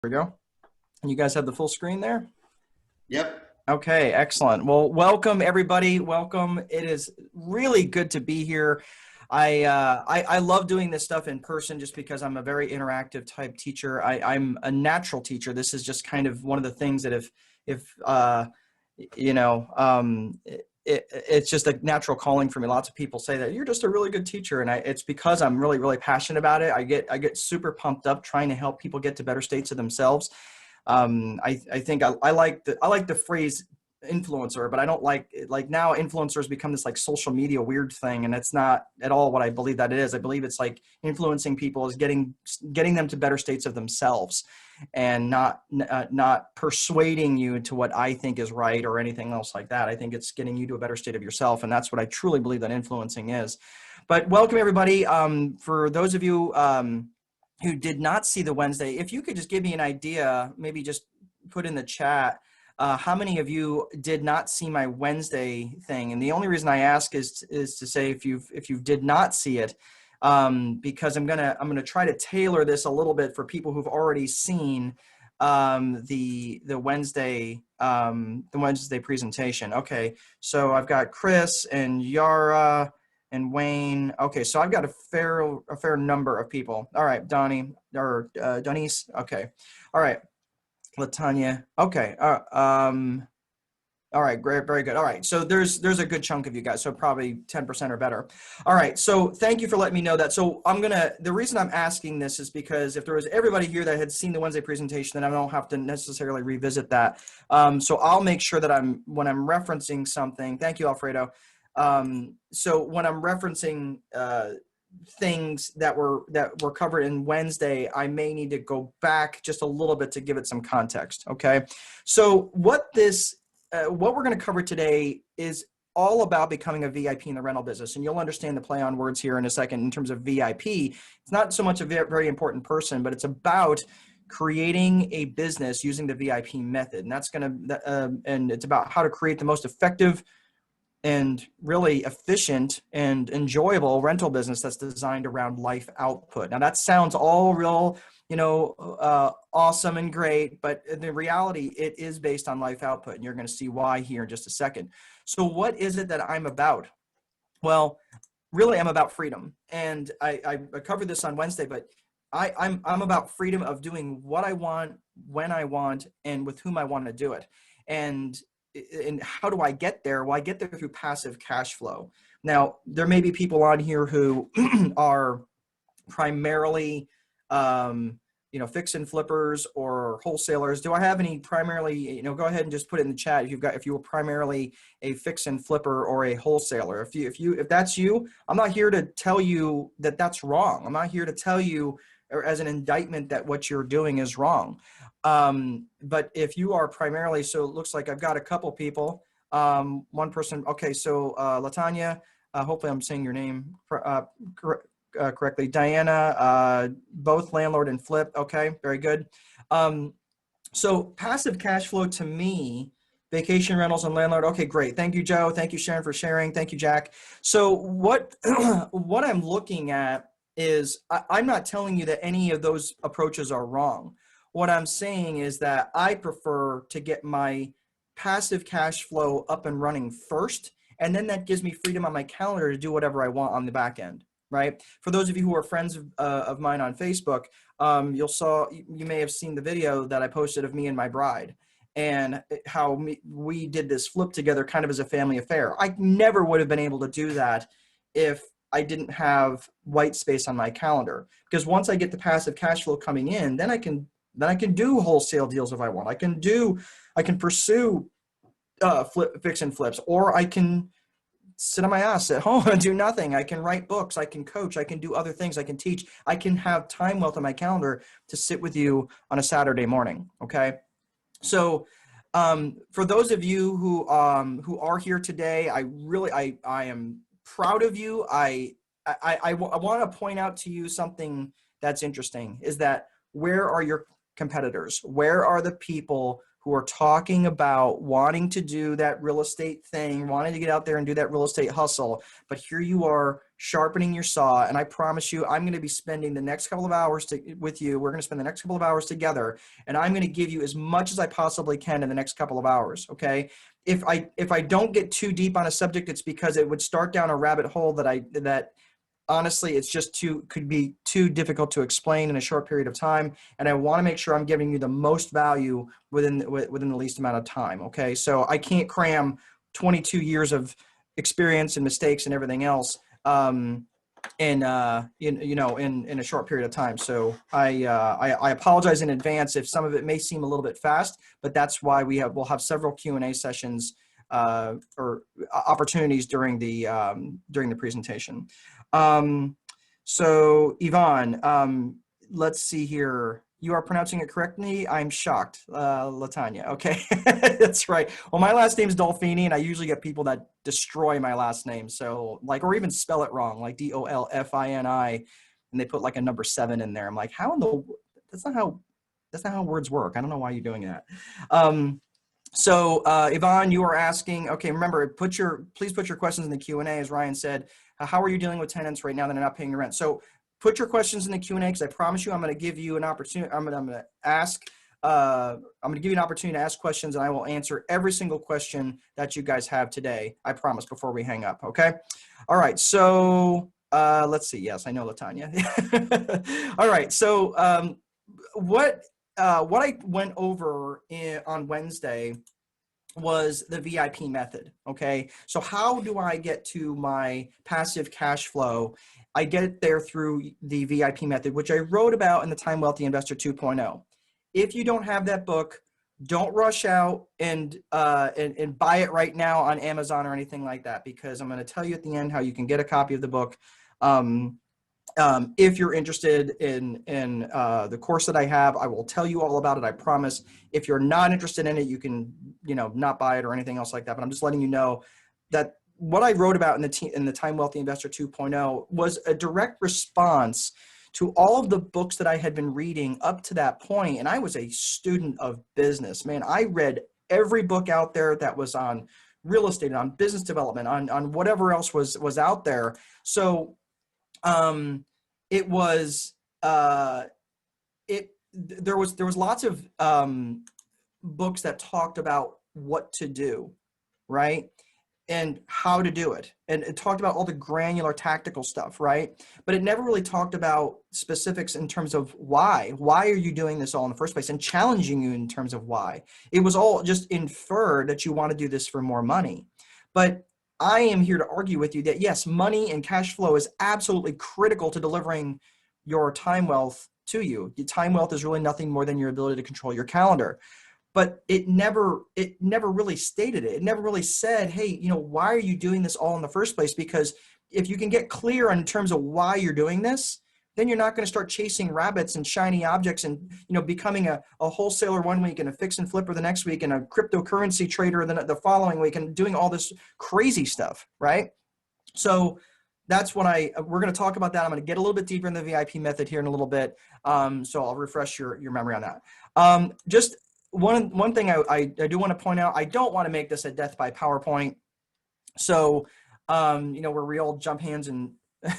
We go. And you guys have the full screen there? Yep. Okay, excellent. Well, welcome everybody. Welcome. It is really good to be here. I love doing this stuff in person just because I'm a very interactive type teacher. I'm a natural teacher. This is just kind of one of the things that if you know, it's just a natural calling for me. Lots of people say that you're just a really good teacher, and it's because I'm really passionate about it. I get super pumped up trying to help people get to better states of themselves. I think I like the phrase influencer, but I don't like now influencers become this like social media weird thing, and it's not at all what I believe that it is. I believe it's like influencing people is getting them to better states of themselves, and not persuading you to what I think is right or anything else like that. I think it's getting you to a better state of yourself, and that's what I truly believe that influencing is. But welcome everybody. For those of you who did not see the Wednesday, if you could just give me an idea, maybe just put in the chat, how many of you did not see my Wednesday thing? And the only reason I ask is to say if you did not see it, because I'm gonna try to tailor this a little bit for people who've already seen the Wednesday presentation. Okay, so I've got Chris and Yara and Wayne. Okay, so I've got a fair number of people. All right, Donnie or Denise. Okay, all right, Latanya. Okay, all right, great, very good. All right, so there's a good chunk of you guys, so probably 10% or better. All right, so thank you for letting me know that. So the reason I'm asking this is because if there was everybody here that had seen the Wednesday presentation, then I don't have to necessarily revisit that. So I'll make sure that when I'm referencing something, thank you, Alfredo. So when I'm referencing things that were covered in Wednesday, I may need to go back just a little bit to give it some context. Okay, so what we're going to cover today is all about becoming a VIP in the rental business, and you'll understand the play on words here in a second. In terms of VIP, it's not so much a very important person, but it's about creating a business using the VIP method, and that's going to and it's about how to create the most effective and really efficient and enjoyable rental business that's designed around life output. Now that sounds all real, awesome and great, but the reality, it is based on life output, and you're going to see why here in just a second. So what is it that I'm about? Well, really, I'm about freedom, and I covered this on Wednesday, but I'm about freedom of doing what I want, when I want, and with whom I want to do it. And how do I get there? Well, I get there through passive cash flow. Now, there may be people on here who are primarily, fix and flippers or wholesalers. Do I have any primarily, go ahead and just put it in the chat if you were primarily a fix and flipper or a wholesaler. If that's you, I'm not here to tell you that that's wrong. I'm not here to tell you or as an indictment that what you're doing is wrong. But if you are primarily, so it looks like I've got a couple people, one person. Okay. So, Latanya, hopefully I'm saying your name correctly. Diana, both landlord and flip. Okay. Very good. So passive cash flow to me, vacation rentals and landlord. Okay, great. Thank you, Joe. Thank you, Sharon, for sharing. Thank you, Jack. So what I'm looking at is I'm not telling you that any of those approaches are wrong. What I'm saying is that I prefer to get my passive cash flow up and running first, and then that gives me freedom on my calendar to do whatever I want on the back end, right? For those of you who are friends of mine on Facebook, you may have seen the video that I posted of me and my bride, and how we did this flip together kind of as a family affair. I never would have been able to do that if I didn't have white space on my calendar, because once I get the passive cash flow coming in, then I can do wholesale deals if I want. I can pursue fix and flips, or I can sit on my ass at home and do nothing. I can write books, I can coach, I can do other things, I can teach, I can have time wealth on my calendar to sit with you on a Saturday morning. Okay. So for those of you who are here today, I am proud of you. I want to point out to you something that's interesting, is that where are your competitors? Where are the people who are talking about wanting to do that real estate thing, wanting to get out there and do that real estate hustle. But here you are sharpening your saw. And I promise you, I'm going to be spending the next couple of hours with you. We're going to spend the next couple of hours together, and I'm going to give you as much as I possibly can in the next couple of hours. Okay. If I don't get too deep on a subject, it's because it would start down a rabbit hole that honestly, it's just could be too difficult to explain in a short period of time. And I want to make sure I'm giving you the most value within the least amount of time. Okay. So I can't cram 22 years of experience and mistakes and everything else, in a short period of time. So I apologize in advance if some of it may seem a little bit fast, but that's why we'll have several Q&A sessions, or opportunities during the presentation. So Yvonne, let's see here. You are pronouncing it correctly. I'm shocked, Latanya. Okay, that's right. Well, my last name is Dolifini, and I usually get people that destroy my last name. So or even spell it wrong, like Dolfini, and they put like a number 7 in there. I'm like, that's not how words work. I don't know why you're doing that. So Yvonne, you are asking, okay, remember, please put your questions in the Q&A, as Ryan said. How are you dealing with tenants right now that are not paying your rent? So put your questions in the Q&A, because I promise you I'm going to give you an opportunity. I'm going to give you an opportunity to ask questions, and I will answer every single question that you guys have today. I promise, before we hang up. Okay. All right. So let's see. Yes, I know, Latanya. All right. So what I went over on Wednesday was the VIP method. Okay. So how do I get to my passive cash flow? I get there through the VIP method, which I wrote about in the Time Wealthy Investor 2.0. If you don't have that book, don't rush out and buy it right now on Amazon or anything like that, because I'm going to tell you at the end how you can get a copy of the book. If you're interested in the course that I have, I will tell you all about it. I promise. If you're not interested in it, you can, not buy it or anything else like that. But I'm just letting you know that what I wrote about in the Time Wealthy Investor 2.0 was a direct response to all of the books that I had been reading up to that point. And I was a student of business, man. I read every book out there that was on real estate, on business development, on whatever else was out there. So there was lots of books that talked about what to do, right? And how to do it. And it talked about all the granular tactical stuff, right? But it never really talked about specifics in terms of why. Why are you doing this all in the first place? And challenging you in terms of why. It was all just inferred that you want to do this for more money. But I am here to argue with you that yes, money and cash flow is absolutely critical to delivering your time wealth to you. Your time wealth is really nothing more than your ability to control your calendar. But it never really stated it. It never really said, hey, why are you doing this all in the first place? Because if you can get clear in terms of why you're doing this, then you're not going to start chasing rabbits and shiny objects and, becoming a wholesaler one week and a fix and flipper the next week and a cryptocurrency trader the following week and doing all this crazy stuff, right? So that's what we're going to talk about that. I'm going to get a little bit deeper in the VIP method here in a little bit. So I'll refresh your memory on that. Just one thing I do want to point out, I don't want to make this a death by PowerPoint. So, where we all join hands and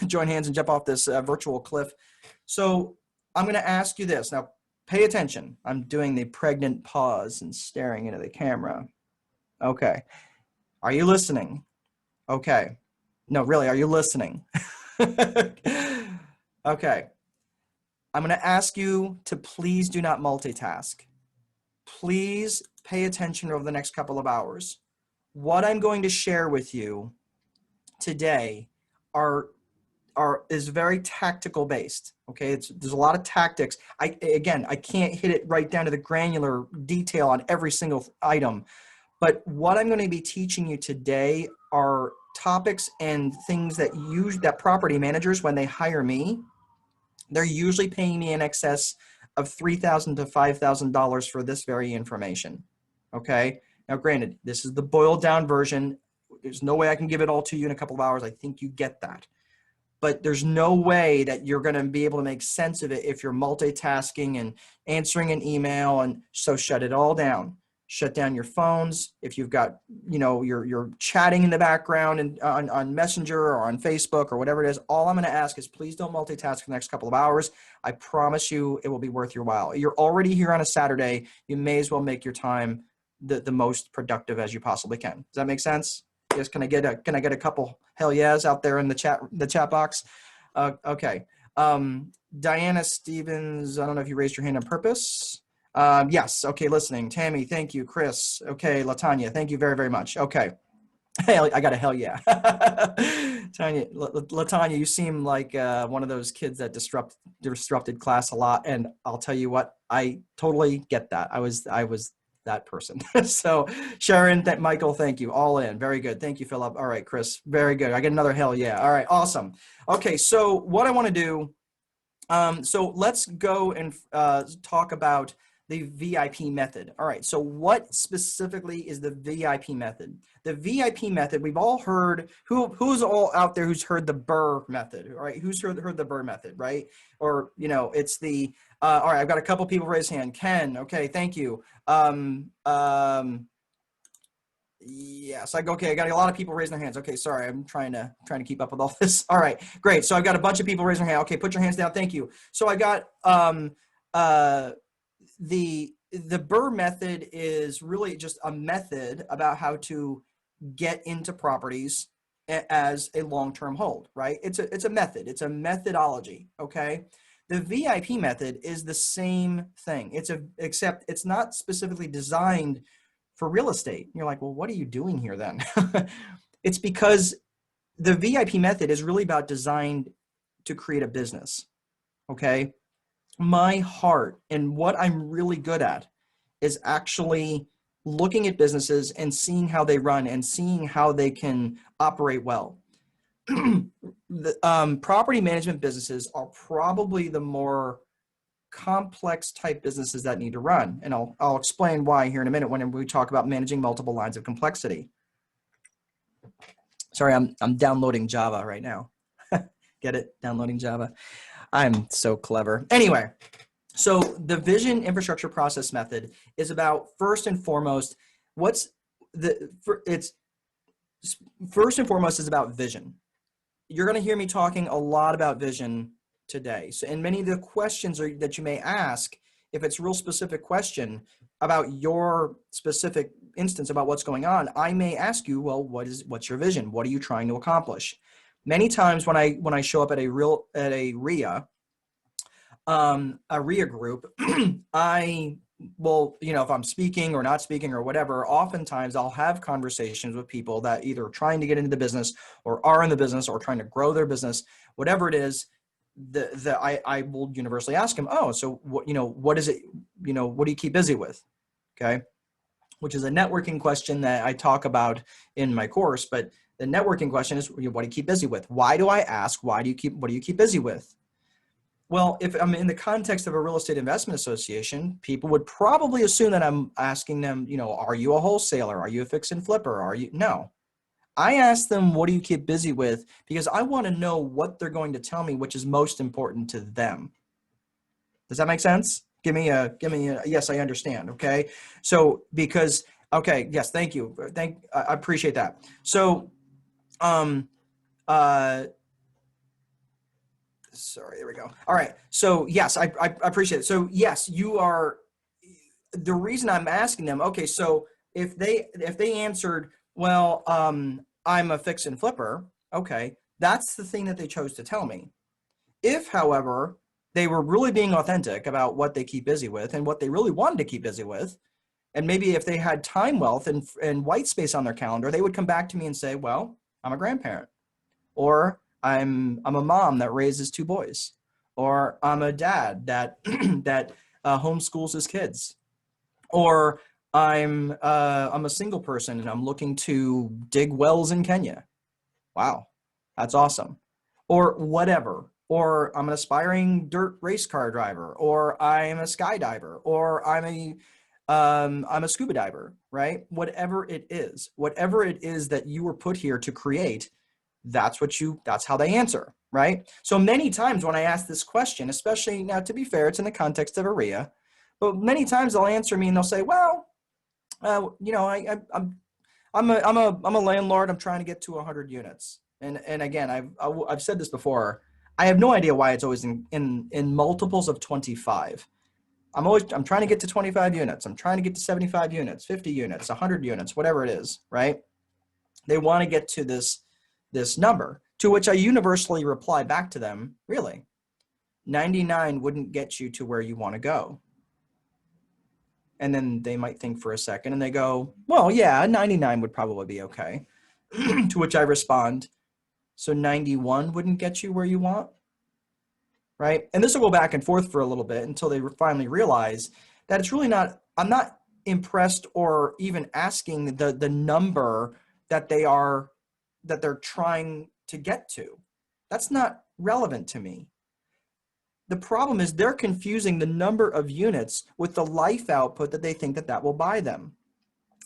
jump off this virtual cliff. So I'm going to ask you this. Now, pay attention. I'm doing the pregnant pause and staring into the camera. Okay. Are you listening? Okay. No, really, are you listening? Okay. I'm going to ask you to please do not multitask. Please pay attention over the next couple of hours. What I'm going to share with you today is very tactical based. Okay, there's a lot of tactics. I can't hit it right down to the granular detail on every single item, but what I'm going to be teaching you today are topics and things that property managers, when they hire me, they're usually paying me in excess of $3,000 to $5,000 for this very information. Okay. Now, granted, this is the boiled down version. There's no way I can give it all to you in a couple of hours. I think you get that. But there's no way that you're going to be able to make sense of it if you're multitasking and answering an email. And so shut it all down. shut down your phones. If you've got, you're chatting in the background and on Messenger or on Facebook or whatever it is, all I'm going to ask is please don't multitask for the next couple of hours. I promise you it will be worth your while. You're already here on a Saturday. You may as well make your time the most productive as you possibly can. Does that make sense? Yes. Can I get a couple hell yeahs out there in the chat box? Okay. Diana Stevens, I don't know if you raised your hand on purpose. Yes. Okay. Listening. Tammy, thank you. Chris. Okay. LaTanya, thank you very, very much. Okay. Hell, I got a hell yeah. Tanya, LaTanya, you seem like one of those kids that disrupted class a lot. And I'll tell you what, I totally get that. I was that person. So Sharon, Michael, thank you. All in. Very good. Thank you, Philip. All right, Chris. Very good. I get another hell yeah. All right. Awesome. Okay. So what I want to do, so let's go and talk about the VIP method. All right, so what specifically is the VIP method? The VIP method, we've all heard, who's all out there who's heard the BRRRR method, right? Who's heard the BRRRR method, right? Or, it's the, all right, I've got a couple people raise hand. Ken, okay, thank you. Yes, I got a lot of people raising their hands. Okay, sorry, I'm trying to keep up with all this. All right, great. So I've got a bunch of people raising their hand. Okay, put your hands down. Thank you. So I got the BRRRR method is really just a method about how to get into properties as a long-term hold, right? It's a method. It's a methodology. Okay. The VIP method is the same thing. Except it's not specifically designed for real estate. You're like, well, what are you doing here then? It's because the VIP method is really about designed to create a business. Okay. My heart and what I'm really good at is actually looking at businesses and seeing how they run and seeing how they can operate well. Property management businesses are probably the more complex type businesses that need to run. And I'll explain why here in a minute when we talk about managing multiple lines of complexity. Sorry, I'm downloading Java right now. Get it? Downloading Java. I'm so clever. Anyway, so the vision infrastructure process method is about first and foremost, first and foremost is about vision. You're going to hear me talking a lot about vision today. So, and many of the questions that you may ask, if it's a real specific question about your specific instance about what's going on, I may ask you, well, what's your vision? What are you trying to accomplish? Many times when I show up at a RIA, a RIA group, I will, if I'm speaking or not speaking or whatever, oftentimes I'll have conversations with people that either are trying to get into the business or are in the business or trying to grow their business, whatever it is. I will universally ask them, oh, so what is it, what do you keep busy with? Okay. Which is a networking question that I talk about in my course, but the networking question is, what do you keep busy with? Why do I ask? What do you keep busy with? Well, if I'm in the context of a real estate investment association, people would probably assume that I'm asking them, are you a wholesaler? Are you a fix and flipper? No. I ask them, what do you keep busy with? Because I want to know what they're going to tell me, which is most important to them. Does that make sense? Give me a yes, I understand. Okay. So okay. Yes. Thank you. I appreciate that. So, sorry, there we go. All right. So yes, I appreciate it. So yes, you are the reason I'm asking them. Okay. So if they answered, well, I'm a fix and flipper. Okay. That's the thing that they chose to tell me. If, however, they were really being authentic about what they keep busy with and what they really wanted to keep busy with, and maybe if they had time wealth and white space on their calendar, they would come back to me and say, well, I'm a grandparent, or I'm a mom that raises 2 boys, or I'm a dad that homeschools his kids, or I'm a single person and I'm looking to dig wells in Kenya. Wow, that's awesome. Or whatever. Or I'm an aspiring dirt race car driver, or I'm a skydiver, or I'm a scuba diver, right? Whatever it is that you were put here to create, that's how they answer, right? So many times when I ask this question, especially now, to be fair, it's in the context of a RIA, but many times they'll answer me and they'll say, well, You know, I'm a landlord. I'm trying to get to 100 units. And again, I've said this before. I have no idea why it's always in multiples of 25. I'm trying to get to 25 units. I'm trying to get to 75 units, 50 units, 100 units, whatever it is, right? They want to get to this number, to which I universally reply back to them, really, 99 wouldn't get you to where you want to go. And then they might think for a second and they go, well, yeah, 99 would probably be okay. To which I respond, so 91 wouldn't get you where you want, right? And this will go back and forth for a little bit until they finally realize that it's really not, I'm not impressed or even asking the number that they're trying to get to. That's not relevant to me. The problem is they're confusing the number of units with the life output that they think that will buy them.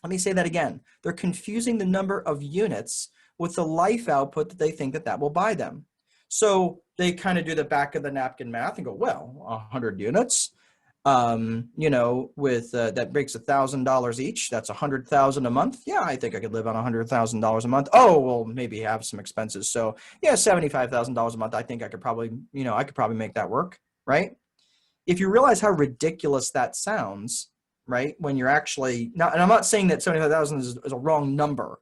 Let me say that again. They're confusing the number of units with the life output that they think that will buy them. So they kind of do the back of the napkin math and go, well, 100 units, you know, with that breaks $1,000 each. That's $100,000 a month. Yeah, I think I could live on $100,000 a month. Oh, well, maybe have some expenses. So yeah, $75,000 a month. I think I could probably, you know, I could probably make that work, right? If you realize how ridiculous that sounds, right? When you're actually not, and I'm not saying that 75,000 is a wrong number.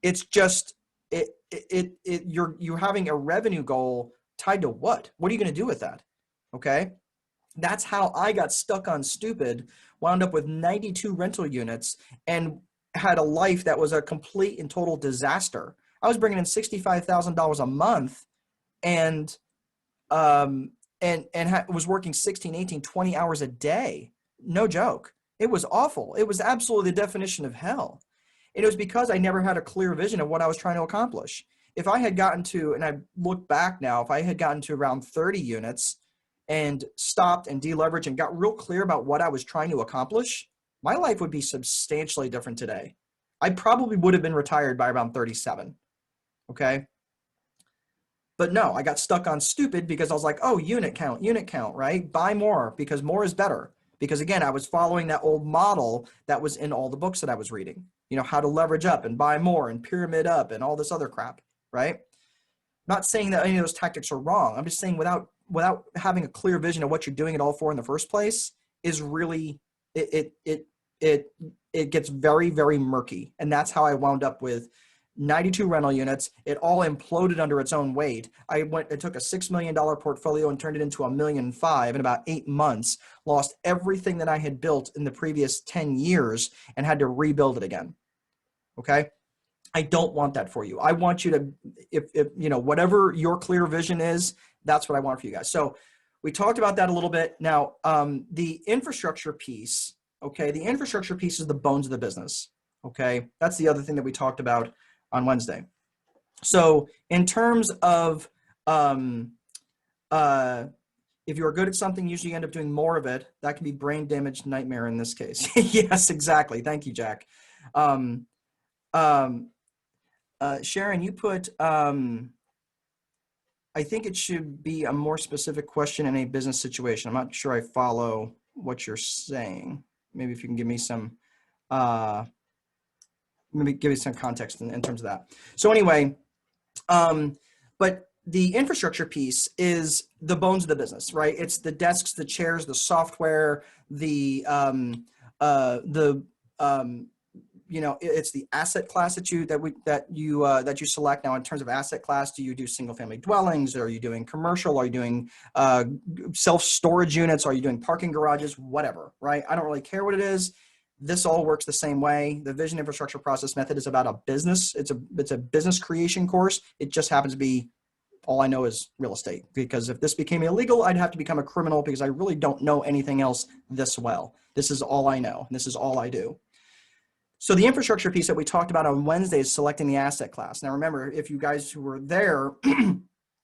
It's just you're having a revenue goal tied to what? What are you going to do with that? Okay. That's how I got stuck on stupid, wound up with 92 rental units and had a life that was a complete and total disaster. I was bringing in $65,000 a month and was working 16, 18, 20 hours a day. No joke. It was awful. It was absolutely the definition of hell. And it was because I never had a clear vision of what I was trying to accomplish. If I had gotten to, and I look back now, if I had gotten to around 30 units and stopped and deleveraged and got real clear about what I was trying to accomplish, my life would be substantially different today. I probably would have been retired by around 37. Okay. But no, I got stuck on stupid because I was like, oh, unit count, right? Buy more because more is better. Because again, I was following that old model that was in all the books that I was reading, you know, how to leverage up and buy more and pyramid up and all this other crap, right? Not saying that any of those tactics are wrong. I'm just saying without having a clear vision of what you're doing it all for in the first place is really, it gets very, very murky. And that's how I wound up with 92 rental units. It all imploded under its own weight. I took a $6 million portfolio and turned it into $1.5 million in about 8 months, lost everything that I had built in the previous 10 years and had to rebuild it again. Okay. I don't want that for you. I want you to, if you know, whatever your clear vision is, that's what I want for you guys. So we talked about that a little bit. Now, the infrastructure piece, okay. The infrastructure piece is the bones of the business. Okay. That's the other thing that we talked about on Wednesday. So in terms of, if you're good at something, usually you end up doing more of it. That can be brain damaged nightmare in this case. Yes, exactly. Thank you, Jack. Sharon, you put, I think it should be a more specific question in a business situation. I'm not sure I follow what you're saying. Maybe if you can give me some, maybe give you some context in terms of that. So anyway, but the infrastructure piece is the bones of the business, right? It's the desks, the chairs, the software, you know, it's the asset class that you select. Now in terms of asset class, do you do single family dwellings? Are you doing commercial? Are you doing self-storage units? Are you doing parking garages? Whatever, right? I don't really care what it is. This all works the same way. The vision infrastructure process method is about a business. It's a business creation course. It just happens to be, all I know is real estate, because if this became illegal, I'd have to become a criminal because I really don't know anything else this well. This is all I know. And this is all I do. So the infrastructure piece that we talked about on Wednesday is selecting the asset class. Now, remember, if you guys who were there,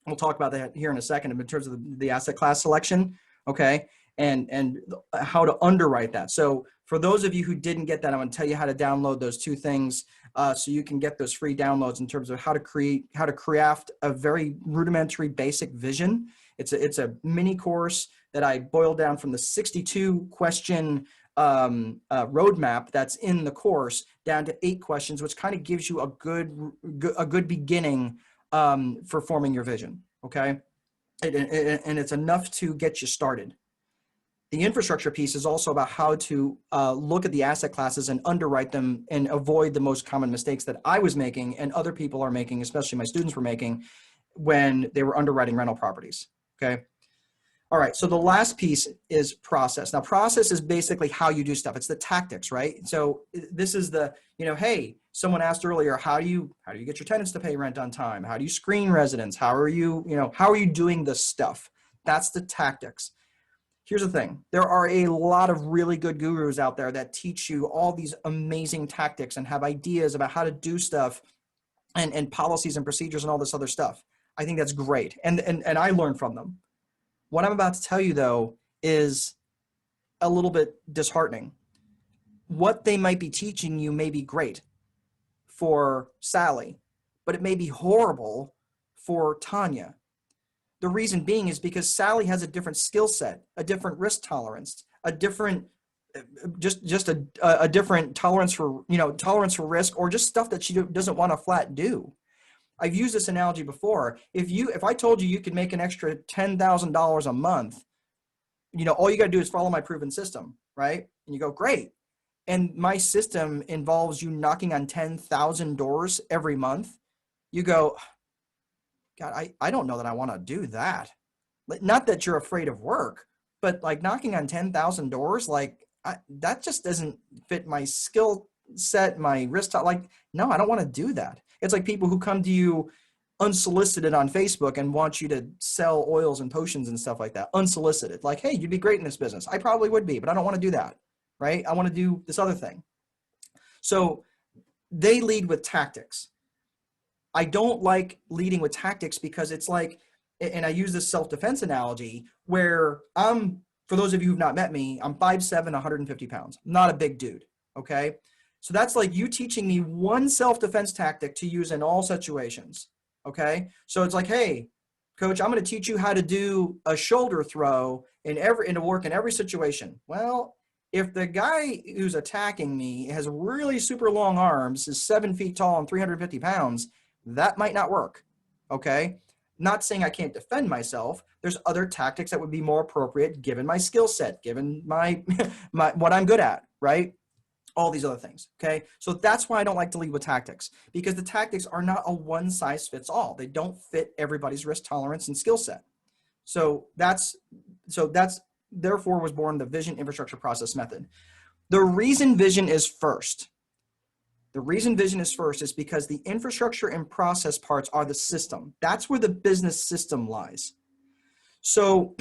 we'll talk about that here in a second in terms of the asset class selection, okay, and how to underwrite that. So for those of you who didn't get that, I'm going to tell you how to download those two things so you can get those free downloads in terms of how to craft a very rudimentary basic vision. It's a mini course that I boiled down from the 62 question roadmap that's in the course down to 8 questions, which kind of gives you a good beginning for forming your vision. Okay. And it's enough to get you started. The infrastructure piece is also about how to look at the asset classes and underwrite them and avoid the most common mistakes that I was making and other people are making, especially my students were making when they were underwriting rental properties. Okay. All right. So the last piece is process. Now, process is basically how you do stuff. It's the tactics, right? So this is the, hey, someone asked earlier, how do you get your tenants to pay rent on time? How do you screen residents? How are you doing this stuff? That's the tactics. Here's the thing. There are a lot of really good gurus out there that teach you all these amazing tactics and have ideas about how to do stuff and policies and procedures and all this other stuff. I think that's great. And I learned from them. What I'm about to tell you, though, is a little bit disheartening. What they might be teaching you may be great for Sally, but it may be horrible for Tanya. The reason being is because Sally has a different skill set, a different risk tolerance, a different, just a different tolerance for risk, or just stuff that she doesn't want to flat do. I've used this analogy before. If I told you you could make an extra $10,000 a month, all you got to do is follow my proven system, right? And you go, great. And my system involves you knocking on 10,000 doors every month. You go, God, I don't know that I want to do that. Not that you're afraid of work, but like knocking on 10,000 doors, that just doesn't fit my skill set, my risk. No, I don't want to do that. It's like people who come to you unsolicited on Facebook and want you to sell oils and potions and stuff like that. Unsolicited. Like, hey, you'd be great in this business. I probably would be, but I don't want to do that, right? I want to do this other thing. So they lead with tactics. I don't like leading with tactics because it's like, and I use this self-defense analogy where for those of you who've not met me, I'm 5'7", 150 pounds. I'm not a big dude, okay? So that's like you teaching me one self-defense tactic to use in all situations, okay? So it's like, hey, coach, I'm going to teach you how to do a shoulder throw to work in every situation. Well, if the guy who's attacking me has really super long arms, is 7 feet tall and 350 pounds, that might not work, okay? Not saying I can't defend myself. There's other tactics that would be more appropriate given my skill set, given my what I'm good at, right? All these other things, okay? So that's why I don't like to lead with tactics, because the tactics are not a one size fits all. They don't fit everybody's risk tolerance and skill set. So that's therefore was born the vision infrastructure process method. The reason vision is first. The reason vision is first is because the infrastructure and process parts are the system. That's where the business system lies. So,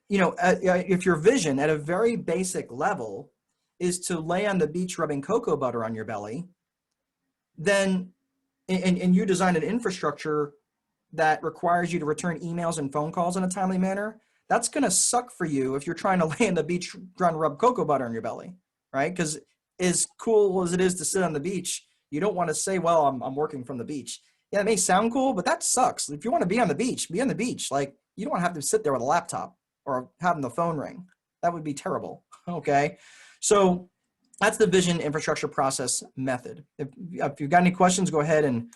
if your vision at a very basic level is to lay on the beach rubbing cocoa butter on your belly, then, and you design an infrastructure that requires you to return emails and phone calls in a timely manner, that's going to suck for you if you're trying to lay on the beach trying to rub cocoa butter on your belly, right? Because as cool as it is to sit on the beach, you don't want to say, well, I'm working from the beach. Yeah, it may sound cool, but that sucks. If you want to be on the beach, be on the beach. Like, you don't want to have to sit there with a laptop or having the phone ring. That would be terrible, okay? So that's the vision infrastructure process method. If you've got any questions, go ahead and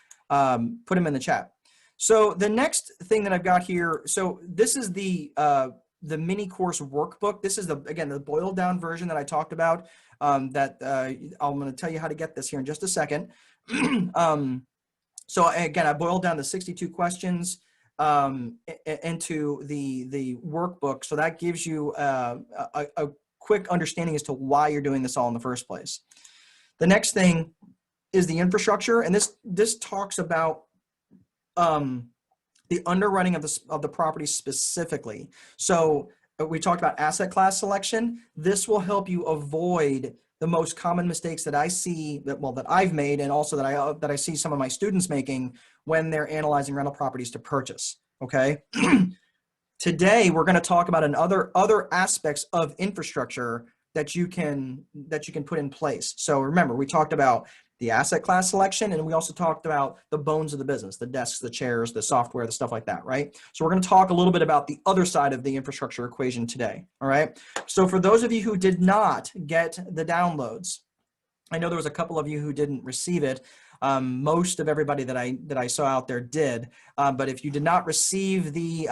put them in the chat. So the next thing that I've got here, so this is the mini course workbook. This is again, the boiled down version that I talked about. I'm going to tell you how to get this here in just a second. So again, I boiled down the 62 questions into the workbook. So that gives you a quick understanding as to why you're doing this all in the first place. The next thing is the infrastructure. And this talks about the underwriting of the property specifically. So we talked about asset class selection. This will help you avoid the most common mistakes that I see that I've made, and also that I see some of my students making when they're analyzing rental properties to purchase. Okay. Today we're going to talk about other aspects of infrastructure that you can put in place. So remember, we talked about the asset class selection, and we also talked about the bones of the business, the desks, the chairs, the software, the stuff like that, right? So we're going to talk a little bit about the other side of the infrastructure equation today, all right? So for those of you who did not get the downloads, I know there was a couple of you who didn't receive it. Most of everybody that I saw out there did, but if you did not receive the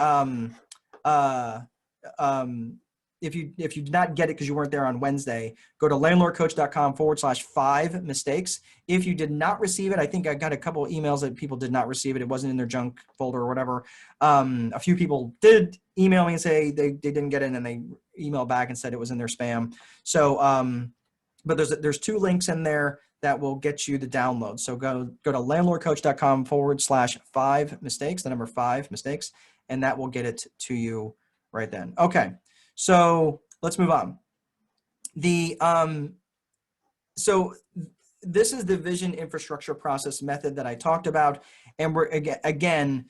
if you did not get it because you weren't there on Wednesday, go to landlordcoach.com/5 mistakes. If you did not receive it, I think I got a couple of emails that people did not receive it. It wasn't in their junk folder or whatever. A few people did email me and say they didn't get it, and they emailed back and said it was in their spam. So, but there's 2 links in there that will get you the download. So go to landlordcoach.com/5 mistakes, the number 5 mistakes, and that will get it to you right then. Okay. So let's move on. So this is the vision infrastructure process method that I talked about. And we're again,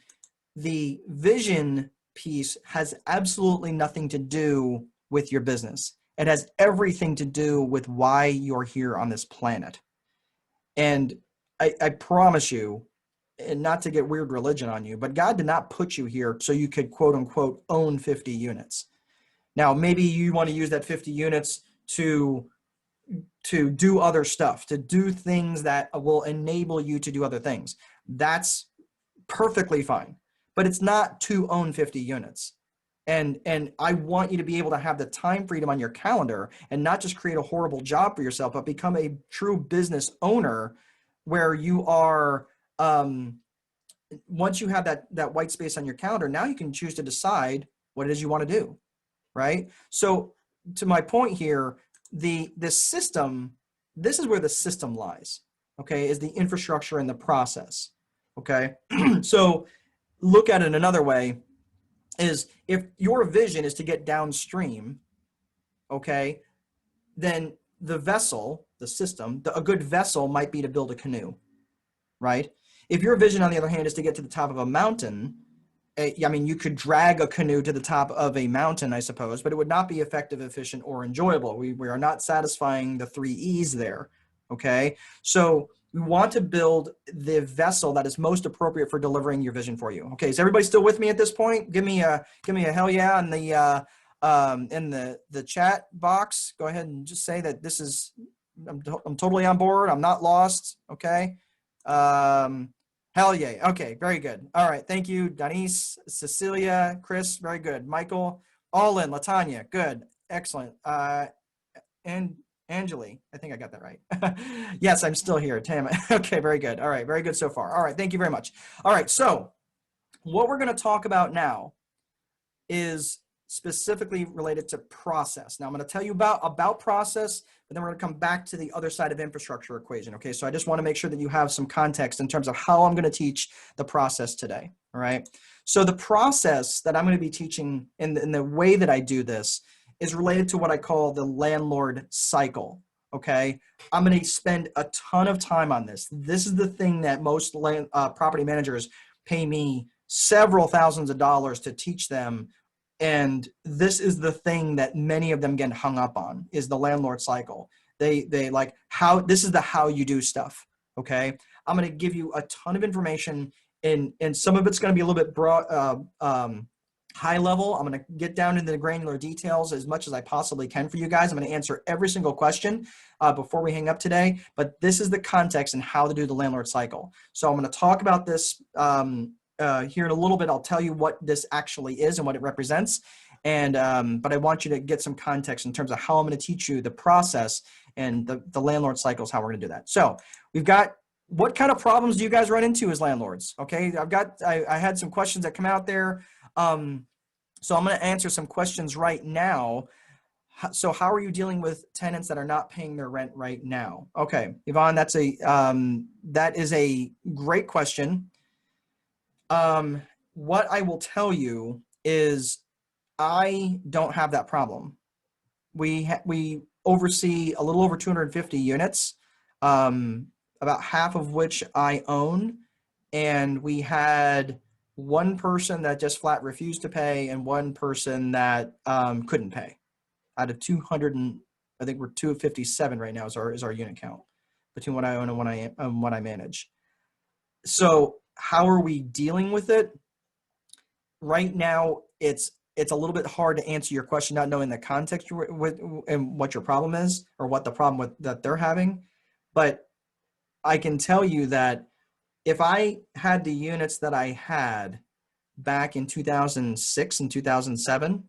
the vision piece has absolutely nothing to do with your business. It has everything to do with why you're here on this planet. And I promise you, and not to get weird religion on you, but God did not put you here so you could quote unquote own 50 units. Now, maybe you want to use that 50 units to do other stuff, to do things that will enable you to do other things. That's perfectly fine, but it's not to own 50 units. And I want you to be able to have the time freedom on your calendar and not just create a horrible job for yourself, but become a true business owner where you are, once you have that white space on your calendar, now you can choose to decide what it is you want to do. Right? So to my point here, the system, this is where the system lies, okay, is the infrastructure and the process, okay? So look at it another way is if your vision is to get downstream, okay, then the vessel, the system, a good vessel might be to build a canoe, right? If your vision, on the other hand, is to get to the top of a mountain, I mean, you could drag a canoe to the top of a mountain, I suppose, but it would not be effective, efficient, or enjoyable. We are not satisfying the 3 E's there, okay? So we want to build the vessel that is most appropriate for delivering your vision for you. Okay, is everybody still with me at this point? Give me a hell yeah in the chat box. Go ahead and just say that this is, I'm totally on board. I'm not lost, okay? Hell yeah. Okay, very good. All right, thank you, Denise, Cecilia, Chris, very good. Michael, all in, Latanya, good, excellent. And Angeli, I think I got that right. Yes, I'm still here. Tam, okay, very good. All right, very good so far. All right, thank you very much. All right, so what we're going to talk about now is specifically related to process. Now I'm going to tell you about process, but then we're going to come back to the other side of infrastructure equation. Okay, so I just want to make sure that you have some context in terms of how I'm going to teach the process today. All right, so the process that I'm going to be teaching in the way that I do this is related to what I call the landlord cycle. Okay, I'm going to spend a ton of time on this. This is the thing that most property managers pay me several thousands of dollars to teach them. And this is the thing that many of them get hung up on, is the landlord cycle. They like this is the how you do stuff. Okay, I'm going to give you a ton of information, and some of it's going to be a little bit broad, high level. I'm going to get down into the granular details as much as I possibly can for you guys. I'm going to answer every single question before we hang up today. But this is the context and how to do the landlord cycle. So I'm going to talk about this here in a little bit. I'll tell you what this actually is and what it represents. And but I want you to get some context in terms of how I'm going to teach you the process, and the landlord cycle is how we're going to do that. So we've got, what kind of problems do you guys run into as landlords? Okay, I had some questions that come out there. So I'm going to answer some questions right now. So how are you dealing with tenants that are not paying their rent right now? Okay, Yvonne, that is a great question. What I will tell you is I don't have that problem. We oversee a little over 250 units, about half of which I own, and we had one person that just flat refused to pay and one person that couldn't pay out of 200, and I think we're 257 right now is our unit count. between what I own and what I manage. So how are we dealing with it? Right now, it's a little bit hard to answer your question, not knowing the context with and what your problem is or what the problem that they're having. But I can tell you that if I had the units that I had back in 2006 and 2007,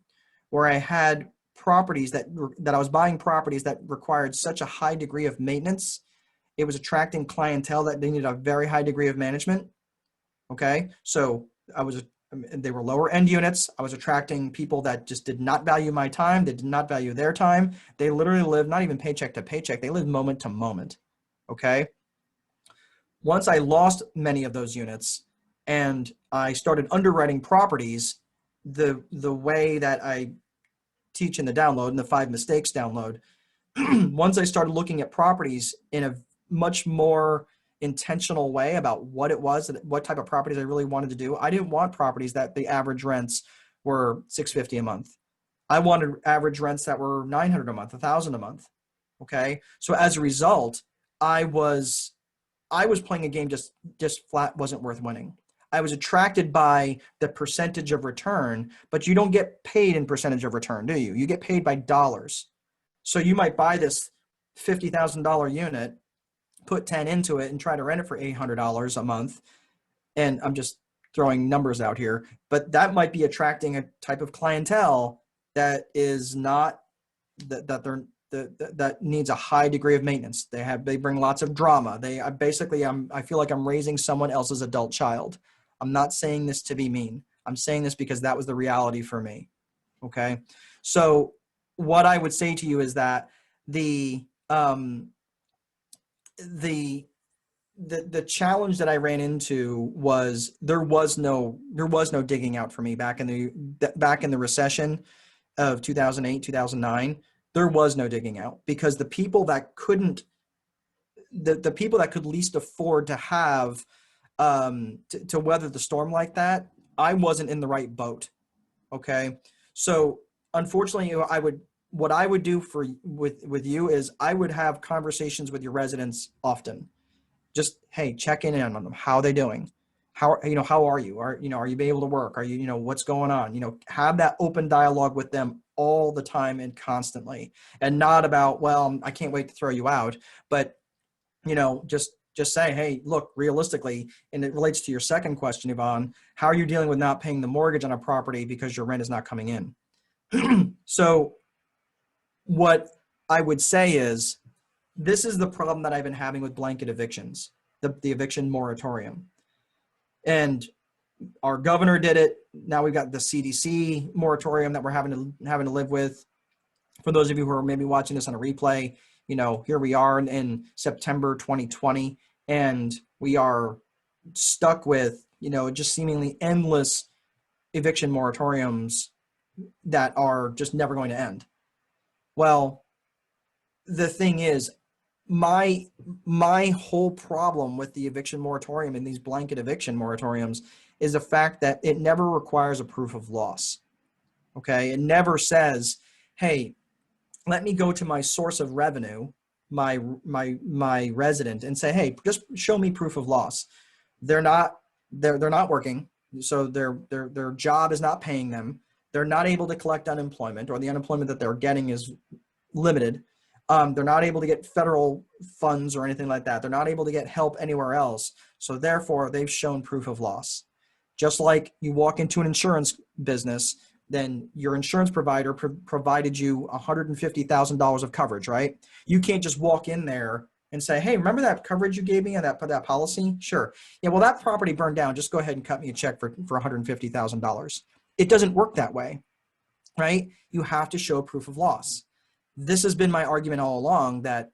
where I had properties that I was buying properties that required such a high degree of maintenance, it was attracting clientele that they needed a very high degree of management. Okay, so they were lower end units. I was attracting people that just did not value my time. They did not value their time. They literally lived not even paycheck to paycheck. They lived moment to moment. Okay. Once I lost many of those units and I started underwriting properties, the way that I teach in the download, in the 5 mistakes download, once I started looking at properties in a much more intentional way about what it was, what type of properties I really wanted to do, I didn't want properties that the average rents were $650 a month. I wanted average rents that were $900 a month, $1,000 a month. Okay. So as a result, I was playing a game just flat wasn't worth winning. I was attracted by the percentage of return, but you don't get paid in percentage of return, do you? You get paid by dollars. So you might buy this $50,000 unit, put 10 into it and try to rent it for $800 a month. And I'm just throwing numbers out here, but that might be attracting a type of clientele that is not that needs a high degree of maintenance. They bring lots of drama. I feel like I'm raising someone else's adult child. I'm not saying this to be mean. I'm saying this because that was the reality for me. Okay. So what I would say to you is that the challenge that I ran into was there was no digging out for me back in the recession of 2008, 2009. There was no digging out because the people that couldn't, the people that could least afford to have to weather the storm like that, I wasn't in the right boat. Okay. So unfortunately, what I would do with you is I would have conversations with your residents often. Just, hey, check in on them. How are they doing? How are you? Are you able to work? Are you, what's going on? Have that open dialogue with them all the time and constantly, and not about, well, I can't wait to throw you out, but, just say, hey, look, realistically, and it relates to your second question, Yvonne, how are you dealing with not paying the mortgage on a property because your rent is not coming in? So what I would say is, this is the problem that I've been having with blanket evictions, the eviction moratorium. And our governor did it. Now we've got the CDC moratorium that we're having to live with. For those of you who are maybe watching this on a replay, here we are in September 2020, and we are stuck with, just seemingly endless eviction moratoriums that are just never going to end. Well, the thing is, my whole problem with the eviction moratorium and these blanket eviction moratoriums is the fact that it never requires a proof of loss. Okay. It never says, hey, let me go to my source of revenue, my resident, and say, hey, just show me proof of loss. They're not working. So their job is not paying them. They're not able to collect unemployment, or the unemployment that they're getting is limited. They're not able to get federal funds or anything like that. They're not able to get help anywhere else. So therefore, they've shown proof of loss. Just like you walk into an insurance business, then your insurance provider provided you $150,000 of coverage, right? You can't just walk in there and say, hey, remember that coverage you gave me on that policy? Sure. Yeah, well, that property burned down. Just go ahead and cut me a check for $150,000. It doesn't work that way, right? You have to show proof of loss. This has been my argument all along, that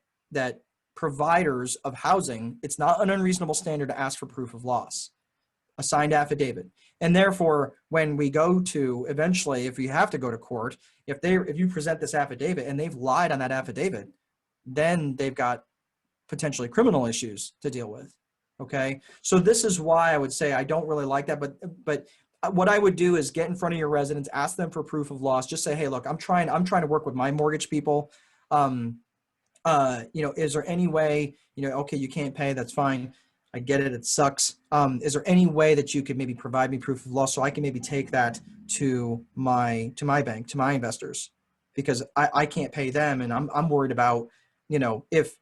providers of housing, it's not an unreasonable standard to ask for proof of loss, a signed affidavit. And therefore, when we go to, eventually, if you have to go to court, if you present this affidavit and they've lied on that affidavit, then they've got potentially criminal issues to deal with. Okay. So this is why I would say I don't really like that, but what I would do is get in front of your residents, ask them for proof of loss. Just say, hey, look, I'm trying to work with my mortgage people. is there any way, okay, you can't pay, that's fine. I get it. It sucks. Is there any way that you could maybe provide me proof of loss so I can maybe take that to my bank, to my investors, because I can't pay them, and I'm worried about, if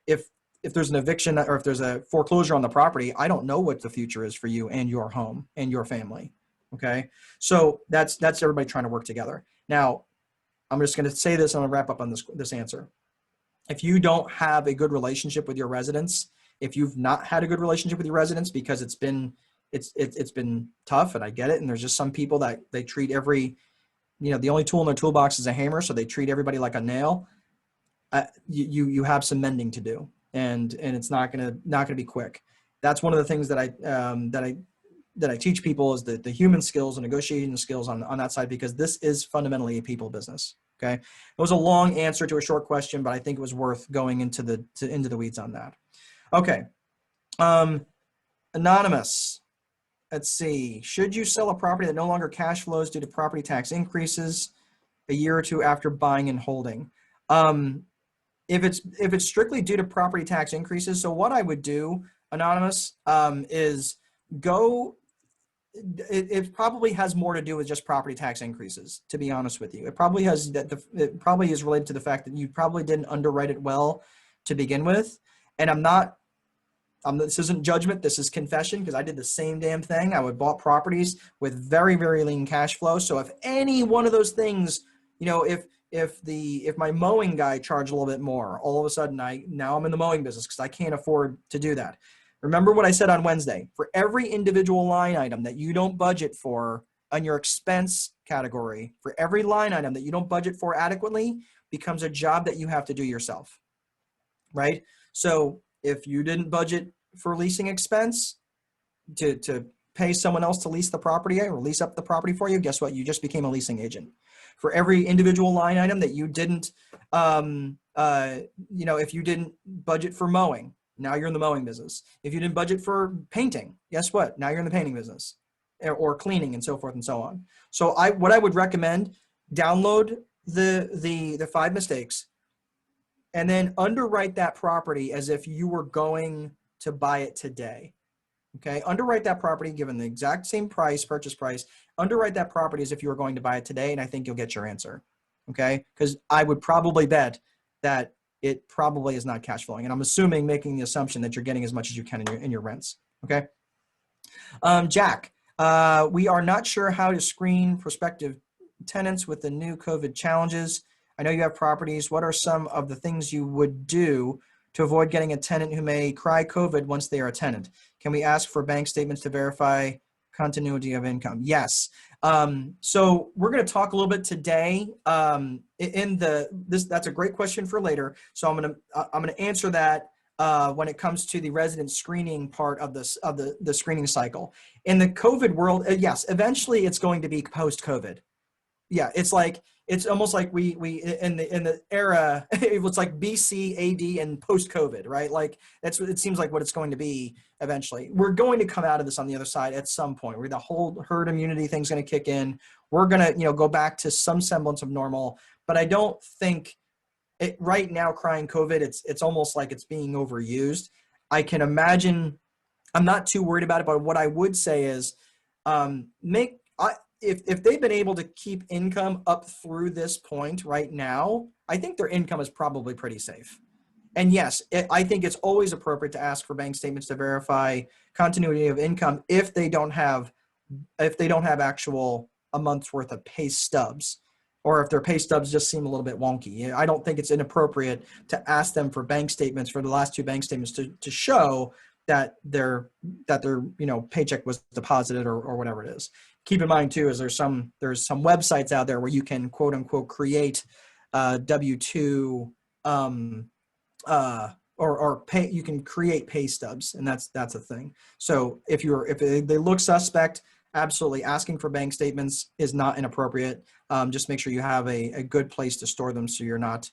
there's an eviction or if there's a foreclosure on the property, I don't know what the future is for you and your home and your family. Okay, so that's everybody trying to work together. Now, I'm just going to say this, and I'm going to wrap up on this answer. If you don't have a good relationship with your residents, if you've not had a good relationship with your residents because it's been tough, and I get it, and there's just some people that they treat every, the only tool in their toolbox is a hammer, so they treat everybody like a nail. You have some mending to do, and it's not gonna be quick. That's one of the things that I teach people is the human skills and negotiating skills on that side, because this is fundamentally a people business. Okay, it was a long answer to a short question, but I think it was worth going into the weeds on that. Okay, anonymous. Let's see. Should you sell a property that no longer cash flows due to property tax increases a year or two after buying and holding? If it's strictly due to property tax increases, so what I would do, anonymous, is go. It probably has more to do with just property tax increases, to be honest with you. It probably has it probably is related to the fact that you probably didn't underwrite it well to begin with. And this isn't judgment, this is confession, because I did the same damn thing. I would bought properties with very, very lean cash flow. So if any one of those things, if my mowing guy charged a little bit more, all of a sudden now I'm in the mowing business because I can't afford to do that. Remember what I said on Wednesday. For every individual line item that you don't budget for on your expense category, for every line item that you don't budget for adequately, becomes a job that you have to do yourself, right? So if you didn't budget for leasing expense to pay someone else to lease the property or lease up the property for you, guess what? You just became a leasing agent. For every individual line item that you didn't, if you didn't budget for mowing, now you're in the mowing business. If you didn't budget for painting, guess what? Now you're in the painting business, or cleaning, and so forth and so on. So what I would recommend, download the 5 mistakes, and then underwrite that property as if you were going to buy it today. Okay, underwrite that property, given the exact same purchase price, underwrite that property as if you were going to buy it today, and I think you'll get your answer. Okay, because I would probably bet that it probably is not cash flowing. And I'm making the assumption that you're getting as much as you can in your rents. Okay. Jack, we are not sure how to screen prospective tenants with the new COVID challenges. I know you have properties. What are some of the things you would do to avoid getting a tenant who may cry COVID once they are a tenant? Can we ask for bank statements to verify continuity of income? Yes. So we're going to talk a little bit today that's a great question for later. So I'm going to answer that when it comes to the resident screening part of the screening cycle. In the COVID world, yes, eventually it's going to be post-COVID. Yeah, it's almost like we in the era, it was like BC, AD, and post-COVID, right? Like it seems like what it's going to be eventually. We're going to come out of this on the other side at some point, where the whole herd immunity thing's going to kick in. We're going to go back to some semblance of normal, but I don't think right now crying COVID, it's almost like it's being overused. I can imagine. I'm not too worried about it, but what I would say is if they've been able to keep income up through this point right now, I think their income is probably pretty safe. And yes, I think it's always appropriate to ask for bank statements to verify continuity of income if they don't have actual a month's worth of pay stubs, or if their pay stubs just seem a little bit wonky. I don't think it's inappropriate to ask them for bank statements, for the last 2 bank statements, to show that their paycheck was deposited or whatever it is. Keep in mind too, is there's some websites out there where you can quote unquote create W-2 or pay. You can create pay stubs, and that's a thing. So if they look suspect, absolutely asking for bank statements is not inappropriate. Just make sure you have a good place to store them so you're not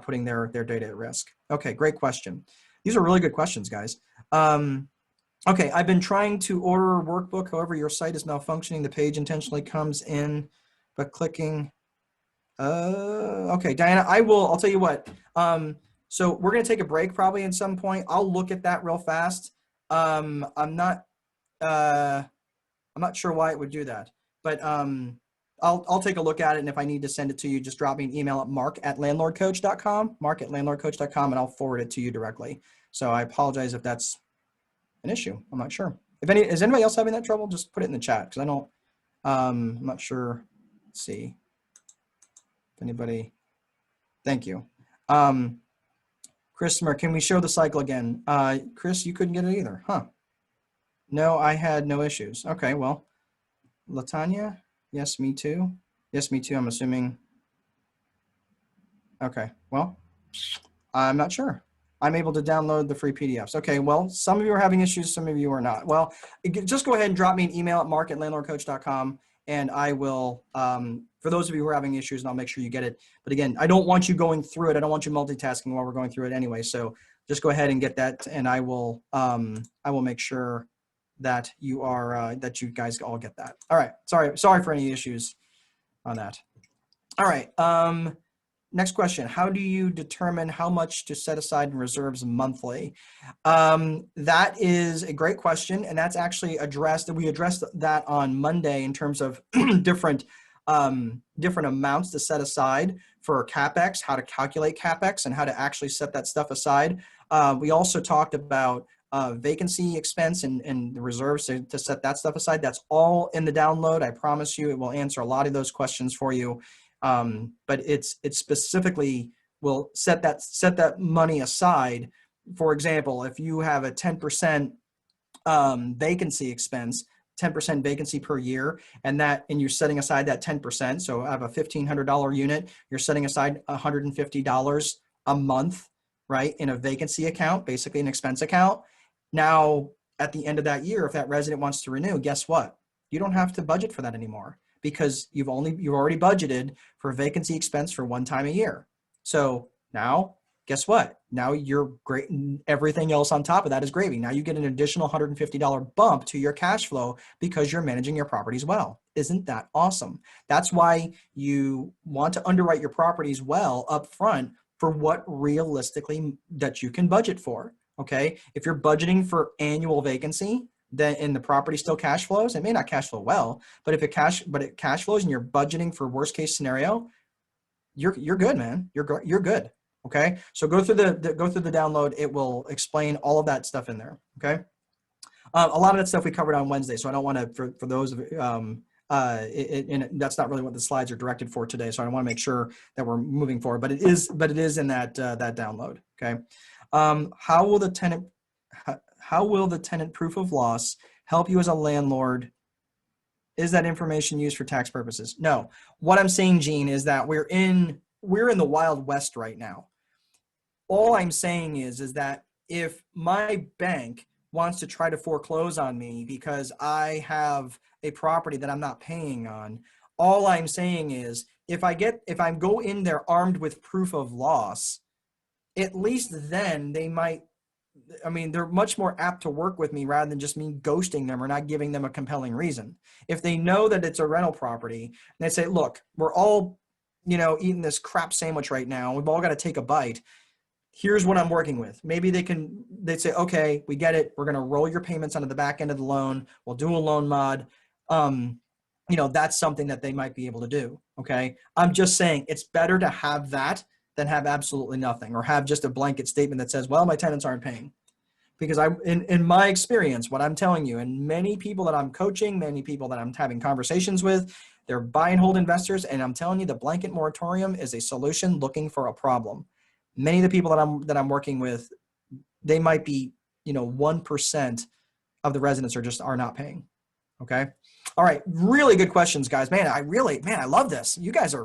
putting their data at risk. Okay, great question. These are really good questions, guys. Okay, I've been trying to order a workbook. However, your site is malfunctioning. The page intentionally comes in, but clicking. Okay, Diana, I'll tell you what. So we're going to take a break probably at some point. I'll look at that real fast. I'm not sure why it would do that, but I'll take a look at it. And if I need to send it to you, just drop me an email at mark@landlordcoach.com, mark@landlordcoach.com, and I'll forward it to you directly. So I apologize if that's an issue. I'm not sure. Is anybody else having that trouble? Just put it in the chat, because I don't, I'm not sure. Let's see if anybody, thank you. Chris Smith, can we show the cycle again? Chris, you couldn't get it either, huh? No, I had no issues. Okay, well, Latanya, yes, me too. Yes, me too, I'm assuming. Okay, well, I'm not sure. I'm able to download the free PDFs. Okay, well, some of you are having issues, some of you are not. Well, just go ahead and drop me an email at mark@landlordcoach.com, and I will, for those of you who are having issues, and I'll make sure you get it. But again, I don't want you going through it. I don't want you multitasking while we're going through it anyway. So just go ahead and get that, and I will make sure that you are, that you guys all get that. All right, sorry for any issues on that. All right. Next question, how do you determine how much to set aside in reserves monthly? That is a great question, and that's actually we addressed that on Monday in terms of different amounts to set aside for CapEx, how to calculate CapEx, and how to actually set that stuff aside. We also talked about vacancy expense and the reserves to set that stuff aside. That's all in the download. I promise you it will answer a lot of those questions for you. But it specifically will set that money aside. For example, if you have a 10% vacancy expense, 10% vacancy per year, and you're setting aside that 10%. So I have a $1,500 unit, you're setting aside $150 a month, right, in a vacancy account, basically an expense account. Now, at the end of that year, if that resident wants to renew, guess what? You don't have to budget for that anymore, because you've already budgeted for a vacancy expense for one time a year. So now, guess what? Now you're great. Everything else on top of that is gravy. Now you get an additional $150 bump to your cash flow because you're managing your properties well. Isn't that awesome? That's why you want to underwrite your properties well up front for what realistically that you can budget for. Okay, if you're budgeting for annual vacancy, then in the property still cash flows, it may not cash flow well, but if it cash flows and you're budgeting for worst case scenario, you're good, man. You're good. Okay, so go through the download. It will explain all of that stuff in there. Okay, a lot of that stuff we covered on Wednesday, so I don't want to for those of and that's not really what the slides are directed for today. So I want to make sure that we're moving forward, but it is in that that download. Okay. How will the tenant proof of loss help you as a landlord? Is that information used for tax purposes? No. What I'm saying, Gene, is that we're in the Wild West right now. All I'm saying is that if my bank wants to try to foreclose on me because I have a property that I'm not paying on, all I'm saying is if I go in there armed with proof of loss, at least then they might, I mean, they're much more apt to work with me rather than just me ghosting them or not giving them a compelling reason. If they know that it's a rental property and they say, look, we're all, eating this crap sandwich right now. We've all got to take a bite. Here's what I'm working with. Maybe they'd say, okay, we get it. We're going to roll your payments onto the back end of the loan. We'll do a loan mod. That's something that they might be able to do. Okay. I'm just saying it's better to have that than have absolutely nothing, or have just a blanket statement that says, well, my tenants aren't paying. Because in my experience, what I'm telling you, and many people that I'm coaching, many people that I'm having conversations with, they're buy and hold investors. And I'm telling you, the blanket moratorium is a solution looking for a problem. Many of the people that I'm working with, they might be, 1% of the residents are not paying. Okay. All right. Really good questions, guys. Man, I love this. You guys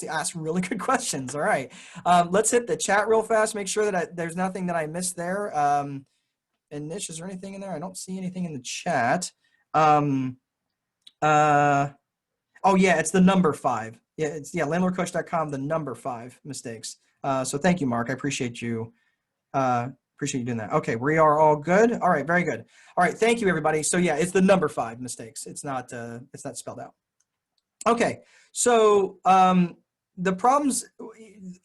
ask really good questions. All right. Let's hit the chat real fast. Make sure that there's nothing that I missed there. And Nish, is there anything in there? I don't see anything in the chat. Oh yeah, it's the number 5. Yeah, it's landlordcoach.com, the number 5 mistakes. So thank you, Mark. I appreciate you. Appreciate you doing that. Okay, we are all good. All right, very good. All right, thank you, everybody. So yeah, it's the number 5 mistakes. It's not spelled out. Okay, so the problems,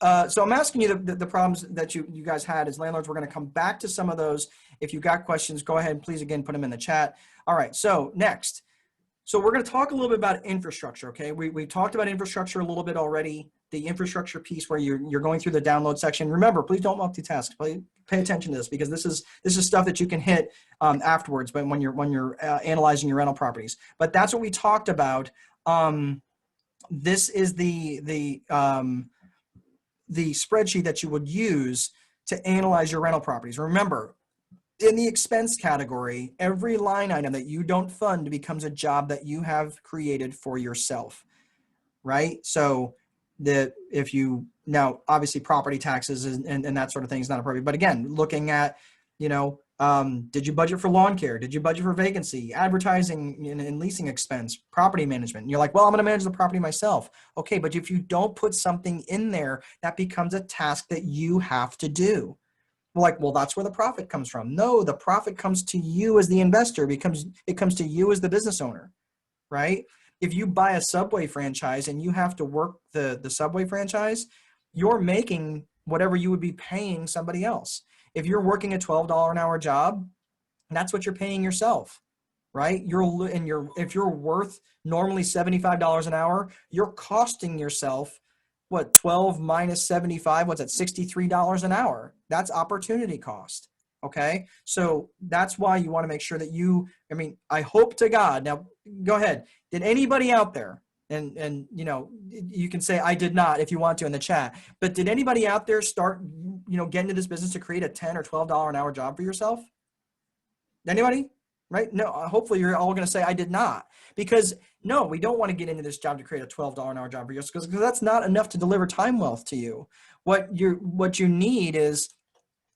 so I'm asking you the problems that you guys had as landlords. We're going to come back to some of those. If you got questions, go ahead and please, again, put them in the chat. All right, so next. So we're going to talk a little bit about infrastructure, okay? We talked about infrastructure a little bit already, the infrastructure piece where you're going through the download section. Remember, please don't multitask. Pay attention to this, because this is stuff that you can hit afterwards, but when you're analyzing your rental properties. But that's what we talked about. This is the spreadsheet that you would use to analyze your rental properties. Remember, in the expense category, every line item that you don't fund becomes a job that you have created for yourself, right? So if you, now obviously property taxes and that sort of thing is not appropriate, but again, looking at, did you budget for lawn care? Did you budget for vacancy, advertising and leasing expense, property management? And you're like, well, I'm going to manage the property myself. Okay, but if you don't put something in there, that becomes a task that you have to do. Like, well, that's where the profit comes from. No, the profit comes to you as the investor, because it comes to you as the business owner, right? If you buy a Subway franchise and you have to work the Subway franchise, you're making whatever you would be paying somebody else. If you're working a $12 an hour job, that's what you're paying yourself, right? If you're worth normally $75 an hour, you're costing yourself what, 12 minus 75, what's that, $63 an hour? That's opportunity cost, okay? So that's why you want to make sure that I hope to God, now go ahead. Did anybody out there, and you can say I did not if you want to in the chat, but did anybody out there start, get into this business to create a $10 or $12 an hour job for yourself? Anybody? Right? No, hopefully you're all going to say I did not, because no, we don't want to get into this job to create a $12 an hour job for you, because that's not enough to deliver time wealth to you. What you need is,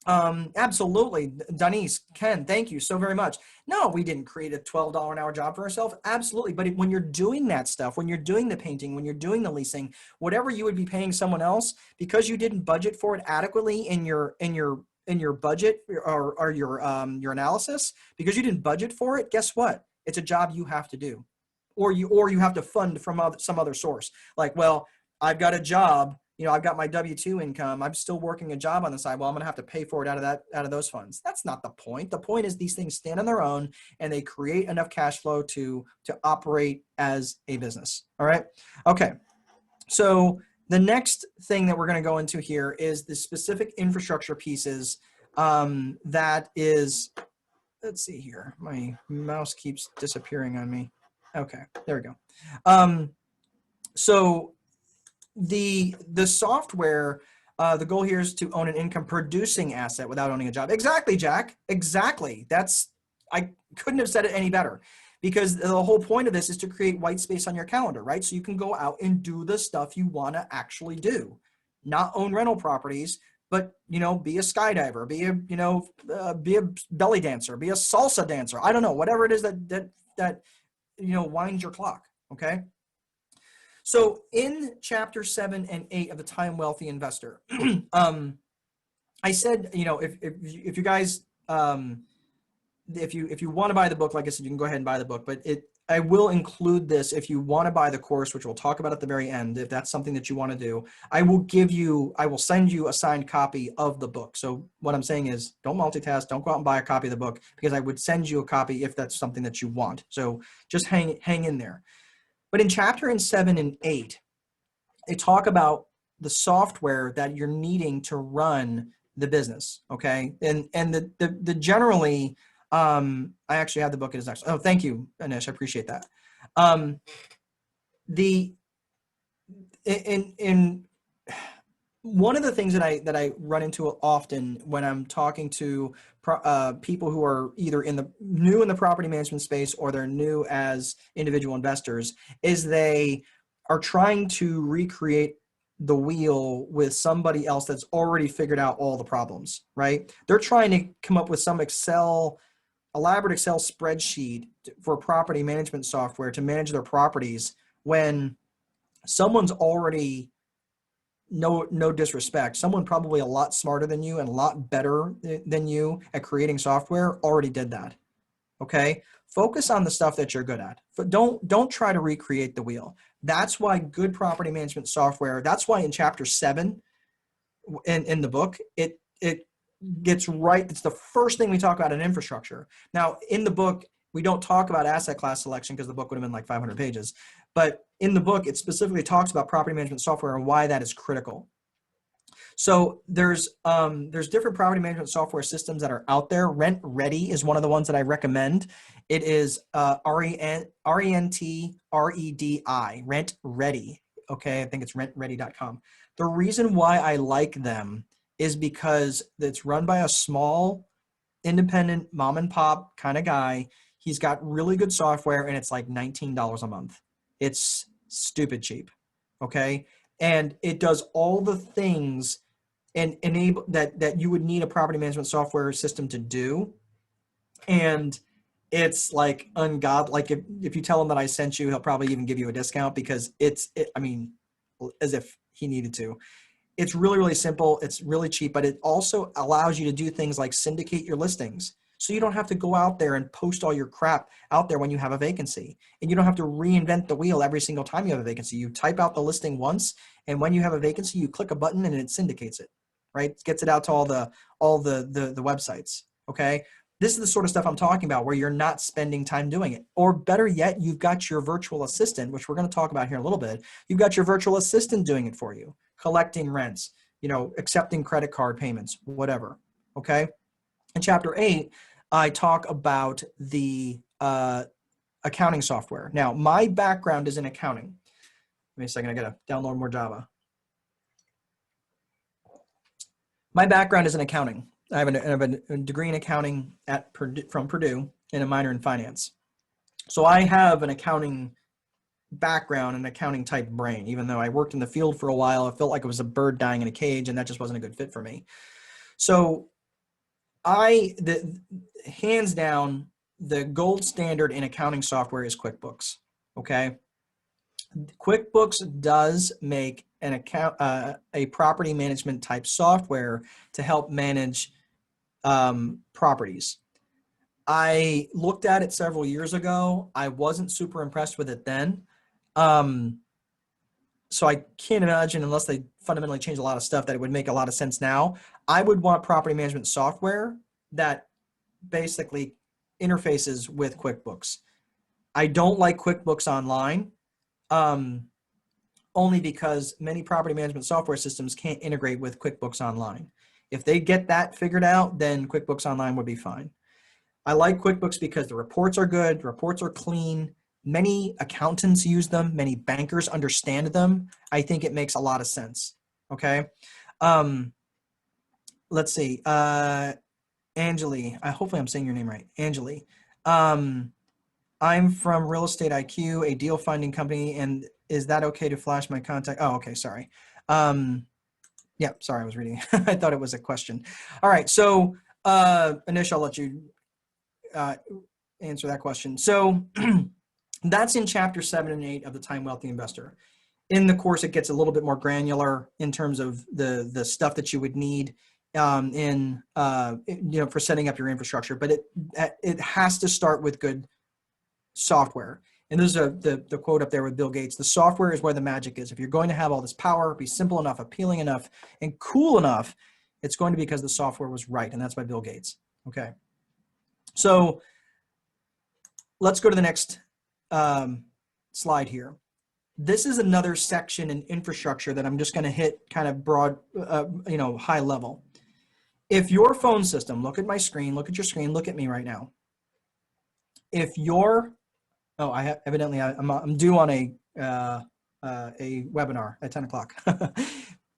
absolutely, Denise, Ken, thank you so very much. No, we didn't create a $12 an hour job for ourselves. Absolutely. But when you're doing that stuff, when you're doing the painting, when you're doing the leasing, whatever you would be paying someone else, because you didn't budget for it adequately in your budget or your analysis, because you didn't budget for it, guess what? It's a job you have to do, or you have to fund from some other source. Like, well, I've got a job, I've got my W-2 income, I'm still working a job on the side. Well, I'm going to have to pay for it out of those funds. That's not the point. The point is these things stand on their own and they create enough cash flow to operate as a business. All right. Okay. So the next thing that we're going to go into here is the specific infrastructure pieces. That is, let's see here. My mouse keeps disappearing on me. Okay, there we go. So the software, the goal here is to own an income producing asset without owning a job. Exactly, Jack. Exactly. I couldn't have said it any better, because the whole point of this is to create white space on your calendar, right? So you can go out and do the stuff you want to actually do, not own rental properties, but, be a skydiver, be a belly dancer, be a salsa dancer. I don't know, whatever it is that winds your clock. Okay. So in chapter 7 and 8 of the Time Wealthy Investor, I said, if you guys, if you want to buy the book, like I said, you can go ahead and buy the book, but I will include this if you want to buy the course, which we'll talk about at the very end. If that's something that you want to do, I will send you a signed copy of the book. So what I'm saying is, don't multitask, don't go out and buy a copy of the book, because I would send you a copy if that's something that you want. So just hang in there. But in chapter 7 and 8, they talk about the software that you're needing to run the business. Okay. And the generally, I actually have the book in his next. Oh, thank you, Anish. I appreciate that. In one of the things that I run into often when I'm talking to people who are either new in the property management space, or they're new as individual investors, is they are trying to recreate the wheel with somebody else that's already figured out all the problems, right? They're trying to come up with some elaborate Excel spreadsheet for property management software to manage their properties, when someone's already, no disrespect, someone probably a lot smarter than you and a lot better than you at creating software already did that. Okay. Focus on the stuff that you're good at. But don't try to recreate the wheel. That's why good property management software, that's why in chapter 7 in the book, it gets right. It's the first thing we talk about in infrastructure. Now, in the book, we don't talk about asset class selection because the book would have been like 500 pages. But in the book, it specifically talks about property management software and why that is critical. So there's different property management software systems that are out there. Rent Ready is one of the ones that I recommend. It is RENTREDI, Rent Ready. Okay, I think it's rentready.com. The reason why I like them is because it's run by a small, independent mom and pop kind of guy. He's got really good software, and it's like $19 a month. It's stupid cheap. Okay, and it does all the things and enable that you would need a property management software system to do. And it's like ungodly. Like if you tell him that I sent you, he'll probably even give you a discount because I mean, as if he needed to. It's really, really simple. It's really cheap, but it also allows you to do things like syndicate your listings. So you don't have to go out there and post all your crap out there when you have a vacancy. And you don't have to reinvent the wheel every single time you have a vacancy. You type out the listing once, and when you have a vacancy, you click a button and it syndicates it, right? It gets it out to all the websites, okay? This is the sort of stuff I'm talking about where you're not spending time doing it. Or better yet, you've got your virtual assistant, which we're going to talk about here in a little bit. You've got your virtual assistant doing it for you, collecting rents, accepting credit card payments, whatever, okay? In chapter 8, I talk about the accounting software. Now, my background is in accounting. Give me a second, I got to download more Java. My background is in accounting. I have a degree in accounting from Purdue and a minor in finance. So I have an accounting background and accounting type brain. Even though I worked in the field for a while, I felt like it was a bird dying in a cage, and that just wasn't a good fit for me. So hands down, the gold standard in accounting software is QuickBooks. Okay, QuickBooks does make a property management type software to help manage properties. I looked at it several years ago. I wasn't super impressed with it then. So I can't imagine, unless they fundamentally change a lot of stuff, that it would make a lot of sense now. I would want property management software that basically interfaces with QuickBooks. I don't like QuickBooks Online, only because many property management software systems can't integrate with QuickBooks Online. If they get that figured out, then QuickBooks Online would be fine. I like QuickBooks because the reports are good, reports are clean. Many accountants use them. Many bankers understand them. I think it makes a lot of sense. Okay. Let's see. Angeli, hopefully I'm saying your name right. Angeli. I'm from Real Estate IQ, a deal finding company. And is that okay to flash my contact? Oh, okay. Sorry. Yeah, sorry, I was reading. I thought it was a question. All right. So, Anish, I'll let you answer that question. So that's in chapter 7 and 8 of the Time Wealthy Investor. In the course, it gets a little bit more granular in terms of the stuff that you would need for setting up your infrastructure, but it has to start with good software. And there's the quote up there with Bill Gates: the software is where the magic is. If you're going to have all this power, be simple enough, appealing enough, and cool enough, it's going to be because the software was right. And that's by Bill Gates. Okay. So let's go to the next slide here. This is another section in infrastructure that I'm just going to hit kind of broad, high level. If your phone system, look at my screen, look at your screen, look at me right now. If your, I'm due on a webinar at 10 o'clock.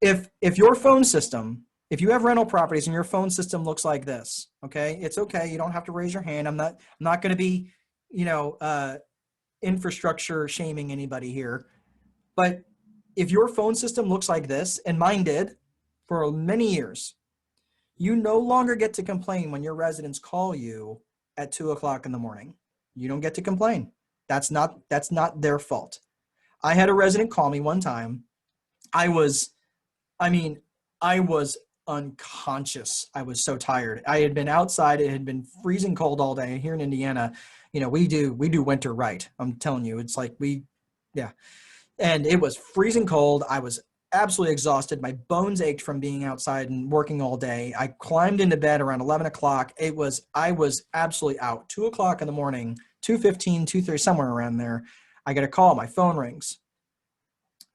If your phone system, if you have rental properties and your phone system looks like this, okay, it's okay. You don't have to raise your hand. I'm not going to be, infrastructure shaming anybody here. But if your phone system looks like this, and mine did for many years, you no longer get to complain when your residents call you at 2 o'clock in the morning. You don't get to complain. That's not their fault. I had a resident call me one time. I was unconscious. I was so tired. I had been outside. It had been freezing cold all day. Here in Indiana, we do winter right. I'm telling you, it's like And it was freezing cold. I was absolutely exhausted. My bones ached from being outside and working all day. I climbed into bed around 11 o'clock. I was absolutely out. 2 o'clock in the morning, 2:15, 2:30, somewhere around there. I get a call. My phone rings.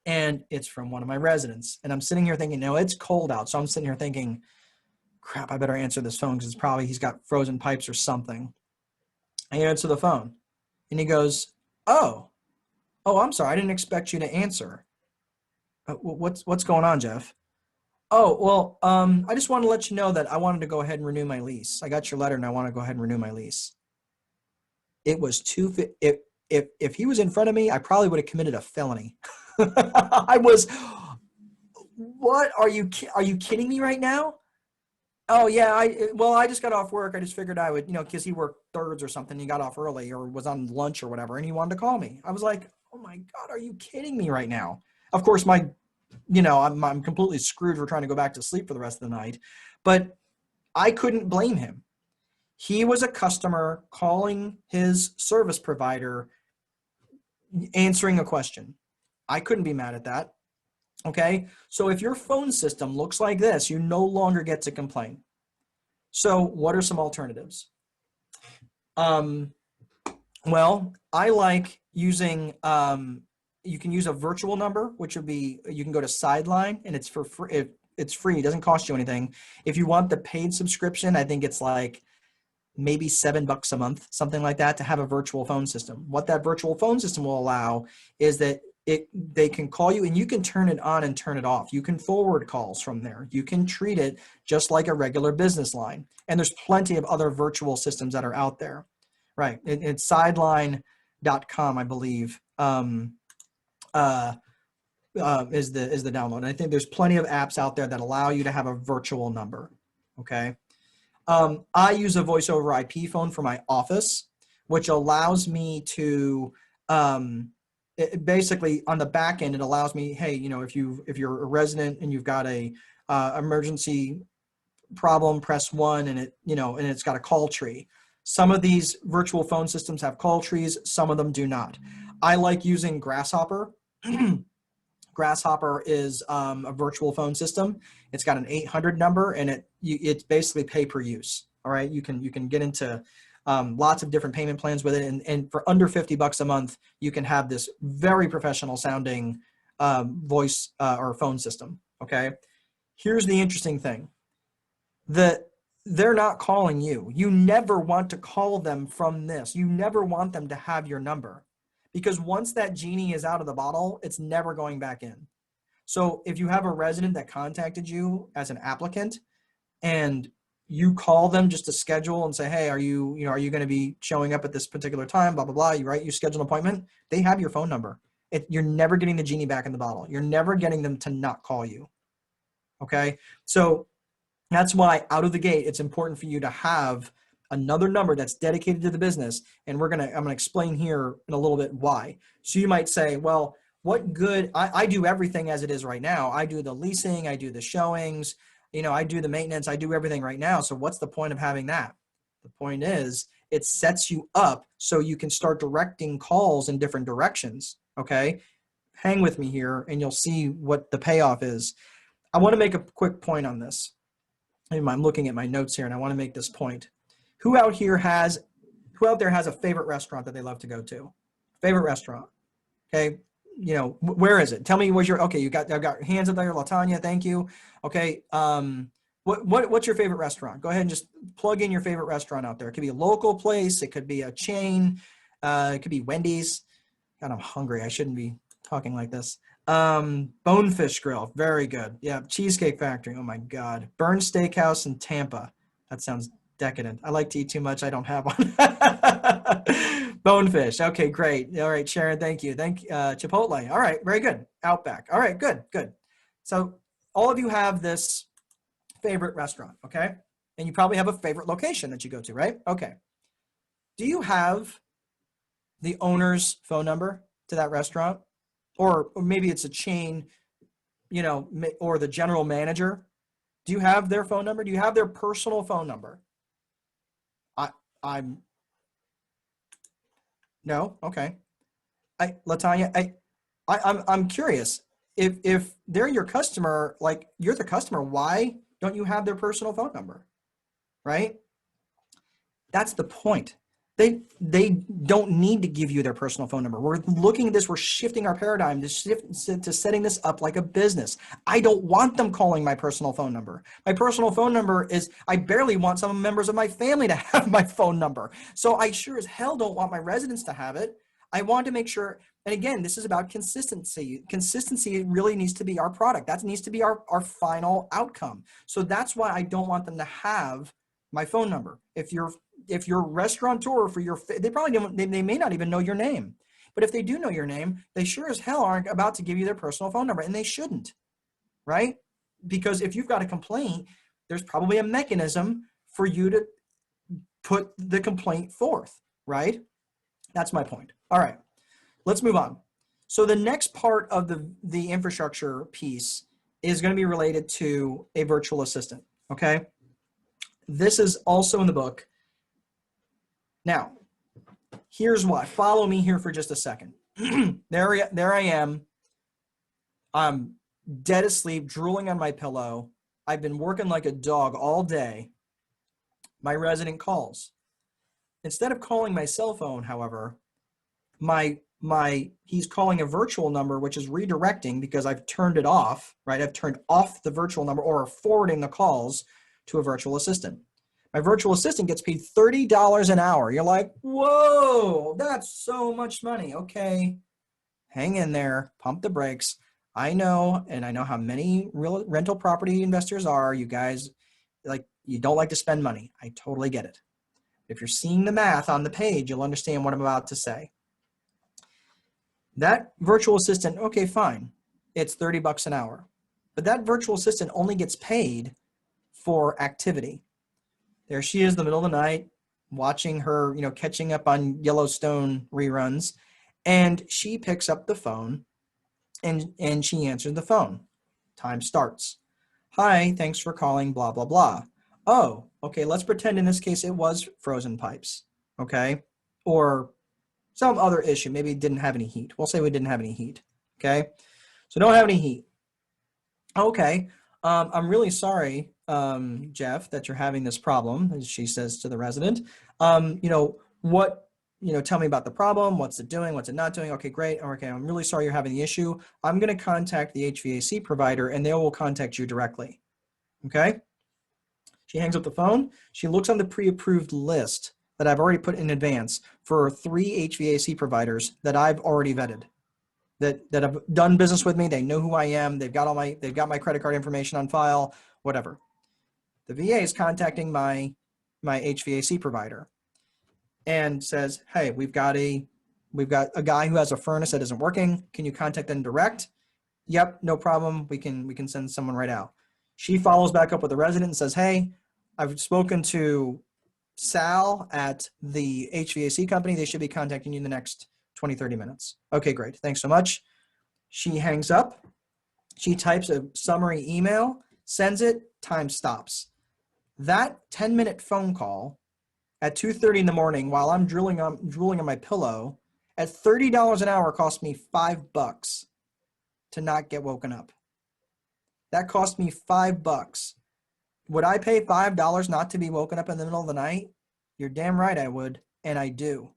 And it's from one of my residents. And I'm sitting here thinking, no, it's cold out. So I'm sitting here thinking, crap, I better answer this phone because it's probably he's got frozen pipes or something. I answer the phone. And he goes, oh, I'm sorry. I didn't expect you to answer. What's going on, Jeff? Oh, well, I just wanted to let you know that I wanted to go ahead and renew my lease. I got your letter and I want to go ahead and renew my lease. It was if he was in front of me, I probably would have committed a felony. I was, what are you kidding me right now? Oh yeah, I just got off work. I just figured I would, because he worked thirds or something. He got off early or was on lunch or whatever, and he wanted to call me. I was like, oh my God, are you kidding me right now? Of course, I'm completely screwed for trying to go back to sleep for the rest of the night, but I couldn't blame him. He was a customer calling his service provider, answering a question. I couldn't be mad at that. Okay. So if your phone system looks like this, you no longer get to complain. So what are some alternatives? Well, I like using, you can use a virtual number, which would be, you can go to Sideline and it's for free. It's free. It doesn't cost you anything. If you want the paid subscription, I think it's like maybe $7 a month, something like that, to have a virtual phone system. What that virtual phone system will allow is that they can call you and you can turn it on and turn it off. You can forward calls from there. You can treat it just like a regular business line. And there's plenty of other virtual systems that are out there. Right. It's sideline.com, I believe, is the download. And I think there's plenty of apps out there that allow you to have a virtual number. Okay. I use a voice over IP phone for my office, which allows me to, basically on the back end, it allows me, hey, if you're a resident and you've got a emergency problem, press 1, and it's got a call tree. Some of these virtual phone systems have call trees, some of them do not. I like using Grasshopper. Grasshopper is a virtual phone system. It's got an 800 number, and it's basically pay per use. All right, you can get into lots of different payment plans with it, and for under $50 a month, you can have this very professional sounding voice or phone system. Okay, here's the interesting thing: that they're not calling you. You never want to call them from this. You never want them to have your number. Because once that genie is out of the bottle, it's never going back in. So if you have a resident that contacted you as an applicant and you call them just to schedule and say, hey, are you going to be showing up at this particular time, blah, blah, blah, you schedule an appointment, they have your phone number. You're never getting the genie back in the bottle. You're never getting them to not call you. Okay. So that's why out of the gate, it's important for you to have another number that's dedicated to the business. And I'm going to explain here in a little bit why. So you might say, well, what good, I do everything as it is right now. I do the leasing, I do the showings, I do the maintenance, I do everything right now. So what's the point of having that? The point is it sets you up so you can start directing calls in different directions. Okay. Hang with me here and you'll see what the payoff is. I want to make a quick point on this. I'm looking at my notes here and I want to make this point. Who out there has a favorite restaurant that they love to go to? Favorite restaurant. Okay. Where is it? Tell me where's okay. I've got hands up there. LaTanya, thank you. Okay. What's your favorite restaurant? Go ahead and just plug in your favorite restaurant out there. It could be a local place. It could be a chain. It could be Wendy's. God, I'm hungry. I shouldn't be talking like this. Bonefish Grill. Very good. Yeah. Cheesecake Factory. Oh my God. Burn Steakhouse in Tampa. That sounds decadent. I like to eat too much. I don't have one. Bonefish. Okay, great. All right, Sharon, thank you. Chipotle. All right, very good. Outback. All right, good. So all of you have this favorite restaurant, okay? And you probably have a favorite location that you go to, right? Okay. Do you have the owner's phone number to that restaurant? Or maybe it's a chain, or the general manager. Do you have their phone number? Do you have their personal phone number? No? Okay. LaTanya, I'm curious, if they're your customer, like you're the customer, why don't you have their personal phone number, right? That's the point. They don't need to give you their personal phone number. We're looking at this, we're shifting our paradigm to setting this up like a business. I don't want them calling my personal phone number. My personal phone number is, I barely want some members of my family to have my phone number. So I sure as hell don't want my residents to have it. I want to make sure, and again, this is about consistency. Consistency really needs to be our product. That needs to be our final outcome. So that's why I don't want them to have my phone number. If you're restaurateur for your, they probably don't, they may not even know your name. But if they do know your name, they sure as hell aren't about to give you their personal phone number, and they shouldn't, right? Because if you've got a complaint, there's probably a mechanism for you to put the complaint forth, right? That's my point. All right, let's move on. So the next part of the infrastructure piece is going to be related to a virtual assistant, okay? This is also in the book. Now, here's why. Follow me here for just a second. There I am. I'm dead asleep, drooling on my pillow. I've been working like a dog all day. My resident calls. Instead of calling my cell phone, however, he's calling a virtual number, which is redirecting because I've turned it off, right? I've turned off the virtual number, or forwarding the calls to a virtual assistant. My virtual assistant gets paid $30 an hour. You're like, whoa, that's so much money. Okay, hang in there, pump the brakes. I know, and I know how many real rental property investors are. You guys, like, you don't like to spend money. I totally get it. If you're seeing the math on the page, you'll understand what I'm about to say. That virtual assistant, okay, fine. It's $30 an hour. But that virtual assistant only gets paid for activity. There she is in the middle of the night, watching her, catching up on Yellowstone reruns. And she picks up the phone and she answers the phone. Time starts. Hi, thanks for calling, blah, blah, blah. Oh, okay, let's pretend in this case it was frozen pipes, okay? Or some other issue. Maybe it didn't have any heat. We'll say we didn't have any heat, okay? So don't have any heat. Okay, I'm really sorry, Jeff, that you're having this problem, as she says to the resident. Tell me about the problem. What's it doing? What's it not doing? Okay, great. Okay, I'm really sorry you're having the issue. I'm going to contact the HVAC provider and they will contact you directly. Okay? She hangs up the phone. She looks on the pre-approved list that I've already put in advance for 3 HVAC providers that I've already vetted, that have done business with me. They know who I am. They've got my credit card information on file, whatever. The VA is contacting my HVAC provider and says, hey, we've got a guy who has a furnace that isn't working. Can you contact them direct? Yep, no problem. We can send someone right out. She follows back up with the resident and says, hey, I've spoken to Sal at the HVAC company. They should be contacting you in the next 20, 30 minutes. Okay, great. Thanks so much. She hangs up. She types a summary email, sends it, time stops. That 10-minute phone call at 2:30 in the morning while I'm drooling on my pillow at $30 an hour cost me $5 to not get woken up. That cost me $5. Would I pay $5 not to be woken up in the middle of the night? You're damn right I would, and I do.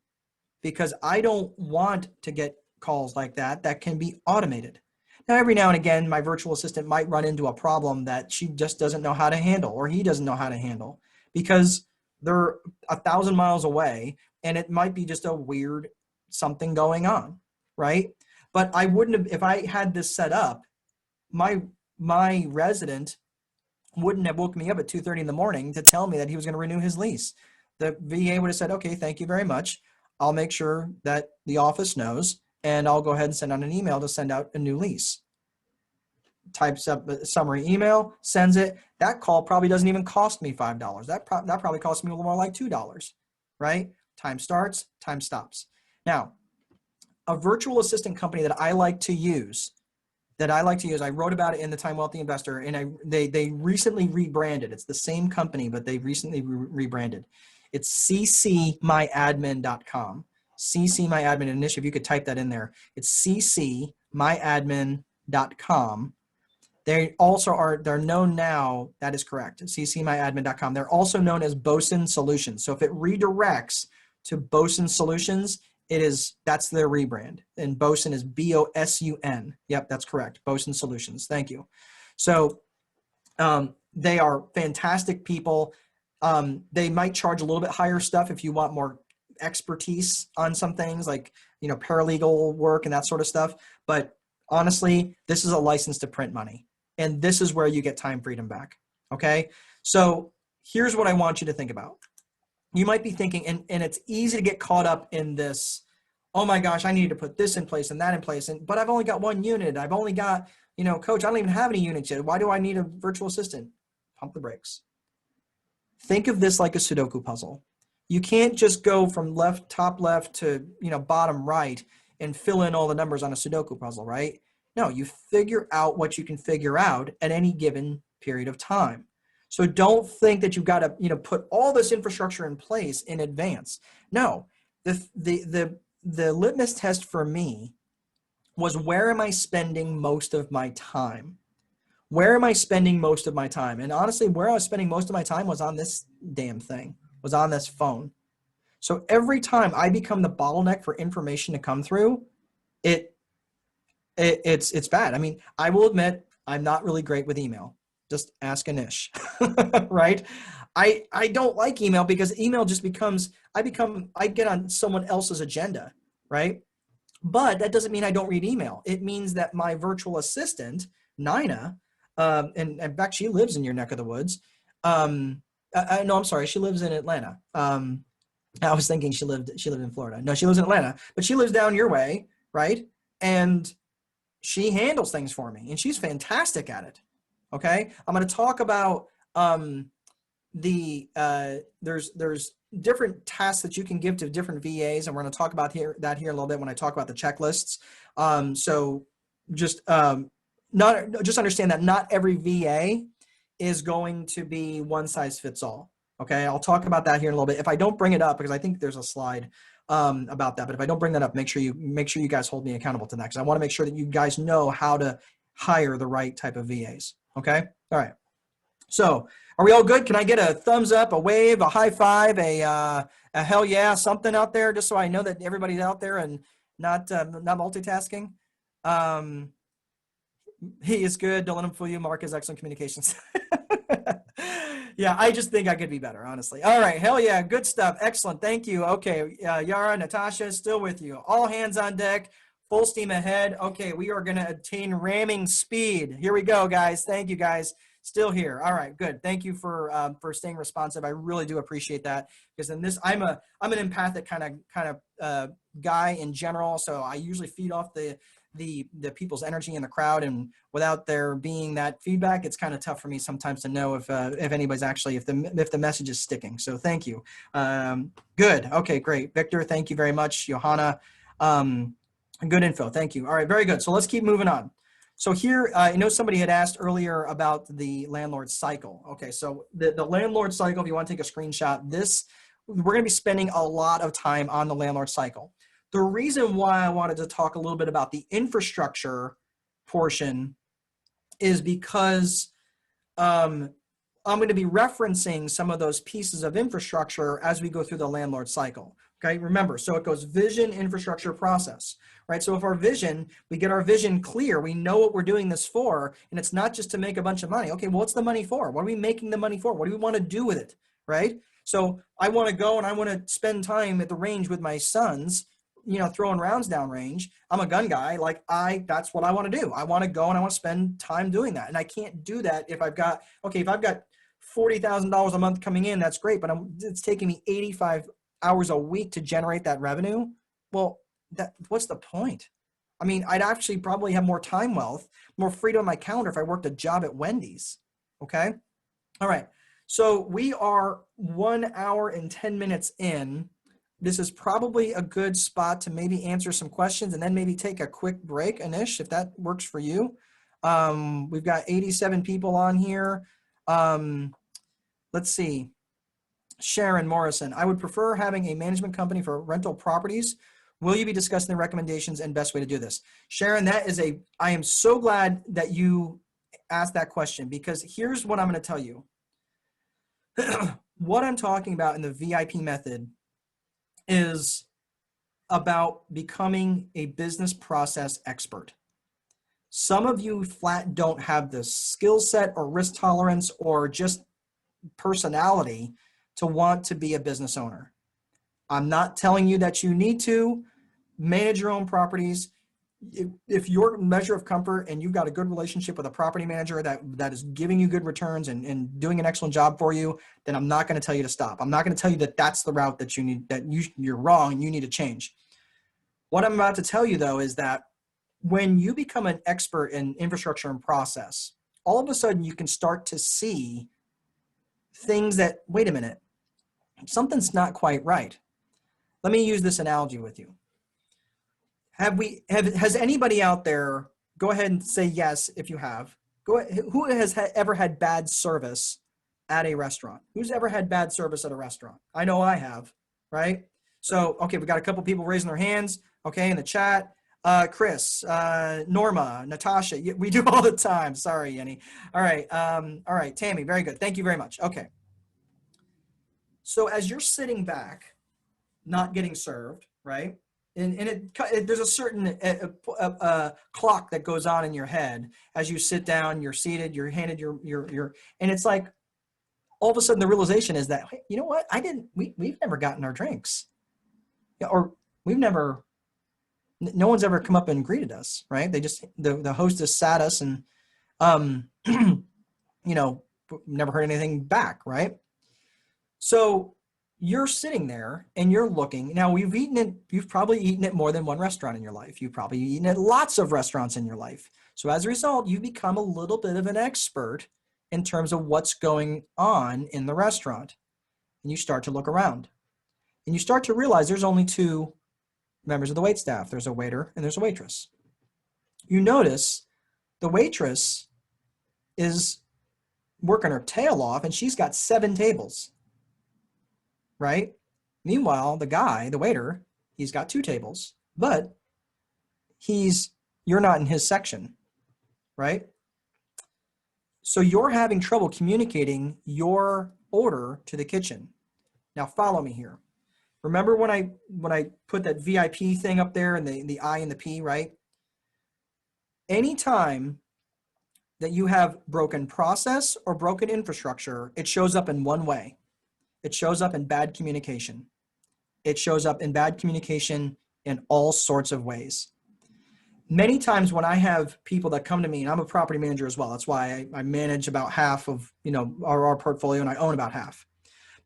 Because I don't want to get calls like that can be automated. Now, every now and again, my virtual assistant might run into a problem that she just doesn't know how to handle, or he doesn't know how to handle, because they're 1,000 miles away, and it might be just a weird something going on, right? But I wouldn't have, if I had this set up, my resident wouldn't have woken me up at 2:30 in the morning to tell me that he was going to renew his lease. The VA would have said, okay, thank you very much. I'll make sure that the office knows, and I'll go ahead and send out an email to send out a new lease. Types up a summary email, sends it. That call probably doesn't even cost me $5. That probably costs me a little more like $2, right? Time starts, time stops. Now, a virtual assistant company that I like to use, I wrote about it in the Time Wealthy Investor, and they recently rebranded. It's the same company, but they recently rebranded. It's ccmyadmin.com. ccmyadmin initiative. You could type that in there. It's ccmyadmin.com. ccmyadmin.com. They also are, they're known now, that is correct, ccmyadmin.com. They're also known as Bosun Solutions. So if it redirects to Bosun Solutions, that's their rebrand. And Bosun is B-O-S-U-N. Yep, that's correct. Bosun Solutions. Thank you. So they are fantastic people. They might charge a little bit higher stuff if you want more expertise on some things like, paralegal work and that sort of stuff. But honestly, this is a license to print money. And this is where you get time freedom back. Okay. So here's what I want you to think about. You might be thinking, and it's easy to get caught up in this, oh my gosh, I need to put this in place and that in place. But I've only got one unit. I've only got, coach, I don't even have any units yet. Why do I need a virtual assistant? Pump the brakes. Think of this like a Sudoku puzzle. You can't just go from top left to, bottom right and fill in all the numbers on a Sudoku puzzle, right? No, you figure out what you can figure out at any given period of time. So don't think that you've got to, put all this infrastructure in place in advance. No, the litmus test for me was, where am I spending most of my time? Where am I spending most of my time? And honestly, where I was spending most of my time was on this damn thing, was on this phone. So every time I become the bottleneck for information to come through, it's bad. I mean, I will admit I'm not really great with email. Just ask Anish, right? I don't like email because email just becomes, I get on someone else's agenda, right? But that doesn't mean I don't read email. It means that my virtual assistant, Nina, and in fact, she lives in your neck of the woods. No, I'm sorry. She lives in Atlanta. I was thinking she lived in Florida. No, she lives in Atlanta, but she lives down your way, right? And she handles things for me, and she's fantastic at it. Okay, I'm going to talk about there's different tasks that you can give to different VAs, and we're going to talk about that here a little bit when I talk about the checklists. So just understand that not every VA is going to be one size fits all. Okay, I'll talk about that here in a little bit. If I don't bring it up, because I think there's a slide about that, but if I don't bring that up, make sure you guys hold me accountable to that, because I want to make sure that you guys know how to hire the right type of VAs. Okay, all right. So are we all good? Can I get a thumbs up, a wave, a high five, a hell yeah, something out there, just so I know that everybody's out there and not multitasking? He is good. Don't let him fool you. Mark has excellent communications. Yeah, I just think I could be better, honestly. All right, hell yeah, good stuff. Excellent, thank you. Okay, Yara, Natasha, still with you. All hands on deck, full steam ahead. Okay, we are going to attain ramming speed. Here we go, guys. Thank you, guys. Still here. All right, good. Thank you for staying responsive. I really do appreciate that, because in this, I'm an empathic kind of guy in general. So I usually feed off the people's energy in the crowd, and without there being that feedback, it's kind of tough for me sometimes to know if anybody's actually, if the message is sticking. So thank you. Good. Okay, great. Victor, thank you very much. Johanna, good info. Thank you. All right, very good. So let's keep moving on. So here, I know somebody had asked earlier about the landlord cycle. Okay, so the landlord cycle, if you want to take a screenshot, we're going to be spending a lot of time on the landlord cycle. The reason why I wanted to talk a little bit about the infrastructure portion is because I'm going to be referencing some of those pieces of infrastructure as we go through the landlord cycle. Okay, remember, so it goes vision, infrastructure, process, right? So if we get our vision clear, we know what we're doing this for, and it's not just to make a bunch of money. Okay, well, what's the money for? What are we making the money for? What do we want to do with it, right? So I want to go and I want to spend time at the range with my sons, throwing rounds down range. I'm a gun guy. That's what I want to do. I want to go and I want to spend time doing that. And I can't do that if I've got $40,000 a month coming in, that's great, but it's taking me 85 hours a week to generate that revenue. Well, what's the point? I mean, I'd actually probably have more time wealth, more freedom on my calendar if I worked a job at Wendy's. Okay. All right. So we are 1 hour and 10 minutes in. This is probably a good spot to maybe answer some questions and then maybe take a quick break, Anish, if that works for you. We've got 87 people on here. Let's see. Sharon Morrison, I would prefer having a management company for rental properties Will you be discussing the recommendations and best way to do this? Sharon, I am so glad that you asked that question, because here's what I'm going to tell you. What I'm talking about in the VIP method is about becoming a business process expert. Some of you flat don't have the skill set or risk tolerance or just personality to want to be a business owner. I'm not telling you that you need to manage your own properties. If your measure of comfort and you've got a good relationship with a property manager that is giving you good returns and doing an excellent job for you, then I'm not going to tell you to stop. I'm not going to tell you that that's the route that you need, you're wrong and you need to change. What I'm about to tell you, though, is that when you become an expert in infrastructure and process, all of a sudden you can start to see things that, wait a minute, something's not quite right. Let me use this analogy with you. Has anybody out there, go ahead and say yes if you have, who has ever had bad service at a restaurant? Who's ever had bad service at a restaurant? I know I have, right? So, okay, we got a couple people raising their hands, okay, in the chat. Chris, Norma, Natasha, we do all the time. Sorry, Yenny. All right, Tammy, very good. Thank you very much. Okay. So as you're sitting back, not getting served, right? And there's a certain clock that goes on in your head as you sit down, you're seated, you're handed and it's like, all of a sudden the realization is that, hey, you know what? We've never gotten our drinks, or no one's ever come up and greeted us, right? They just, the hostess sat us and, never heard anything back, right? So you're sitting there and you're looking. Now, you've probably eaten at more than one restaurant in your life. You've probably eaten at lots of restaurants in your life. So as a result, you become a little bit of an expert in terms of what's going on in the restaurant. And you start to look around. And you start to realize there's only two members of the wait staff. There's a waiter and there's a waitress. You notice the waitress is working her tail off and she's got 7 tables. Right? Meanwhile, the waiter, he's got 2 tables, but you're not in his section, right? So you're having trouble communicating your order to the kitchen. Now follow me here. Remember when I put that VIP thing up there and the I and the P, right? Anytime that you have broken process or broken infrastructure, it shows up in one way. It shows up in bad communication. It shows up in bad communication in all sorts of ways. Many times when I have people that come to me, and I'm a property manager as well, that's why I manage about half of our portfolio and I own about half.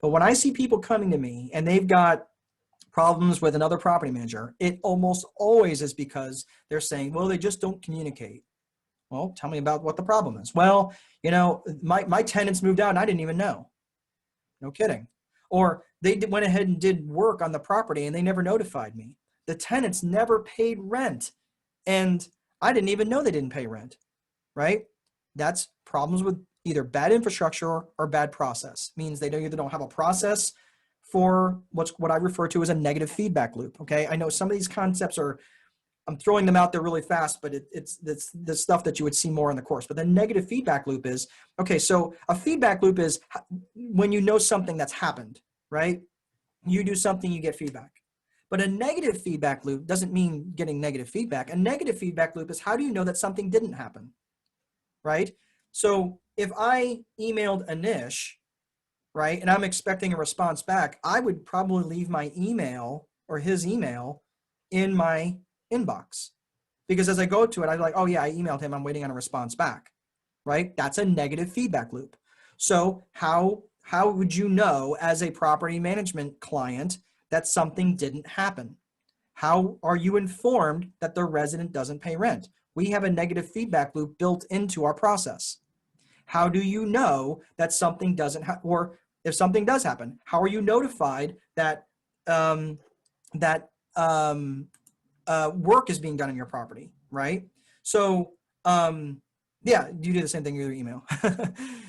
But when I see people coming to me and they've got problems with another property manager, it almost always is because they're saying, well, they just don't communicate. Well, tell me about what the problem is. Well, my tenants moved out and I didn't even know. No kidding. Or they went ahead and did work on the property and they never notified me. The tenants never paid rent and I didn't even know they didn't pay rent, right? That's problems with either bad infrastructure or bad process. Means they either don't have a process for what I refer to as a negative feedback loop, okay? I know some of these concepts I'm throwing them out there really fast, but it's the stuff that you would see more in the course. But the negative feedback loop is, okay, so a feedback loop is when you know something that's happened, right? You do something, you get feedback. But a negative feedback loop doesn't mean getting negative feedback. A negative feedback loop is how do you know that something didn't happen, right? So if I emailed Anish, right, and I'm expecting a response back, I would probably leave my email or his email in my inbox, because as I go to it, I'm like, oh yeah, I emailed him, I'm waiting on a response back, right? That's a negative feedback loop. So how would you know as a property management client that something didn't happen? How are you informed that the resident doesn't pay rent? We have a negative feedback loop built into our process. How do you know that something doesn't happen, or if something does happen, how are you notified that work is being done in your property, right? So yeah, you do the same thing with your email.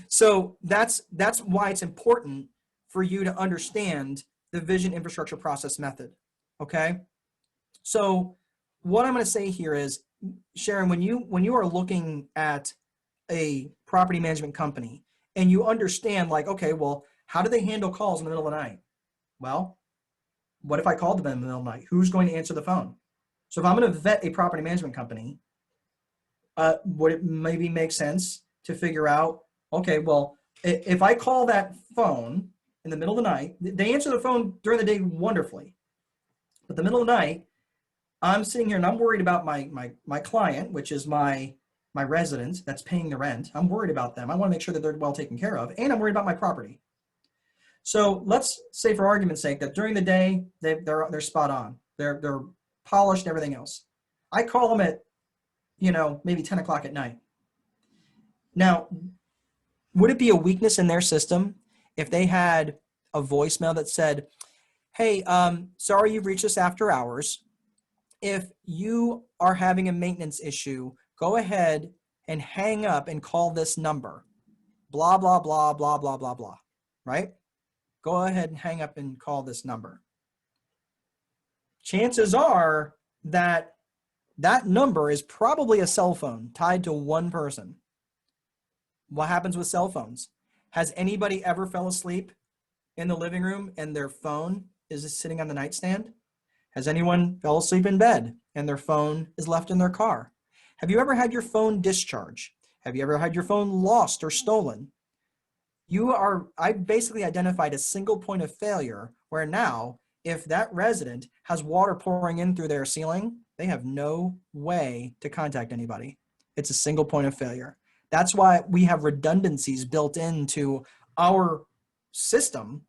So that's why it's important for you to understand the vision infrastructure process method, okay? So what I'm going to say here is, Sharon, when you are looking at a property management company and you understand like, okay, well, how do they handle calls in the middle of the night? Well, what if I called them in the middle of the night? Who's going to answer the phone? So if I'm going to vet a property management company, would it maybe make sense to figure out, okay, well, if I call that phone in the middle of the night, they answer the phone during the day wonderfully, but the middle of the night, I'm sitting here and I'm worried about my client, which is my resident that's paying the rent. I'm worried about them. I want to make sure that they're well taken care of, and I'm worried about my property. So let's say, for argument's sake, that during the day they're spot on, they're polished, everything else. I call them at maybe 10 o'clock at night. Now, would it be a weakness in their system if they had a voicemail that said, "Hey, sorry you've reached us after hours. If you are having a maintenance issue, go ahead and hang up and call this number. Blah, blah, blah, blah, blah, blah, blah." Right? Go ahead and hang up and call this number. Chances are that that number is probably a cell phone tied to one person. What happens with cell phones? Has anybody ever fell asleep in the living room and their phone is sitting on the nightstand? Has anyone fell asleep in bed and their phone is left in their car? Have you ever had your phone discharged? Have you ever had your phone lost or stolen? I basically identified a single point of failure where now, if that resident has water pouring in through their ceiling, they have no way to contact anybody. It's a single point of failure. That's why we have redundancies built into our system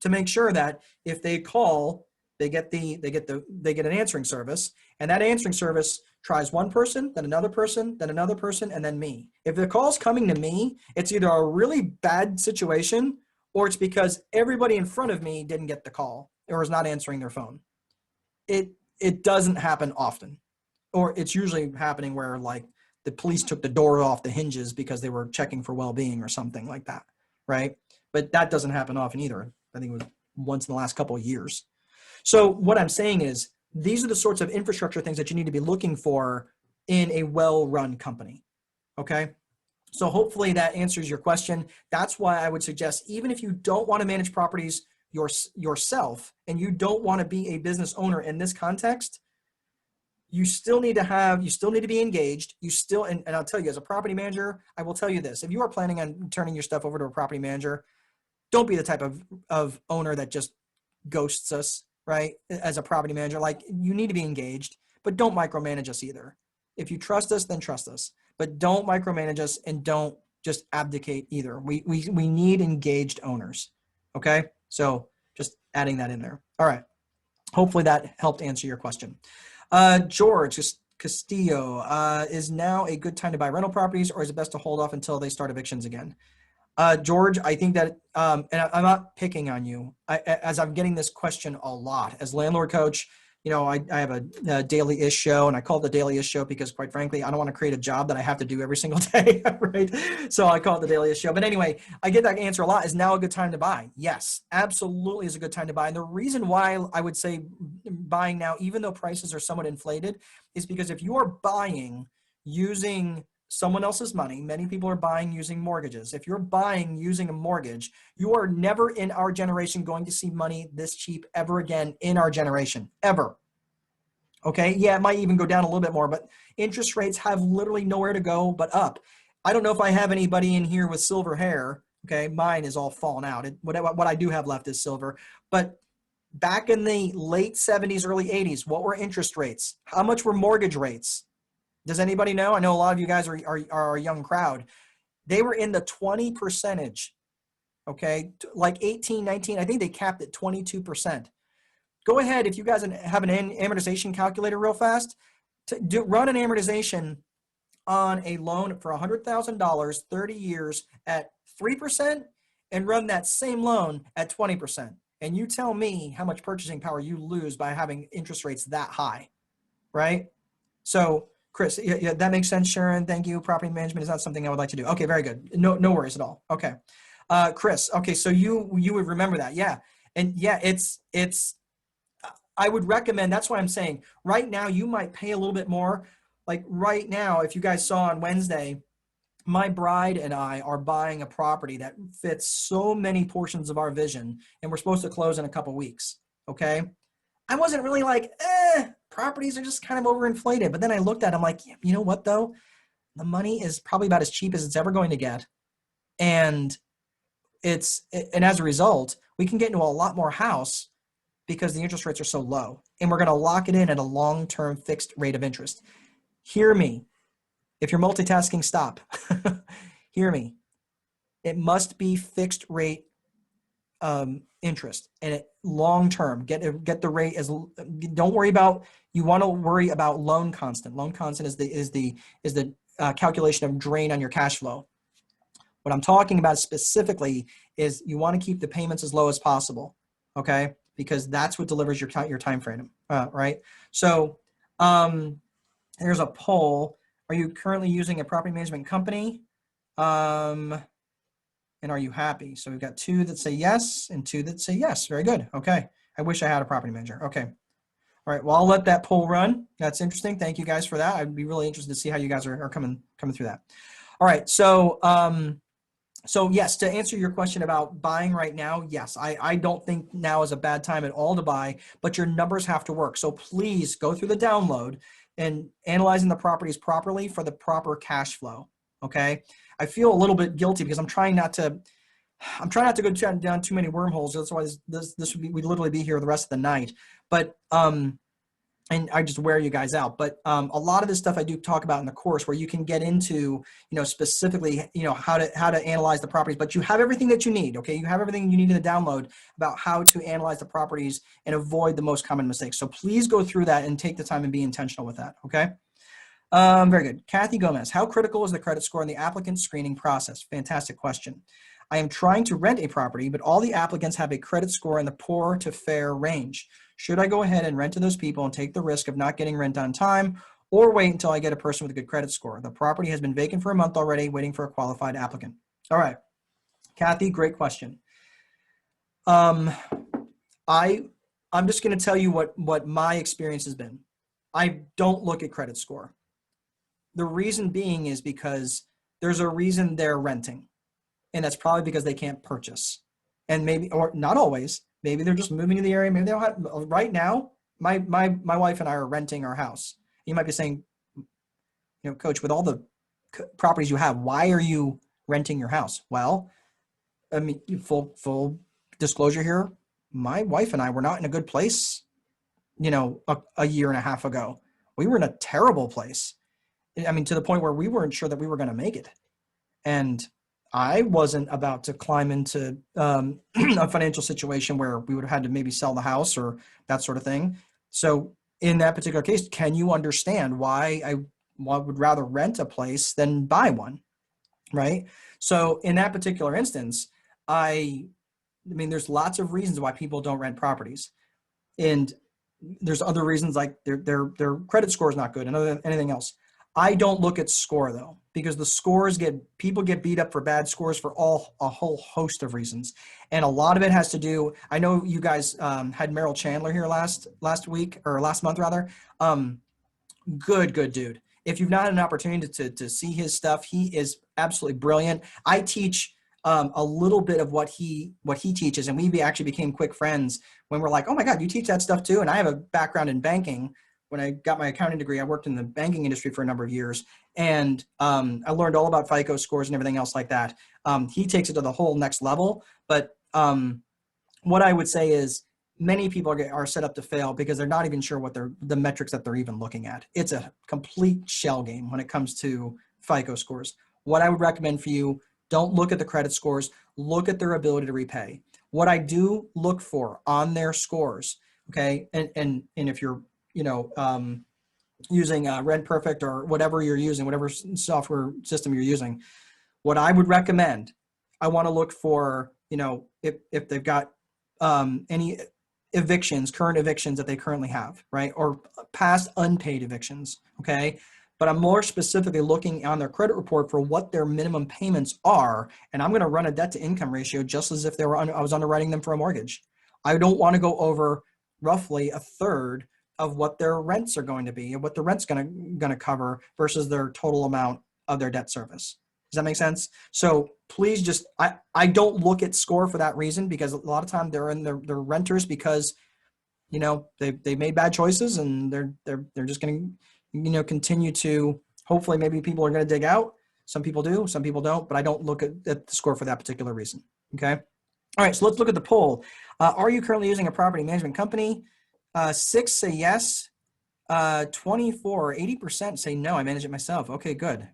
to make sure that if they call, they get an answering service, and that answering service tries one person, then another person, then another person, and then me. If the call's coming to me, it's either a really bad situation or it's because everybody in front of me didn't get the call or is not answering their phone. It doesn't happen often, or it's usually happening where like the police took the door off the hinges because they were checking for well-being or something like that, right? But that doesn't happen often either. I think it was once in the last couple of years. So what I'm saying is these are the sorts of infrastructure things that you need to be looking for in a well-run company, okay? So hopefully that answers your question. That's why I would suggest, even if you don't want to manage properties yourself and you don't want to be a business owner in this context, you still need to be engaged. And I'll tell you, as a property manager, I will tell you this: if you are planning on turning your stuff over to a property manager, don't be the type of owner that just ghosts us, right? As a property manager, like, you need to be engaged, but don't micromanage us either. If you trust us, then trust us, but don't micromanage us and don't just abdicate either. We need engaged owners. Okay. So just adding that in there. All right. Hopefully that helped answer your question. George Castillo, is now a good time to buy rental properties, or is it best to hold off until they start evictions again? George, I think that, and I'm not picking on you, as I'm getting this question a lot as landlord coach. I have a daily-ish show, and I call it the daily-ish show because, quite frankly, I don't want to create a job that I have to do every single day, right? So I call it the daily-ish show. But anyway, I get that answer a lot. Is now a good time to buy? Yes, absolutely is a good time to buy. And the reason why I would say buying now, even though prices are somewhat inflated, is because if you are buying using someone else's money, many people are buying using mortgages. If you're buying using a mortgage, you are never in our generation going to see money this cheap ever again in our generation, ever. Okay, yeah, it might even go down a little bit more, but interest rates have literally nowhere to go but up. I don't know if I have anybody in here with silver hair. Okay, mine is all fallen out. What I do have left is silver. But back in the late 70s, early 80s, what were interest rates? How much were mortgage rates? Does anybody know? I know a lot of you guys are a young crowd. They were in the 20%, okay? Like 18, 19, I think they capped at 22%. Go ahead, if you guys have an amortization calculator real fast, run an amortization on a loan for $100,000, 30 years at 3%, and run that same loan at 20%. And you tell me how much purchasing power you lose by having interest rates that high, right? So, Chris, yeah, that makes sense. Sharon, thank you. Property management is not something I would like to do. Okay, very good. No worries at all. Okay, Chris. Okay, so you would remember that, yeah, and yeah, it's I would recommend, that's what I'm saying. Right now, you might pay a little bit more. Like right now, if you guys saw on Wednesday, my bride and I are buying a property that fits so many portions of our vision, and we're supposed to close in a couple weeks. Okay. I wasn't really like, properties are just kind of overinflated. But then I looked at them like, you know what though? The money is probably about as cheap as it's ever going to get. And as a result, we can get into a lot more house because the interest rates are so low, and we're going to lock it in at a long-term fixed rate of interest. Hear me. If you're multitasking, stop. Hear me. It must be fixed rate interest, and long-term. Get the rate as. Don't worry about. You want to worry about loan constant. Loan constant is the calculation of drain on your cash flow. What I'm talking about specifically is you want to keep the payments as low as possible, okay? Because that's what delivers your time frame, right? So there's a poll. Are you currently using a property management company? And are you happy? So we've got 2 that say yes and 2 that say yes. Very good. Okay. I wish I had a property manager. Okay. All right. Well, I'll let that poll run. That's interesting. Thank you guys for that. I'd be really interested to see how you guys are coming through that. All right. So, so yes, to answer your question about buying right now, yes, I don't think now is a bad time at all to buy, but your numbers have to work. So please go through the download and analyzing the properties properly for the proper cash flow. Okay. I feel a little bit guilty because I'm trying not to go down too many wormholes. That's why we'd literally be here the rest of the night. But, and I just wear you guys out. But a lot of this stuff I do talk about in the course, where you can get into, specifically, how to analyze the properties. But you have everything that you need. Okay, you have everything you need in the download about how to analyze the properties and avoid the most common mistakes. So please go through that and take the time and be intentional with that. Okay. Very good. Kathy Gomez, how critical is the credit score in the applicant screening process? Fantastic question. I am trying to rent a property, but all the applicants have a credit score in the poor to fair range. Should I go ahead and rent to those people and take the risk of not getting rent on time, or wait until I get a person with a good credit score? The property has been vacant for a month already, waiting for a qualified applicant. All right. Kathy, great question. I'm just going to tell you what my experience has been. I don't look at credit score. The reason being is because there's a reason they're renting. And that's probably because they can't purchase. And maybe, or not always, maybe they're just moving to the area. Maybe they don't have, right now, my wife and I are renting our house. You might be saying, Coach, with all the properties you have, why are you renting your house? Well, I mean, full disclosure here, my wife and I were not in a good place, a year and a half ago. We were in a terrible place. I mean, to the point where we weren't sure that we were going to make it. And I wasn't about to climb into a financial situation where we would have had to maybe sell the house or that sort of thing. So in that particular case, can you understand why I would rather rent a place than buy one, right? So in that particular instance, I mean, there's lots of reasons why people don't rent properties. And there's other reasons, like their credit score is not good and anything else. I don't look at score though, because the scores people get beat up for bad scores for a whole host of reasons. And a lot of it has to do, I know you guys had Merrill Chandler here last week, or last month rather. Good dude. If you've not had an opportunity to see his stuff, he is absolutely brilliant. I teach a little bit of what he teaches, and we actually became quick friends when we're like, oh my God, you teach that stuff too? And I have a background in banking. When I got my accounting degree, I worked in the banking industry for a number of years, and I learned all about FICO scores and everything else like that. He takes it to the whole next level. But what I would say is many people are set up to fail because they're not even sure what the metrics that they're even looking at. It's a complete shell game when it comes to FICO scores. What I would recommend for you, don't look at the credit scores, look at their ability to repay. What I do look for on their scores, okay, and if you're using Rent Perfect or whatever you're using, whatever software system you're using, what I would recommend, I want to look for, if they've got any evictions, current evictions that they currently have, right? Or past unpaid evictions, okay? But I'm more specifically looking on their credit report for what their minimum payments are. And I'm going to run a debt to income ratio just as if I was underwriting them for a mortgage. I don't want to go over roughly a third of what their rents are going to be and what the rent's going to cover versus their total amount of their debt service. Does that make sense? So please just, I don't look at score for that reason, because a lot of time they're renters because, you know, they made bad choices, and they're just going to, you know, continue to, hopefully maybe people are going to dig out. Some people do, some people don't, but I don't look at the score for that particular reason. Okay. All right. So let's look at the poll. Are you currently using a property management company? 6 say yes. 24, 80% say no, I manage it myself. Okay, good.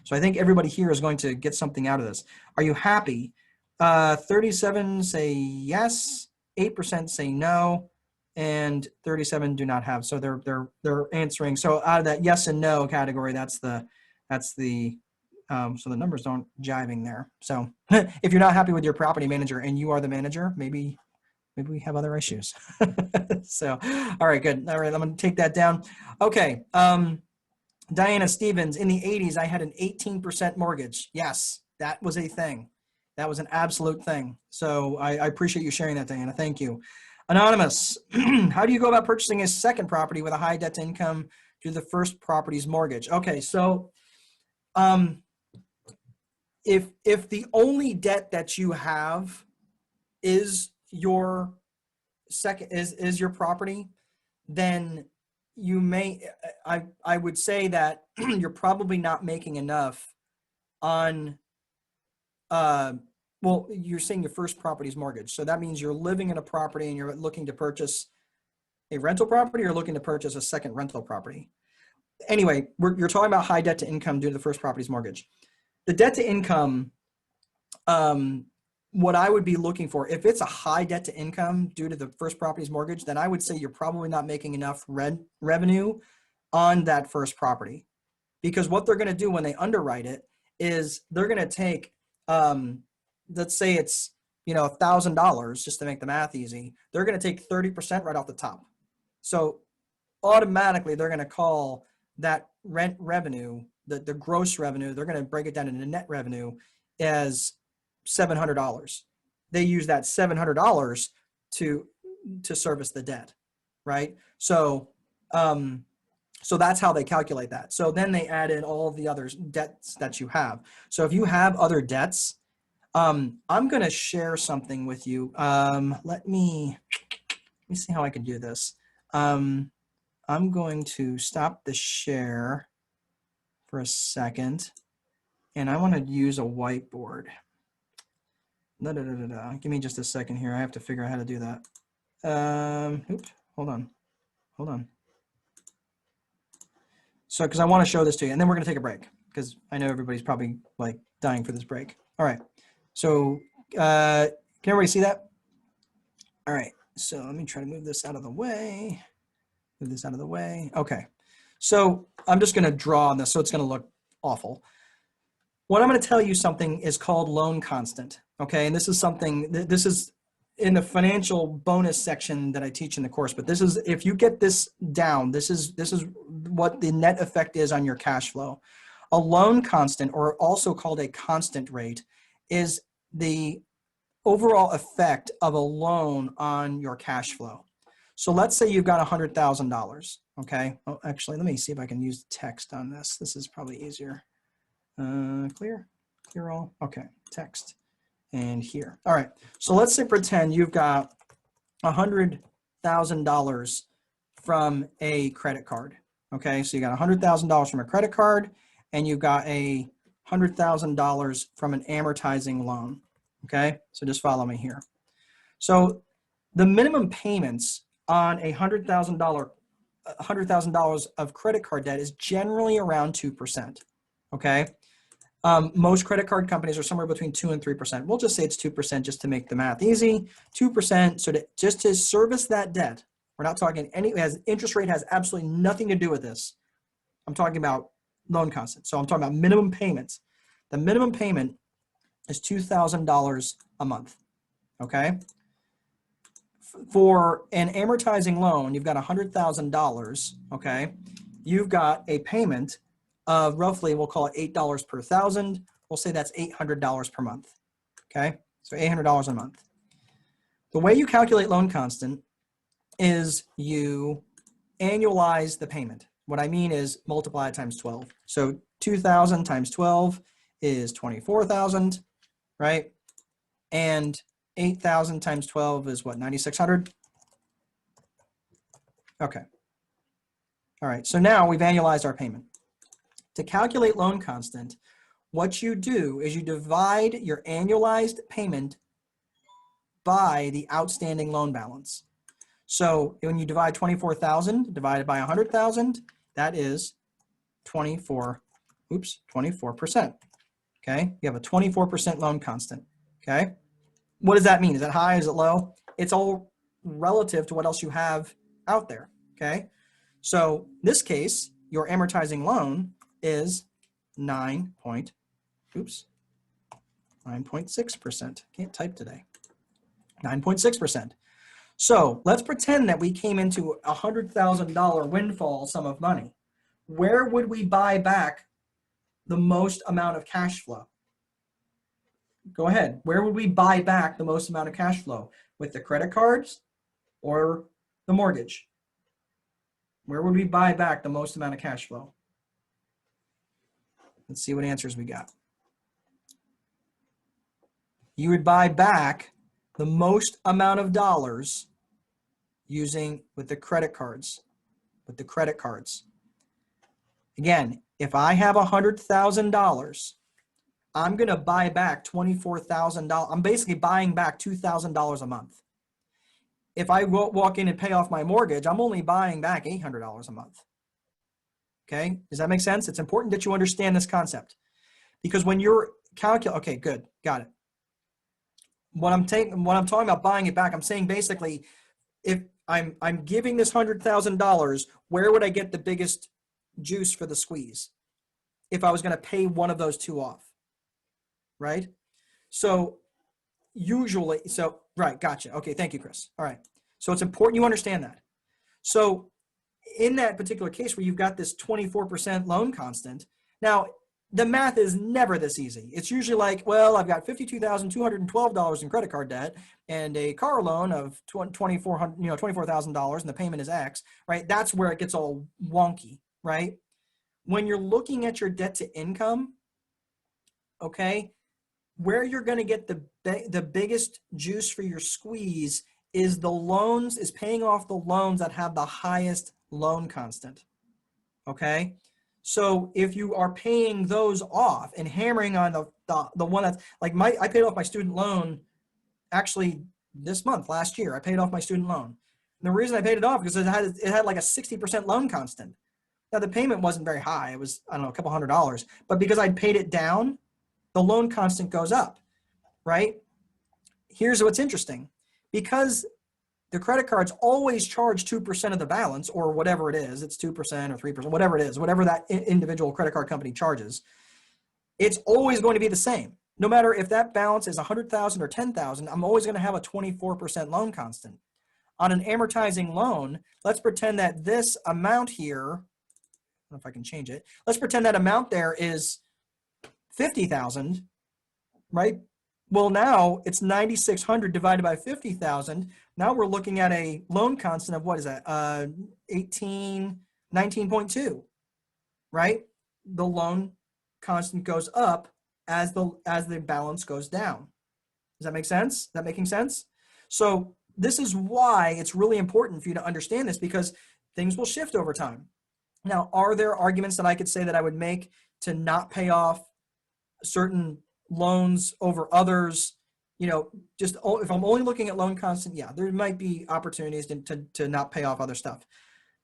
So I think everybody here is going to get something out of this. Are you happy? 37 say yes, 8% say no, and 37 do not have. So they're answering. So out of that yes and no category, that's the so the numbers don't jiving there. So if you're not happy with your property manager and you are the manager, maybe we have other issues. So, all right, good. All right, I'm going to take that down. Okay. Diana Stevens, in the 80s, I had an 18% mortgage. Yes, that was a thing. That was an absolute thing. So I appreciate you sharing that, Diana. Thank you. Anonymous, how do you go about purchasing a second property with a high debt to income due to the first property's mortgage? Okay, so if the only debt that you have is your second is your property, then you may, I would say that you're probably not making enough on, well, you're saying your first property's mortgage. So that means you're living in a property and you're looking to purchase a rental property, or looking to purchase a second rental property. Anyway, you're talking about high debt to income due to the first property's mortgage. The debt to income, what I would be looking for, if it's a high debt to income due to the first property's mortgage, then I would say you're probably not making enough revenue on that first property. Because what they're going to do when they underwrite it is they're going to take, let's say it's, you know, $1,000, just to make the math easy. They're going to take 30% right off the top. So automatically they're going to call that rent revenue, the gross revenue, they're going to break it down into net revenue as $700. They use that $700 to service the debt, right? So so that's how they calculate that. So then they add in all of the other debts that you have. So if you have other debts, I'm going to share something with you. Let me see how I can do this. I'm going to stop the share for a second, and I want to use a whiteboard. Give me just a second here. I have to figure out how to do that. Oops, hold on. So, because I want to show this to you, and then we're going to take a break, because I know everybody's probably like dying for this break. All right. So, can everybody see that? All right. So let me try to move this out of the way. Okay. So I'm just going to draw on this, so it's going to look awful. What I'm going to tell you something is called loan constant. Okay. And this is something, this is in the financial bonus section that I teach in the course, but this is, if you get this down, this is what the net effect is on your cash flow. A loan constant, or also called a constant rate, is the overall effect of a loan on your cash flow. So let's say you've got $100,000. Okay. Oh, actually, let me see if I can use text on this. This is probably easier. Clear all. Okay. Text. And here. All right. So let's say pretend you've got $100,000 from a credit card. Okay. So you got $100,000 from a credit card, and you've got $100,000 from an amortizing loan. Okay. So just follow me here. So the minimum payments on $100,000 of credit card debt is generally around 2%. Okay. Most credit card companies are somewhere between 2 and 3%. We'll just say it's 2% just to make the math easy. 2%. So just to service that debt, we're not talking interest rate has absolutely nothing to do with this. I'm talking about loan constant. So I'm talking about minimum payments. The minimum payment is $2,000 a month. Okay. For an amortizing loan, you've got $100,000. Okay. You've got a payment of roughly, we'll call it $8 per thousand. We'll say that's $800 per month. Okay. So $800 a month. The way you calculate loan constant is you annualize the payment. What I mean is multiply it times 12. So 2,000 times 12 is 24,000, right? And 8,000 times 12 is what, 9,600? Okay. All right, so now we've annualized our payment. To calculate loan constant, what you do is you divide your annualized payment by the outstanding loan balance. So when you divide 24,000 divided by 100,000, that is 24%. Okay, you have a 24% loan constant. Okay, what does that mean? Is that high? Is it low? It's all relative to what else you have out there. Okay, so this case, your amortizing loan is 9.6%. Can't type today. 9.6%. So let's pretend that we came into a $100,000 windfall sum of money. Where would we buy back the most amount of cash flow? Go ahead. Where would we buy back the most amount of cash flow? With the credit cards or the mortgage? Where would we buy back the most amount of cash flow? Let's see what answers we got. You would buy back the most amount of dollars with the credit cards. Again, if I have $100,000, I'm going to buy back $24,000. I'm basically buying back $2,000 a month. If I walk in and pay off my mortgage, I'm only buying back $800 a month. Okay, does that make sense? It's important that you understand this concept, because when you're okay, good, got it. When I'm talking about buying it back, I'm saying basically, if I'm giving this $100,000, where would I get the biggest juice for the squeeze if I was going to pay one of those two off, right? So usually, right, gotcha. Okay, thank you, Chris. All right, so it's important you understand that. So in that particular case where you've got this 24% loan constant, now the math is never this easy. It's usually like, well, I've got $52,212 in credit card debt and a car loan of $24,000, and the payment is X, right? That's where it gets all wonky, right? When you're looking at your debt to income, okay, where you're going to get the biggest juice for your squeeze is paying off the loans that have the highest loan constant. Okay, so if you are paying those off and hammering on the one that's like I paid off my student loan actually this month, last year. I paid off my student loan. And the reason I paid it off because it had like a 60% loan constant. Now the payment wasn't very high. It was, I don't know, a couple $100, but because I'd paid it down, the loan constant goes up, right? Here's what's interesting. Because the credit cards always charge 2% of the balance, or whatever it is, it's 2% or 3%, whatever it is, whatever that individual credit card company charges, it's always going to be the same. No matter if that balance is 100,000 or 10,000, I'm always going to have a 24% loan constant. On an amortizing loan, let's pretend that this amount here, I don't know if I can change it. Let's pretend that amount there is 50,000, right? Well, now it's 9,600 divided by 50,000. Now we're looking at a loan constant of, what is that? 19.2, right? The loan constant goes up as the balance goes down. Does that make sense? Is that making sense? So this is why it's really important for you to understand this, because things will shift over time. Now, are there arguments that I could say that I would make to not pay off certain loans over others? You know, just if I'm only looking at loan constant, yeah, there might be opportunities to not pay off other stuff.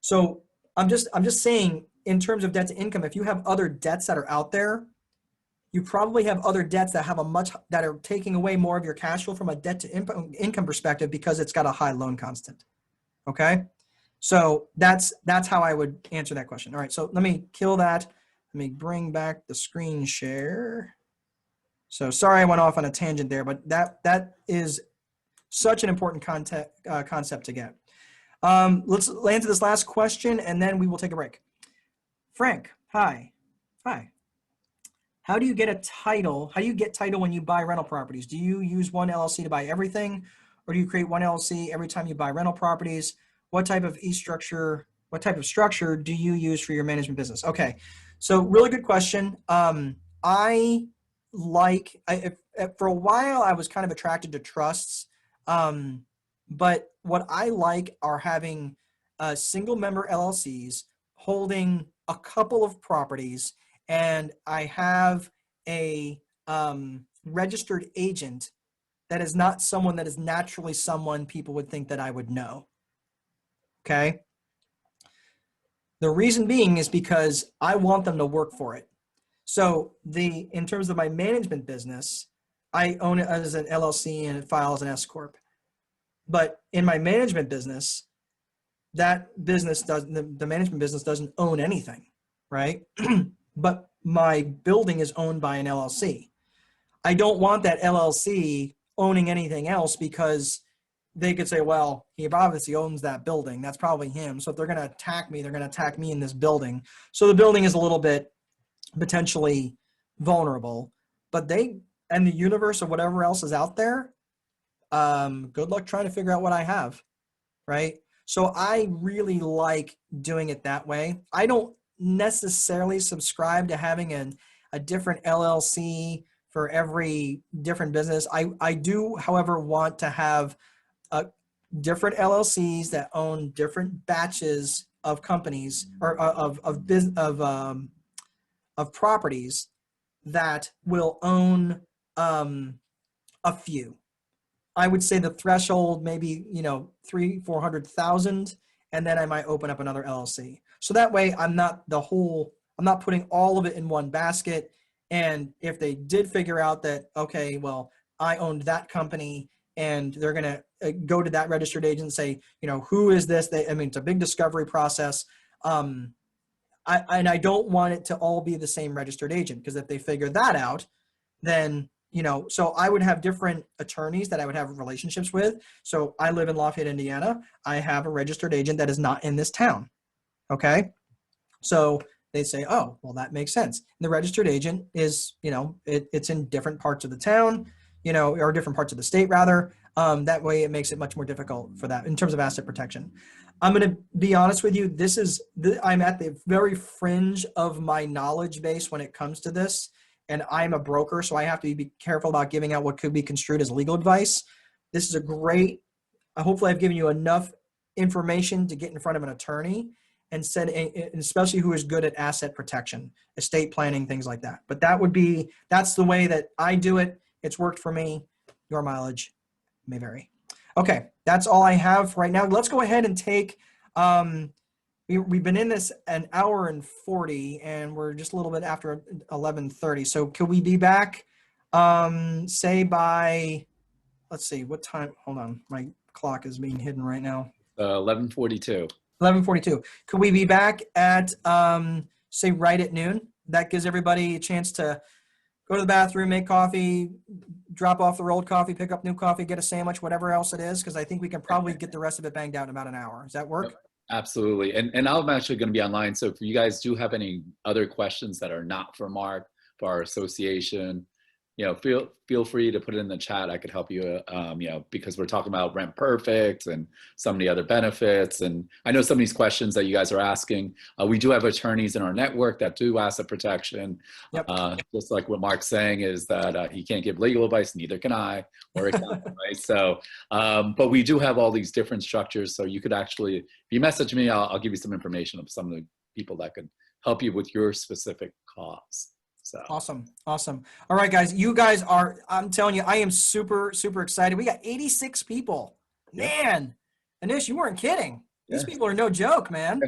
So I'm just saying, in terms of debt to income, if you have other debts that are out there, you probably have other debts that have that are taking away more of your cash flow from a debt to income perspective, because it's got a high loan constant. Okay, so that's how I would answer that question. All right, so let me kill that. Let me bring back the screen share. So sorry I went off on a tangent there, but that is such an important concept to get. Let's answer this last question, and then we will take a break. Frank, hi. How do you get a title? How do you get title when you buy rental properties? Do you use one LLC to buy everything, or do you create one LLC every time you buy rental properties? what type of what type of structure do you use for your management business? Okay, so really good question. I for a while I was kind of attracted to trusts, but what I like are having single member LLCs holding a couple of properties, and I have a registered agent that is not someone that is naturally someone people would think that I would know. Okay. The reason being is because I want them to work for it. So in terms of my management business, I own it as an LLC and it files an S corp. But in my management business, that business the management business doesn't own anything, right? But my building is owned by an LLC. I don't want that LLC owning anything else because they could say, well, he obviously owns that building. That's probably him. So if they're going to attack me, they're going to attack me in this building. So the building is a little bit potentially vulnerable, but they and the universe of whatever else is out there, good luck trying to figure out what I have, right? So I really like doing it that way. I don't necessarily subscribe to having a different LLC for every different business. I do, however, want to have different LLCs that own different batches of companies or of properties that will own a few. I would say the threshold maybe 300,000-400,000, and then I might open up another LLC. So that way I'm not putting all of it in one basket. And if they did figure out that, okay, well, I owned that company, and they're going to go to that registered agent and say, who is this? It's a big discovery process. I don't want it to all be the same registered agent, because if they figure that out, then so I would have different attorneys that I would have relationships with. So I live in Lafayette, Indiana. I have a registered agent that is not in this town. Okay. So they say, oh, well, that makes sense. And the registered agent is, it's in different parts of the town, or different parts of the state rather. That way it makes it much more difficult for that in terms of asset protection. I'm going to be honest with you. I'm at the very fringe of my knowledge base when it comes to this. And I'm a broker, so I have to be careful about giving out what could be construed as legal advice. This is hopefully I've given you enough information to get in front of an attorney and especially who is good at asset protection, estate planning, things like that. But that's the way that I do it. It's worked for me. Your mileage may vary. Okay, that's all I have right now. Let's go ahead and take, we've been in this an hour and 40, and we're just a little bit after 11:30. So could we be back, say by, let's see, what time? Hold on, my clock is being hidden right now. 11:42. 11:42. Could we be back at, say, right at noon? That gives everybody a chance to go to the bathroom, make coffee, drop off the rolled coffee, pick up new coffee, get a sandwich, whatever else it is, because I think we can probably get the rest of it banged out in about an hour. Does that work? Absolutely. And I'm actually going to be online. So if you guys do have any other questions that are not for Mark, for our association, feel free to put it in the chat. I could help you, because we're talking about Rent Perfect and some of the other benefits. And I know some of these questions that you guys are asking, we do have attorneys in our network that do asset protection. Yep. Just like what Mark's saying is that he can't give legal advice, neither can I, or accounting, right? So, but we do have all these different structures. So you could actually, if you message me, I'll give you some information of some of the people that could help you with your specific cause. So. Awesome. All right, guys, I'm telling you, I am super, super excited. We got 86 people, man. Anish, you weren't kidding. These people are no joke, man.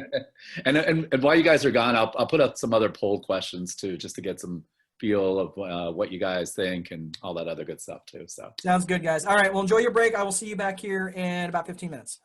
and while you guys are gone, I'll put up some other poll questions too, just to get some feel of what you guys think and all that other good stuff too. So sounds good, guys. All right. Well, enjoy your break. I will see you back here in about 15 minutes.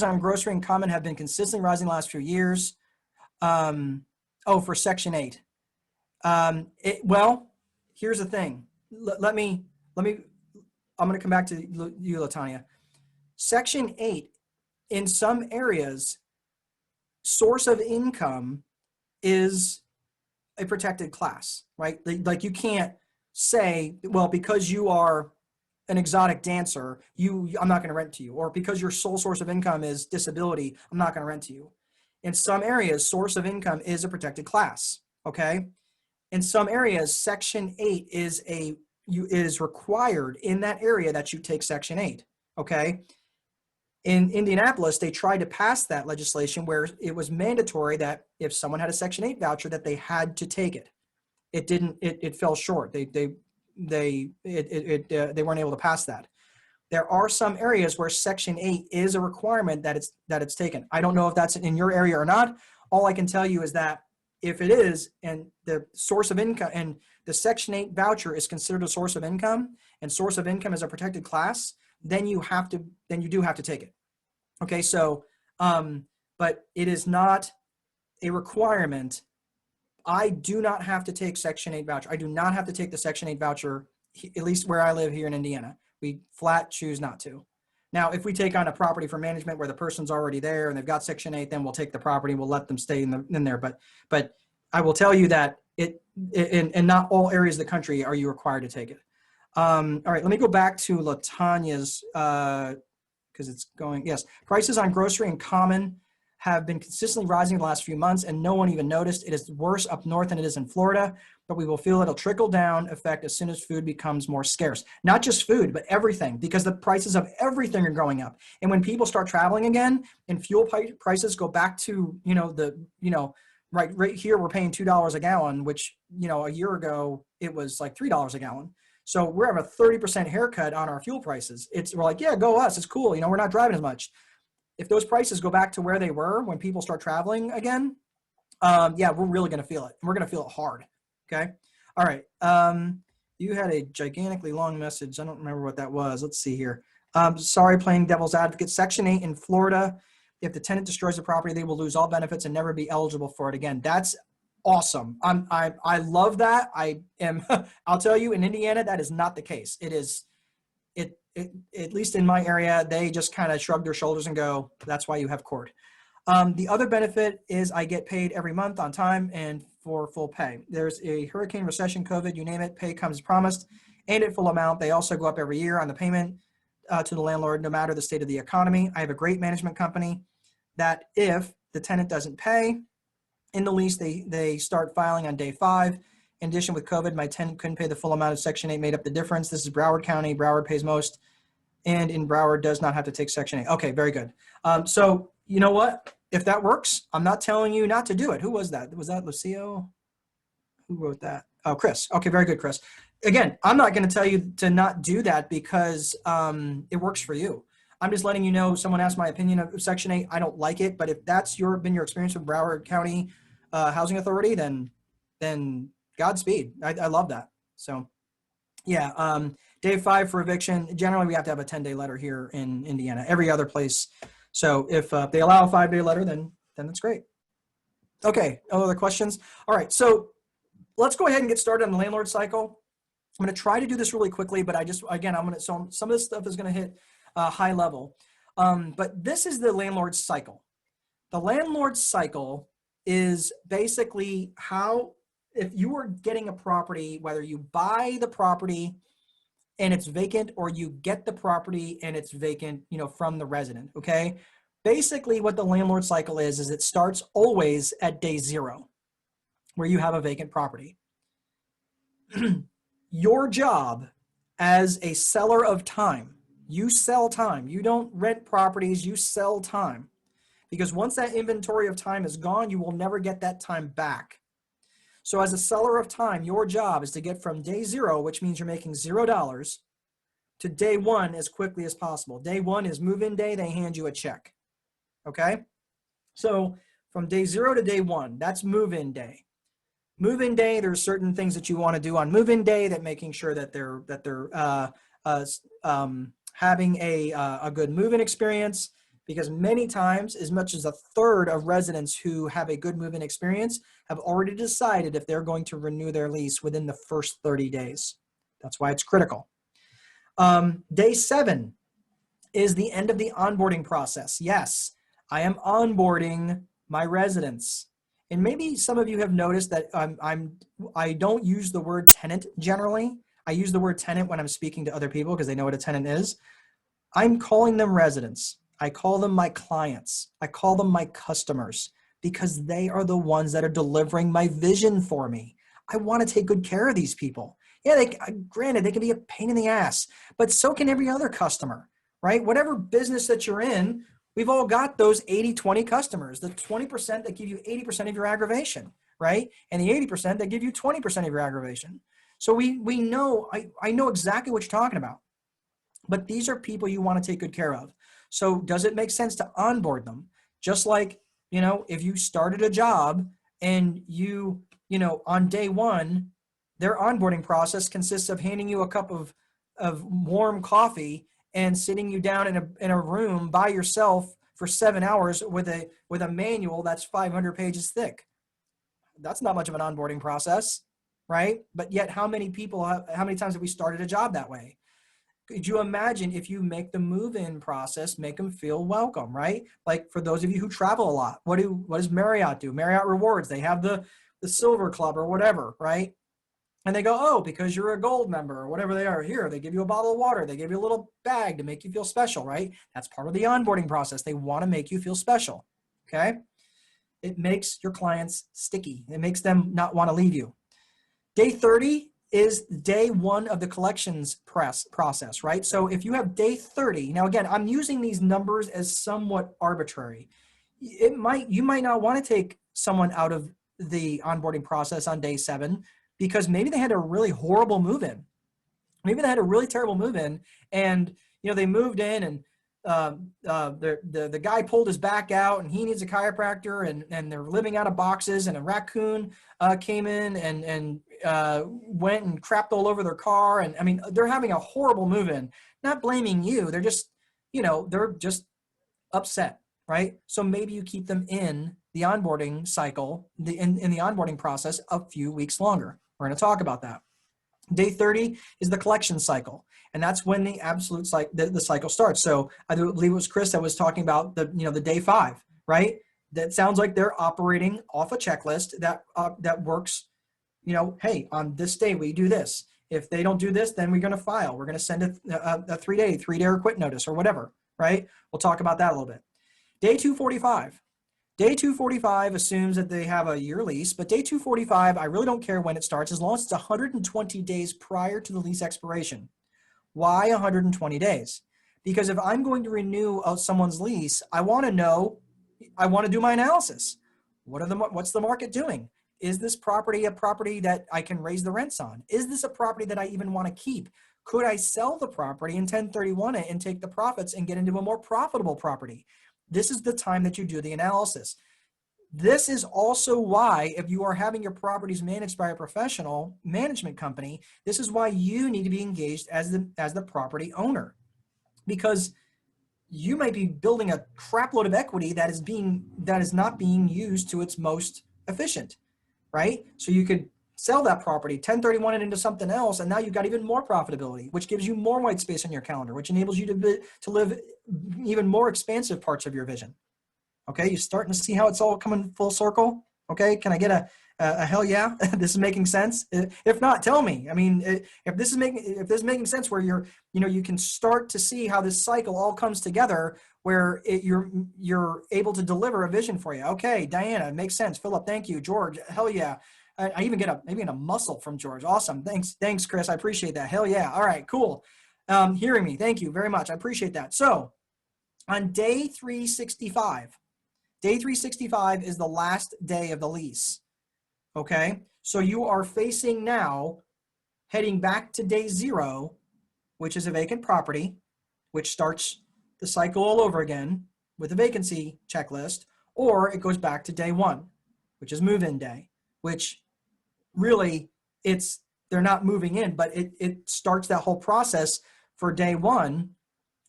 on grocery and common have been consistently rising the last few years. For Section 8. Well, here's the thing. Let me, I'm going to come back to you, Latanya. Section 8, in some areas, source of income is a protected class, right? Like you can't say, well, because you are an exotic dancer, I'm not going to rent to you, or because your sole source of income is disability, I'm not going to rent to you. In some areas, source of income is a protected class, okay? In some areas, Section 8 is required in that area that you take Section 8, okay? In Indianapolis, they tried to pass that legislation where it was mandatory that if someone had a Section 8 voucher that they had to take it. It didn't, it fell short. They weren't able to pass that. There are some areas where Section 8 is a requirement that it's taken. I don't know if that's in your area or not. All I can tell you is that if it is, and the source of income and the Section 8 voucher is considered a source of income, and source of income is a protected class, then you do have to take it. Okay, so, but it is not a requirement. I do not have to take Section 8 voucher. I do not have to take the Section 8 voucher, at least where I live here in Indiana. We flat choose not to. Now, if we take on a property for management where the person's already there and they've got Section 8, then we'll take the property and we'll let them stay in there. But I will tell you that in not all areas of the country are you required to take it. All right, let me go back to Latanya's, because it's going, yes. Prices on grocery and common have been consistently rising in the last few months and no one even noticed. It is worse up north than it is in Florida, but we will feel it'll trickle down effect as soon as food becomes more scarce. Not just food, but everything, because the prices of everything are going up. And when people start traveling again and fuel prices go back to, right here, we're paying $2 a gallon, which, a year ago, it was like $3 a gallon. So we're having a 30% haircut on our fuel prices. We're like, yeah, go us. It's cool. We're not driving as much. If those prices go back to where they were when people start traveling again, yeah, we're really going to feel it. We're going to feel it hard. Okay. All right. You had a gigantically long message. I don't remember what that was. Let's see here. Sorry, playing devil's advocate. Section 8 in Florida, if the tenant destroys the property, they will lose all benefits and never be eligible for it again. That's awesome. I love that. I'll tell you, in Indiana, that is not the case. At least in my area, they just kind of shrug their shoulders and go, that's why you have court. The other benefit is I get paid every month on time and for full pay. There's a hurricane, recession, COVID, you name it, pay comes as promised and at full amount. They also go up every year on the payment to the landlord, no matter the state of the economy. I have a great management company that if the tenant doesn't pay in the lease, they start filing on day 5. In addition, with COVID, my tenant couldn't pay the full amount of Section 8, made up the difference. This is Broward County. Broward pays most, and in Broward does not have to take Section 8. Okay, very good. So you know what? If that works, I'm not telling you not to do it. Who was that? Was that Lucio? Who wrote that? Oh, Chris. Okay, very good, Chris. Again, I'm not going to tell you to not do that because it works for you. I'm just letting you know, someone asked my opinion of Section 8. I don't like it, but if that's been your experience with Broward County Housing Authority, then Godspeed. I love that. So yeah, day 5 for eviction. Generally, we have to have a 10-day letter here in Indiana. Every other place. So if they allow a 5-day letter, then that's great. Okay, other questions? All right, so let's go ahead and get started on the landlord cycle. I'm going to try to do this really quickly, but so some of this stuff is going to hit high level. But this is the landlord cycle. The landlord cycle is basically how, if you are getting a property, whether you buy the property and it's vacant or you get the property and it's vacant, from the resident, okay? Basically what the landlord cycle is it starts always at day 0 where you have a vacant property. Your job as a seller of time, you sell time. You don't rent properties, you sell time. Because once that inventory of time is gone, you will never get that time back. So as a seller of time, your job is to get from day 0, which means you're making $0, to day 1 as quickly as possible. Day 1 is move-in day, they hand you a check, okay? So from day 0 to day 1, that's move-in day. Move-in day, there's certain things that you want to do on move-in day, that making sure that they're having a good move-in experience. because many times as much as a third of residents who have a good move-in experience have already decided if they're going to renew their lease within the first 30 days. That's why it's critical. Day 7 is the end of the onboarding process. Yes, I am onboarding my residents. And maybe some of you have noticed that I don't use the word tenant generally. I use the word tenant when I'm speaking to other people because they know what a tenant is. I'm calling them residents. I call them my clients. I call them my customers because they are the ones that are delivering my vision for me. I want to take good care of these people. Yeah, granted, they can be a pain in the ass, but so can every other customer, right? Whatever business that you're in, we've all got those 80-20 customers, the 20% that give you 80% of your aggravation, right? And the 80% that give you 20% of your aggravation. So we know, I know exactly what you're talking about, but these are people you want to take good care of. So does it make sense to onboard them? Just like, if you started a job and on day 1, their onboarding process consists of handing you a cup of warm coffee and sitting you down in a room by yourself for 7 hours with a manual that's 500 pages thick. That's not much of an onboarding process, right? But yet how many times have we started a job that way? Could you imagine if you make the move-in process, make them feel welcome, right? Like for those of you who travel a lot, what does Marriott do? Marriott Rewards, they have the Silver Club or whatever, right? And they go, oh, because you're a gold member or whatever they are here, they give you a bottle of water. They give you a little bag to make you feel special, right? That's part of the onboarding process. They want to make you feel special, okay? It makes your clients sticky. It makes them not want to leave you. Day 30 is day 1 of the collections process, right? So if you have day 30, now again, I'm using these numbers as somewhat arbitrary. You might not want to take someone out of the onboarding process on day 7 because maybe they had a really horrible move-in. Maybe they had a really terrible move-in and, they moved in and the guy pulled his back out and he needs a chiropractor and they're living out of boxes and a raccoon came in and went and crapped all over their car. And I mean, they're having a horrible move-in, not blaming you. They're just, they're just upset, right? So maybe you keep them in the onboarding cycle, in the onboarding process a few weeks longer. We're going to talk about that. Day 30 is the collection cycle. And that's when the absolute the cycle starts. So I believe it was Chris that was talking about the day 5, right? That sounds like they're operating off a checklist that works, hey, on this day we do this. If they don't do this, then we're going to file. We're going to send a 3-day or quit notice or whatever, right? We'll talk about that a little bit. Day 245. Day 245 assumes that they have a year lease, but day 245, I really don't care when it starts as long as it's 120 days prior to the lease expiration. Why 120 days? Because if I'm going to renew someone's lease, I want to do my analysis. What's the market doing? Is this property a property that I can raise the rents on? Is this a property that I even want to keep? Could I sell the property and 1031 it and take the profits and get into a more profitable property? This is the time that you do the analysis. This is also why, if you are having your properties managed by a professional management company, this is why you need to be engaged as the property owner, because you might be building a crap load of equity that is not being used to its most efficient, right? So you could sell that property, 1031 it into something else, and now you've got even more profitability, which gives you more white space on your calendar, which enables you to live even more expansive parts of your vision. Okay, you're starting to see how it's all coming full circle. Okay, can I get a hell yeah? This is making sense. If not, tell me. I mean, if this is making sense, where you can start to see how this cycle all comes together, where you're able to deliver a vision for you. Okay, Diana, it makes sense. Philip, thank you. George, hell yeah. I even get maybe a muscle from George. Awesome. Thanks, Chris. I appreciate that. Hell yeah. All right, cool. Hearing me. Thank you very much. I appreciate that. So on day 365, day 365 is the last day of the lease. Okay. So you are facing now heading back to day 0, which is a vacant property, which starts the cycle all over again with a vacancy checklist, or it goes back to day 1, which is move-in day, which really they're not moving in, but it starts that whole process for day 1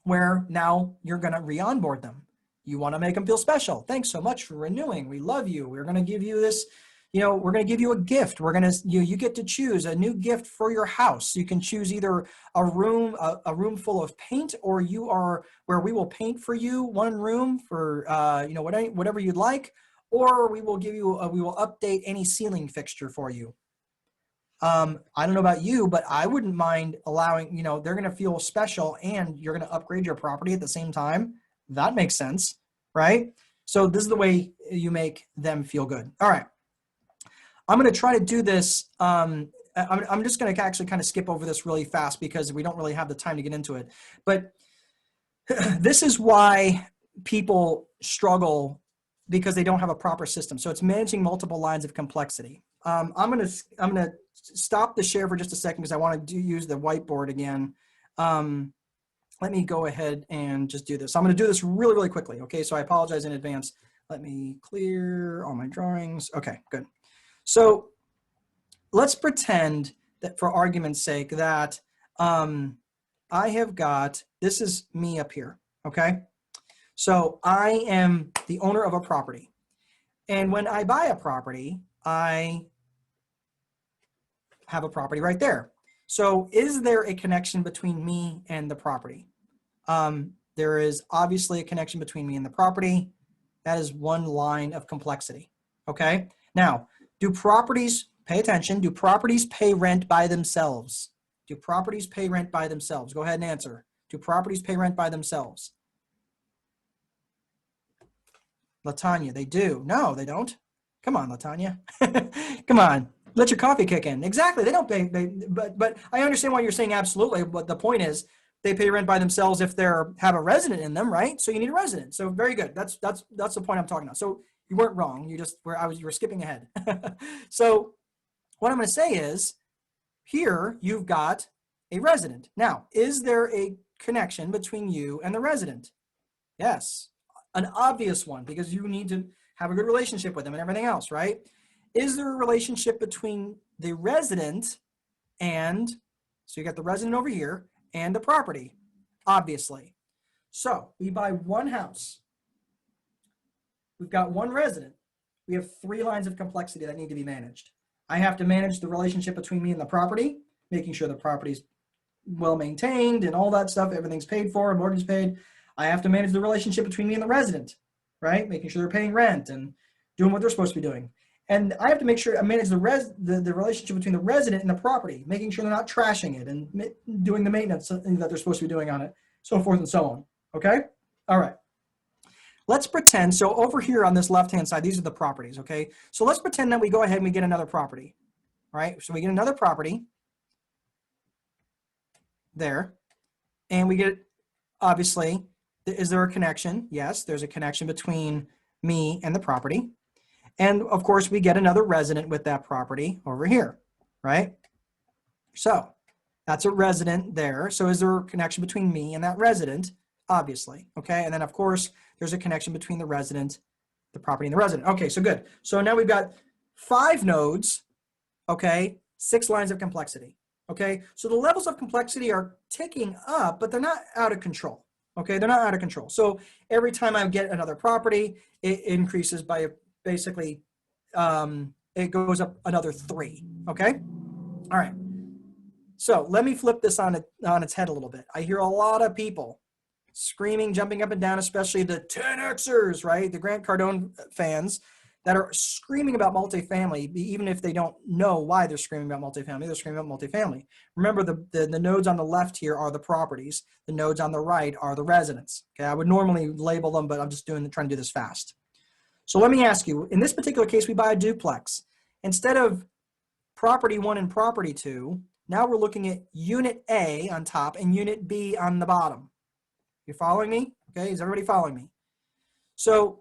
where now you're going to re-onboard them. You want to make them feel special. Thanks so much for renewing. We love you. We're going to give you this, we're going to give you a gift. We're going to, you get to choose a new gift for your house. You can choose either a room full of paint, or where we will paint for you one room for, whatever you'd like, or we will we will update any ceiling fixture for you. I don't know about you, but I wouldn't mind allowing, they're going to feel special and you're going to upgrade your property at the same time. That makes sense, right? So this is the way you make them feel good. All right. I'm going to try to do this. I'm just going to actually kind of skip over this really fast because we don't really have the time to get into it. But this is why people struggle, because they don't have a proper system. So it's managing multiple lines of complexity. I'm going to stop the share for just a second because I want to use the whiteboard again. Let me go ahead and just do this. I'm going to do this really, really quickly. Okay, so I apologize in advance. Let me clear all my drawings. Okay, good. So let's pretend that, for argument's sake, that I have got, this is me up here, okay? So I am the owner of a property. And when I buy a property, I have a property right there. So is there a connection between me and the property? There is obviously a connection between me and the property. That is one line of complexity, okay? Now, do properties, pay attention, do properties pay rent by themselves? Do properties pay rent by themselves? Go ahead and answer. Do properties pay rent by themselves? LaTanya, they do. No, they don't. Come on, LaTanya. Come on. Let your coffee kick in. Exactly. They don't pay. But I understand why you're saying absolutely. But the point is, they pay rent by themselves if they have a resident in them, right? So you need a resident. So very good. That's the point I'm talking about. So you weren't wrong. You were skipping ahead. So what I'm going to say is, here you've got a resident. Now, is there a connection between you and the resident? Yes, an obvious one, because you need to have a good relationship with them and everything else, right? Is there a relationship between the resident and, so you got the resident over here, and the property? Obviously. So we buy one house. We've got one resident. We have 3 lines of complexity that need to be managed. I have to manage the relationship between me and the property, making sure the property's well maintained and all that stuff, everything's paid for, mortgage paid. I have to manage the relationship between me and the resident, right? Making sure they're paying rent and doing what they're supposed to be doing. And I have to make sure I manage the relationship between the resident and the property, making sure they're not trashing it and doing the maintenance that they're supposed to be doing on it, so forth and so on. Okay? All right. Let's pretend, so over here on this left-hand side, these are the properties, okay? So let's pretend that we go ahead and we get another property, right? So we get another property there, and we get, obviously, is there a connection? Yes, there's a connection between me and the property. And of course, we get another resident with that property over here, right? So that's a resident there. So is there a connection between me and that resident? Obviously, okay? And then of course, there's a connection between the resident, the property, and the resident. Okay, so good. So now we've got 5 nodes, okay? 6 lines of complexity, okay? So the levels of complexity are ticking up, but they're not out of control, okay? They're not out of control. So every time I get another property, it increases by basically, it goes up another 3, okay? All right. So let me flip this on its head a little bit. I hear a lot of people screaming, jumping up and down, especially the 10Xers, right? The Grant Cardone fans that are screaming about multifamily, even if they don't know why they're screaming about multifamily, they're screaming about multifamily. Remember, the nodes on the left here are the properties. The nodes on the right are the residents. Okay, I would normally label them, but I'm just trying to do this fast. So let me ask you, in this particular case, we buy a duplex. Instead of property 1 and property 2, now we're looking at unit A on top and unit B on the bottom. You following me? Okay, is everybody following me? So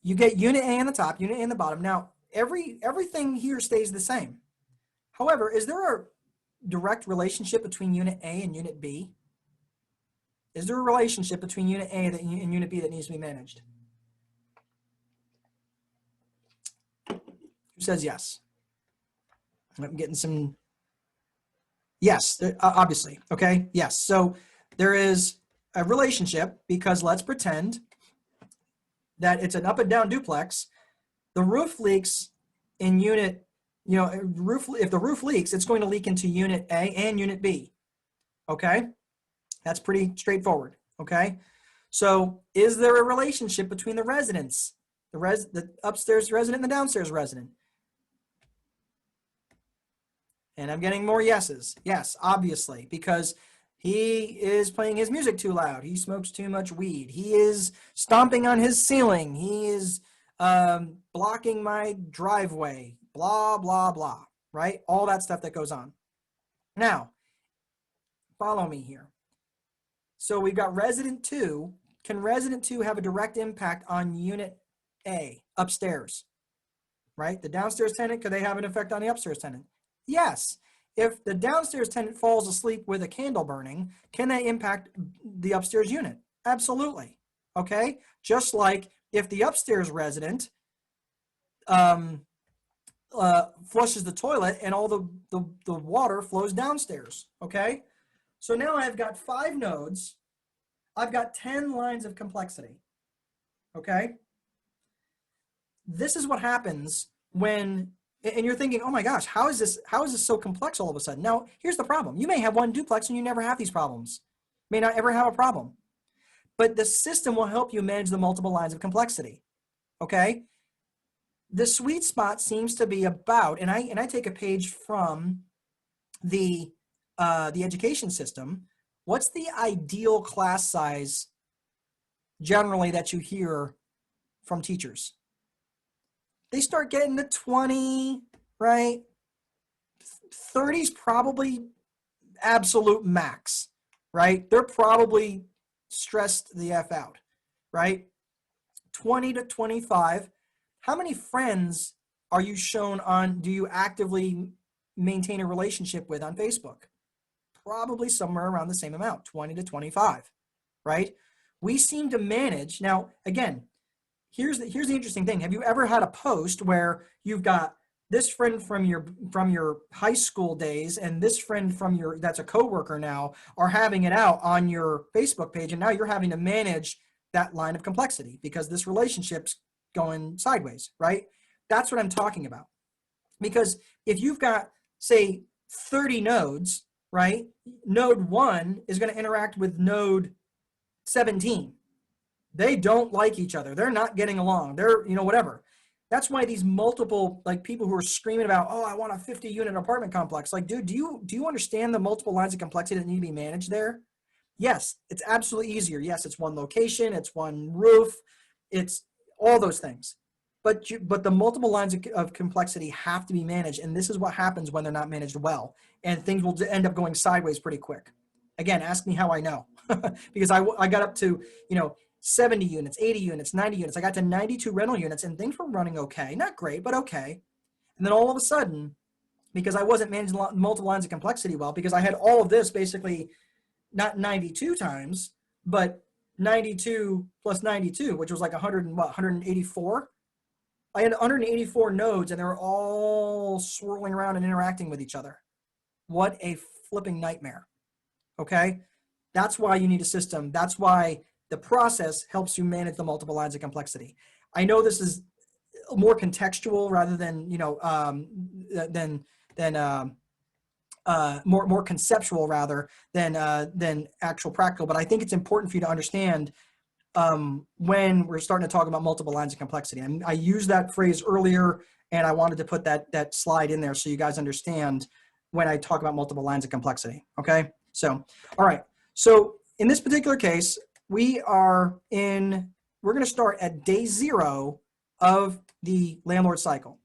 you get unit A on the top, unit A on the bottom. Now, everything here stays the same. However, is there a direct relationship between unit A and unit B? Is there a relationship between unit A and unit B that needs to be managed? Who says yes? I'm getting some yes, obviously, okay? Yes, so there is a relationship because let's pretend that it's an up and down duplex. The roof leaks in unit, if the roof leaks, it's going to leak into unit A and unit B. Okay? That's pretty straightforward. Okay? So is there a relationship between the residents, the upstairs resident and the downstairs resident? And I'm getting more yeses. Yes, obviously, because he is playing his music too loud. He smokes too much weed. He is stomping on his ceiling. He is blocking my driveway. Blah, blah, blah, right? All that stuff that goes on. Now, follow me here. So we've got resident 2. Can resident 2 have a direct impact on unit A, upstairs, right? The downstairs tenant, could they have an effect on the upstairs tenant? Yes. If the downstairs tenant falls asleep with a candle burning, can they impact the upstairs unit? Absolutely. Okay? Just like if the upstairs resident flushes the toilet and all the water flows downstairs. Okay? So now I've got 5 nodes. I've got 10 lines of complexity. Okay? This is what happens when, and you're thinking, oh my gosh, how is this so complex all of a sudden? Now, here's the problem. You may have one duplex and you never have these problems. You may not ever have a problem. But the system will help you manage the multiple lines of complexity. Okay? The sweet spot seems to be about, and I take a page from the education system. What's the ideal class size generally that you hear from teachers? They start getting to 20, right? 30's probably absolute max, right? They're probably stressed the F out, right? 20 to 25. How many friends are you shown on, do you actively maintain a relationship with on Facebook? Probably somewhere around the same amount, 20 to 25, right? We seem to manage. Now, again, here's the interesting thing. Have you ever had a post where you've got this friend from your high school days and this friend that's a coworker now are having it out on your Facebook page, and now you're having to manage that line of complexity because this relationship's going sideways, right? That's what I'm talking about. Because if you've got, say, 30 nodes, right? Node 1 is going to interact with node 17. They don't like each other. They're not getting along. They're, whatever. That's why these multiple, like, people who are screaming about, oh, I want a 50-unit apartment complex. Like, dude, do you understand the multiple lines of complexity that need to be managed there? Yes, it's absolutely easier. Yes, it's one location, it's one roof, it's all those things. But the multiple lines of complexity have to be managed, and this is what happens when they're not managed well, and things will end up going sideways pretty quick. Again, ask me how I know, because I got up to 70 units, 80 units, 90 units. I got to 92 rental units, and things were running okay, not great, but okay. And then all of a sudden, because I wasn't managing multiple lines of complexity well, because I had all of this basically not 92 times, but 92 plus 92, which was like 184. I had 184 nodes, and they were all swirling around and interacting with each other. What a flipping nightmare. Okay? That's why you need a system. That's why the process helps you manage the multiple lines of complexity. I know this is more contextual rather than, more conceptual rather than actual practical, but I think it's important for you to understand when we're starting to talk about multiple lines of complexity. And I used that phrase earlier, and I wanted to put that slide in there so you guys understand when I talk about multiple lines of complexity. Okay? So, all right. So in this particular case, we're going to start at day 0 of the landlord cycle.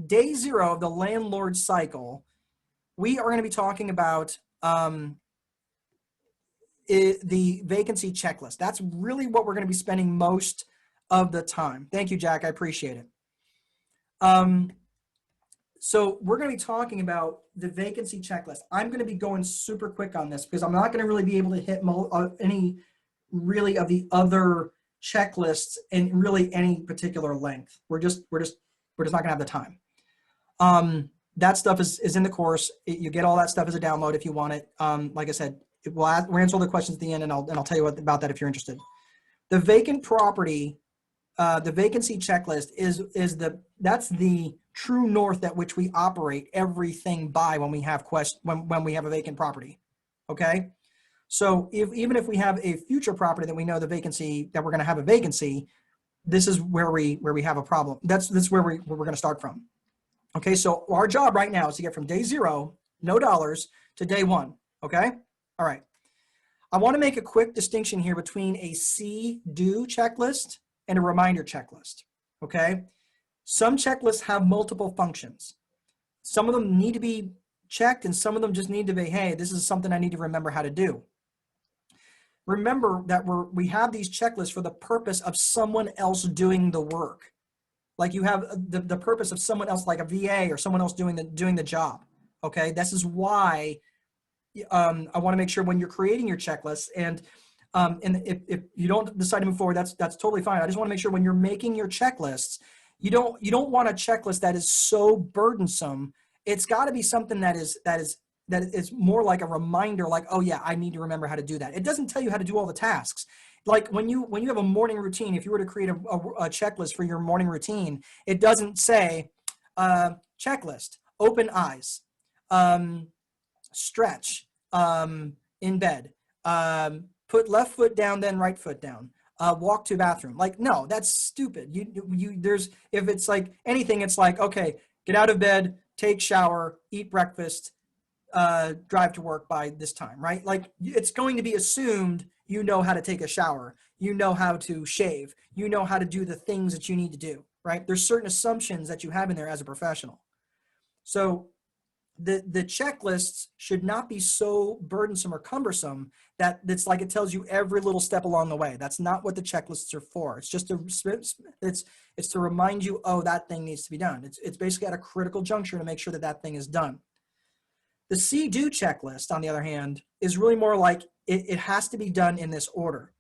Day 0 of the landlord cycle, we are going to be talking about the vacancy checklist. That's really what we're going to be spending most of the time. Thank you, Jack. I appreciate it. So we're going to be talking about the vacancy checklist. I'm going to be going super quick on this because I'm not going to really be able to hit any really of the other checklists in really any particular length. We're just not going to have the time. That stuff is in the course. You get all that stuff as a download if you want it. Like I said, we'll answer all the questions at the end, and I'll tell you about that if you're interested. The vacant property the vacancy checklist that's the true north at which we operate everything by when we have when we have a vacant property. Okay. So even if we have a future property that we know that we're going to have a vacancy, this is where we have a problem. That's where we're going to start from. Okay. So our job right now is to get from day 0, no dollars, to day 1. Okay. All right. I want to make a quick distinction here between a see-do checklist and a reminder checklist. Okay. Some checklists have multiple functions. Some of them need to be checked and some of them just need to be, hey, this is something I need to remember how to do. Remember that we have these checklists for the purpose of someone else doing the work. Like you have the purpose of someone else, like a VA or someone else doing the job. Okay. This is why I want to make sure when you're creating your checklist, and if you don't decide to move forward, that's totally fine. I just want to make sure when you're making your checklists, you don't want a checklist that is so burdensome. It's got to be something that is more like a reminder, like, oh yeah, I need to remember how to do that. It doesn't tell you how to do all the tasks. Like when you have a morning routine, if you were to create a checklist for your morning routine, it doesn't say checklist, open eyes, stretch, in bed, put left foot down, then right foot down, walk to bathroom. Like, no, that's stupid. If it's like anything, it's like, okay, get out of bed, take shower, eat breakfast, drive to work by this time, right? Like it's going to be assumed you know how to take a shower, you know how to shave, you know how to do the things that you need to do, right? There's certain assumptions that you have in there as a professional. So the checklists should not be so burdensome or cumbersome that it's like it tells you every little step along the way. That's not what the checklists are for. It's just it's to remind you, oh, that thing needs to be done. It's basically at a critical juncture to make sure that thing is done. The see-do checklist, on the other hand, is really more like it has to be done in this order.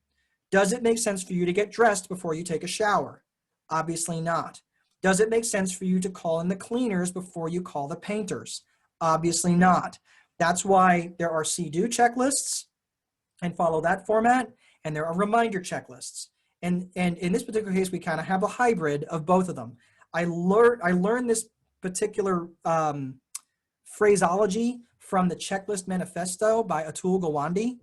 Does it make sense for you to get dressed before you take a shower? Obviously not. Does it make sense for you to call in the cleaners before you call the painters? Obviously not. That's why there are see-do checklists and follow that format, and there are reminder checklists. And in this particular case, we kind of have a hybrid of both of them. I learned this particular phraseology from the Checklist Manifesto by Atul Gawande.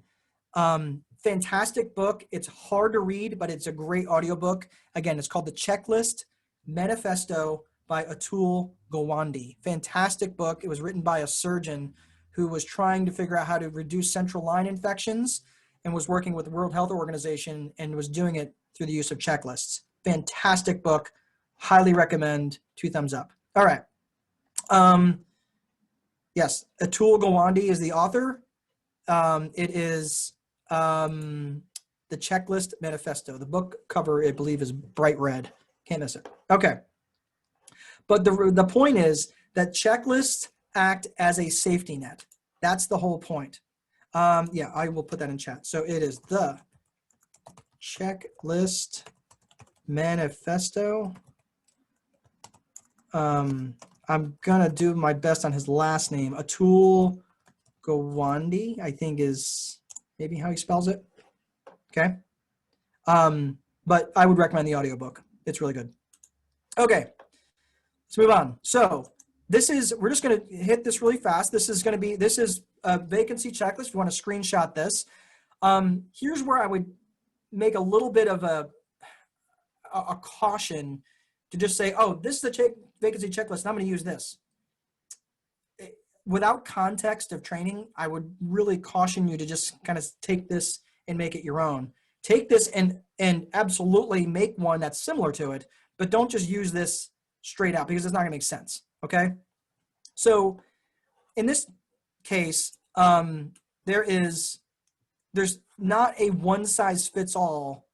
Fantastic book. It's hard to read, but it's a great audiobook. Again, it's called the Checklist Manifesto by Atul Gawande. Fantastic book. It was written by a surgeon who was trying to figure out how to reduce central line infections and was working with the World Health Organization and was doing it through the use of checklists. Fantastic book. Highly recommend. 2 thumbs up. All right. Yes, Atul Gawande is the author. It is the Checklist Manifesto. The book cover, I believe, is bright red. Can't miss it. Okay. But the point is that checklists act as a safety net. That's the whole point. Yeah, I will put that in chat. So it is the Checklist Manifesto. I'm going to do my best on his last name. Atul Gawande, I think is maybe how he spells it. Okay. But I would recommend the audiobook. It's really good. Okay. Let's move on. So we're just going to hit this really fast. This is a vacancy checklist. If you want to screenshot this, here's where I would make a little bit of a caution to just say, oh, this is the vacancy checklist, and I'm going to use this. Without context of training, I would really caution you to just kind of take this and make it your own. Take this and absolutely make one that's similar to it, but don't just use this straight out because it's not going to make sense. Okay. So in this case, there's not a one size fits all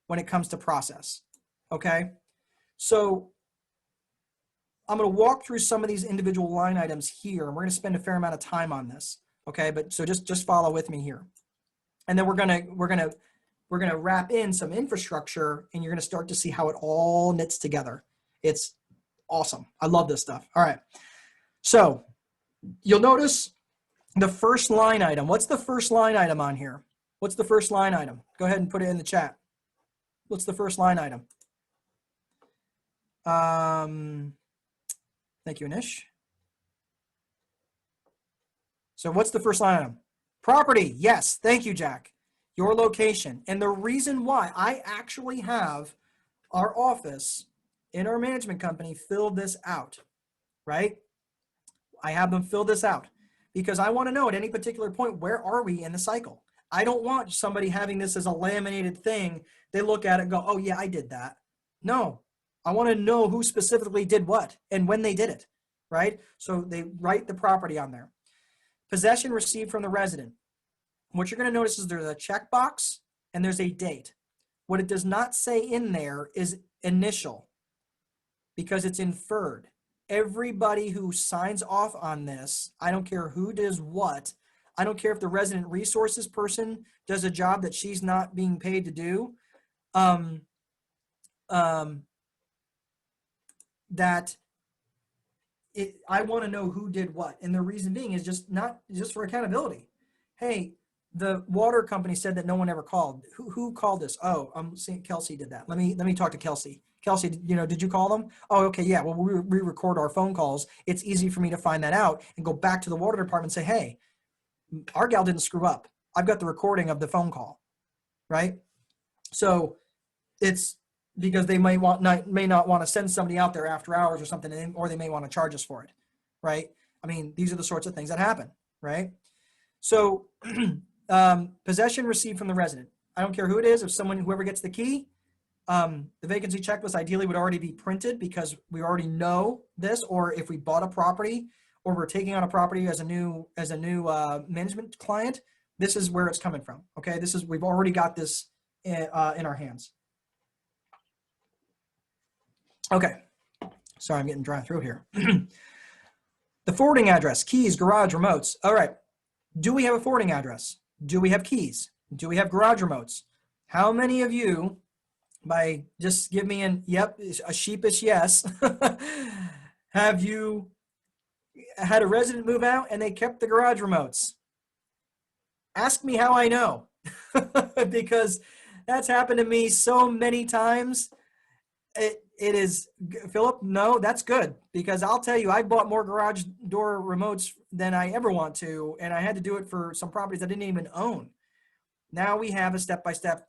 when it comes to process. Okay. So I'm going to walk through some of these individual line items here, and we're going to spend a fair amount of time on this. Okay. But so just follow with me here. And then we're going to wrap in some infrastructure, and you're going to start to see how it all knits together. It's awesome. I love this stuff. All right. So you'll notice the first line item. What's the first line item on here? What's the first line item? Go ahead and put it in the chat. What's the first line item? Thank you, Anish. So what's the first line item? Property. Yes. Thank you, Jack. Your location. And the reason why I actually have our office in our management company fill this out, right? I have them fill this out because I want to know at any particular point, where are we in the cycle? I don't want somebody having this as a laminated thing. They look at it and go, oh yeah, I did that. No, I want to know who specifically did what and when they did it, right? So they write the property on there. Possession received from the resident. What you're going to notice is there's a checkbox and there's a date. What it does not say in there is initial because it's inferred. Everybody who signs off on this, I don't care who does what, I don't care if the resident resources person does a job that she's not being paid to do, I want to know who did what. And the reason being is just for accountability. Hey, the water company said that no one ever called. Who called this? Oh, I'm seeing Kelsey did that. Let me talk to Kelsey. Kelsey, did you call them? Oh, okay, yeah. Well, we record our phone calls. It's easy for me to find that out and go back to the water department and say, hey, our gal didn't screw up. I've got the recording of the phone call, right? So it's because they may not want to send somebody out there after hours or something, or they may want to charge us for it, right? I mean, these are the sorts of things that happen, right? So possession received from the resident. I don't care who it is. If whoever gets the key, the vacancy checklist ideally would already be printed because we already know this, or if we bought a property or we're taking on a property as a new management client, this is where it's coming from. Okay, we've already got this in our hands. Okay, sorry, I'm getting dry throat here. The forwarding address, keys, garage, remotes. All right, do we have a forwarding address? Do we have keys? Do we have garage remotes? How many of you, by just give me a sheepish yes, have you had a resident move out and they kept the garage remotes? Ask me how I know, because that's happened to me so many times. It is, Philip, no, that's good, because I'll tell you, I bought more garage door remotes than I ever want to, and I had to do it for some properties I didn't even own. Now we have a step-by-step,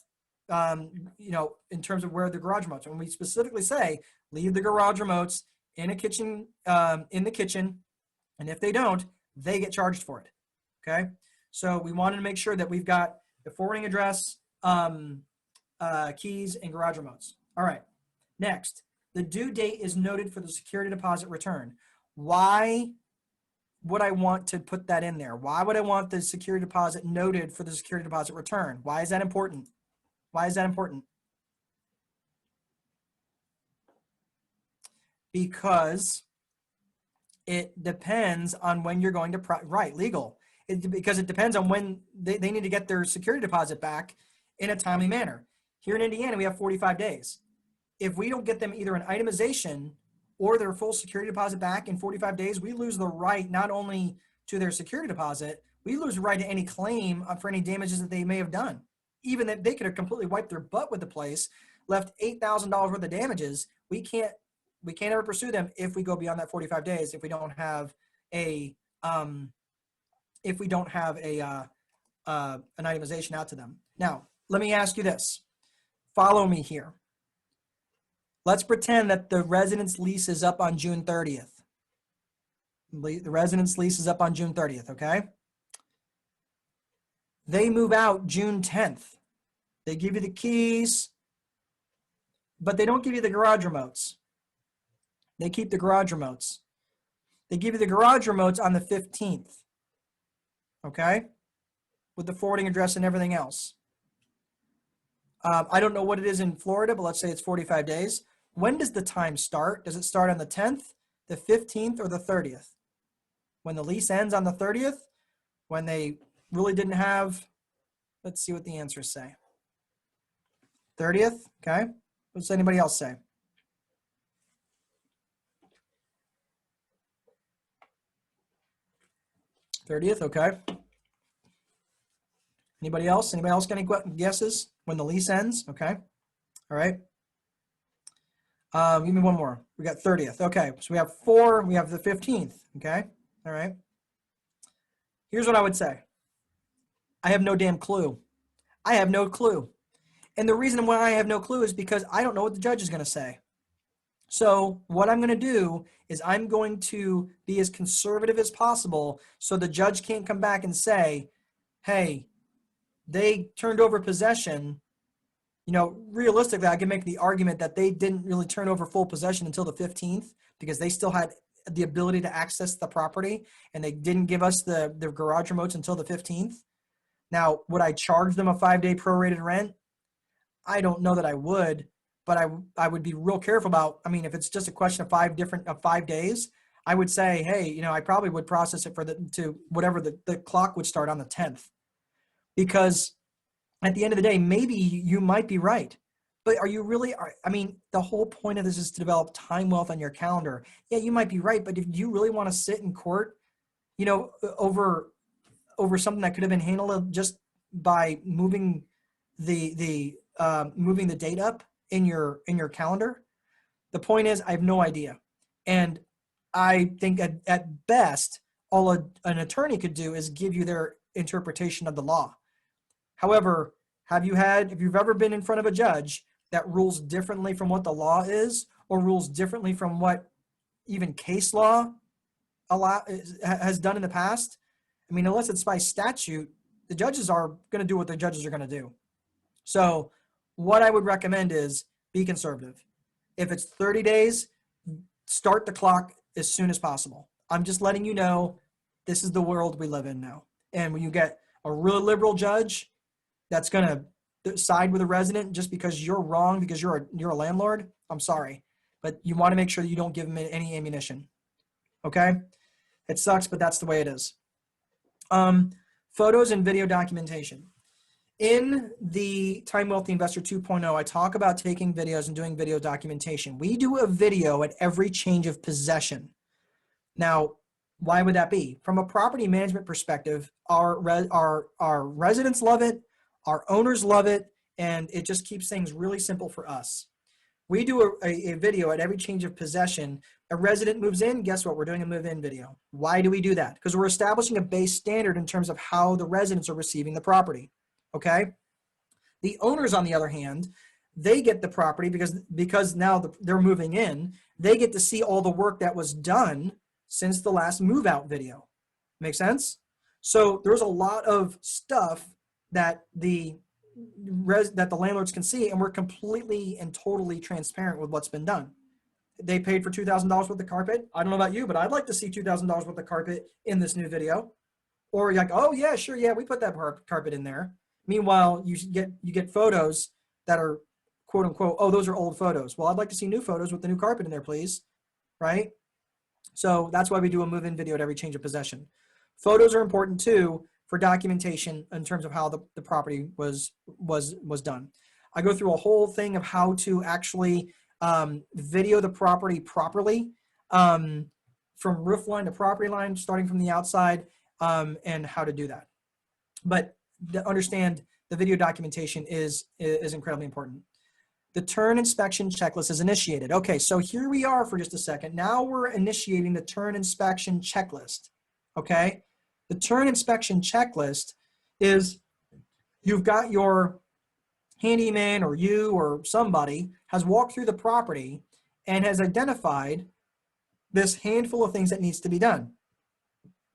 in terms of where the garage remotes, and we specifically say, leave the garage remotes in the kitchen, and if they don't, they get charged for it, okay? So we wanted to make sure that we've got the forwarding address, keys, and garage remotes. All right. Next, the due date is noted for the security deposit return. Why would I want to put that in there? Why would I want the security deposit noted for the security deposit return? Why is that important? Why is that important? Because it depends on when you're going to, legal. Because it depends on when they need to get their security deposit back in a timely manner. Here in Indiana, we have 45 days. If we don't get them either an itemization or their full security deposit back in 45 days, we lose the right not only to their security deposit, we lose the right to any claim for any damages that they may have done. Even if they could have completely wiped their butt with the place, left $8,000 worth of damages, we can't ever pursue them if we go beyond that 45 days, if we don't have an itemization out to them. Now, let me ask you this. Follow me here. Let's pretend that the residence lease is up on June 30th. The residence lease is up on June 30th, okay? They move out June 10th. They give you the keys, but they don't give you the garage remotes. They keep the garage remotes. They give you the garage remotes on the 15th, okay? With the forwarding address and everything else. I don't know what it is in Florida, but let's say it's 45 days. When does the time start? Does it start on the 10th, the 15th, or the 30th? When the lease ends on the 30th? When they really didn't have, let's see what the answers say. 30th, okay? What does anybody else say? '30th, okay. Anybody else? Anybody else got any guesses when the lease ends? Okay. All right. Give me one more. We got 30th. Okay, so we have 4. We have the 15th. Okay, all right. Here's what I would say. I have no damn clue. I have no clue. And the reason why I have no clue is because I don't know what the judge is going to say. So what I'm going to do is I'm going to be as conservative as possible so the judge can't come back and say, hey, they turned over possession. You know, realistically, I can make the argument that they didn't really turn over full possession until the 15th because they still had the ability to access the property and they didn't give us the garage remotes until the 15th. Now, would I charge them a 5-day prorated rent? I don't know that I would, but I would be real careful about, I mean, if it's just a question of 5 days, I would say, hey, you know, I probably would process it to whatever the clock would start on the 10th. Because at the end of the day, maybe you might be right. But are you really, I mean, the whole point of this is to develop time wealth on your calendar. Yeah, you might be right, but if you really want to sit in court, you know, over something that could have been handled just by moving the date up in your calendar, the point is I have no idea. And I think at best, all an attorney could do is give you their interpretation of the law. However, if you've ever been in front of a judge that rules differently from what the law is, or rules differently from what even case law has done in the past? I mean, unless it's by statute, the judges are going to do what the judges are going to do. So what I would recommend is be conservative. If it's 30 days, start the clock as soon as possible. I'm just letting you know this is the world we live in now. And when you get a real liberal judge that's going to side with a resident just because you're wrong, because you're a landlord, I'm sorry. But you want to make sure you don't give them any ammunition. Okay? It sucks, but that's the way it is. Photos and video documentation. In the Time Wealthy Investor 2.0, I talk about taking videos and doing video documentation. We do a video at every change of possession. Now, why would that be? From a property management perspective, our residents love it, our owners love it, and it just keeps things really simple for us. We do a video at every change of possession. A resident moves in, guess what? We're doing a move-in video. Why do we do that? Because we're establishing a base standard in terms of how the residents are receiving the property, okay? The owners, on the other hand, they get the property because now they're moving in. They get to see all the work that was done since the last move-out video. Make sense? So there's a lot of stuff that the landlords can see, and we're completely and totally transparent with what's been done. They paid for $2,000 worth of carpet. I don't know about you, but I'd like to see $2,000 worth of carpet in this new video. Or you're like, oh yeah, sure, yeah, we put that carpet in there. Meanwhile, you get photos that are quote unquote, oh, those are old photos. Well, I'd like to see new photos with the new carpet in there, please. Right? So that's why we do a move-in video at every change of possession. Photos are important too for documentation in terms of how the property was done. I go through a whole thing of how to actually video the property properly, from roof line to property line, starting from the outside, and how to do that. But to understand the video documentation is incredibly important. The turn inspection checklist is initiated. Okay, so here we are for just a second. Now we're initiating the turn inspection checklist, okay? The turn inspection checklist is you've got your handyman or you or somebody has walked through the property and has identified this handful of things that needs to be done.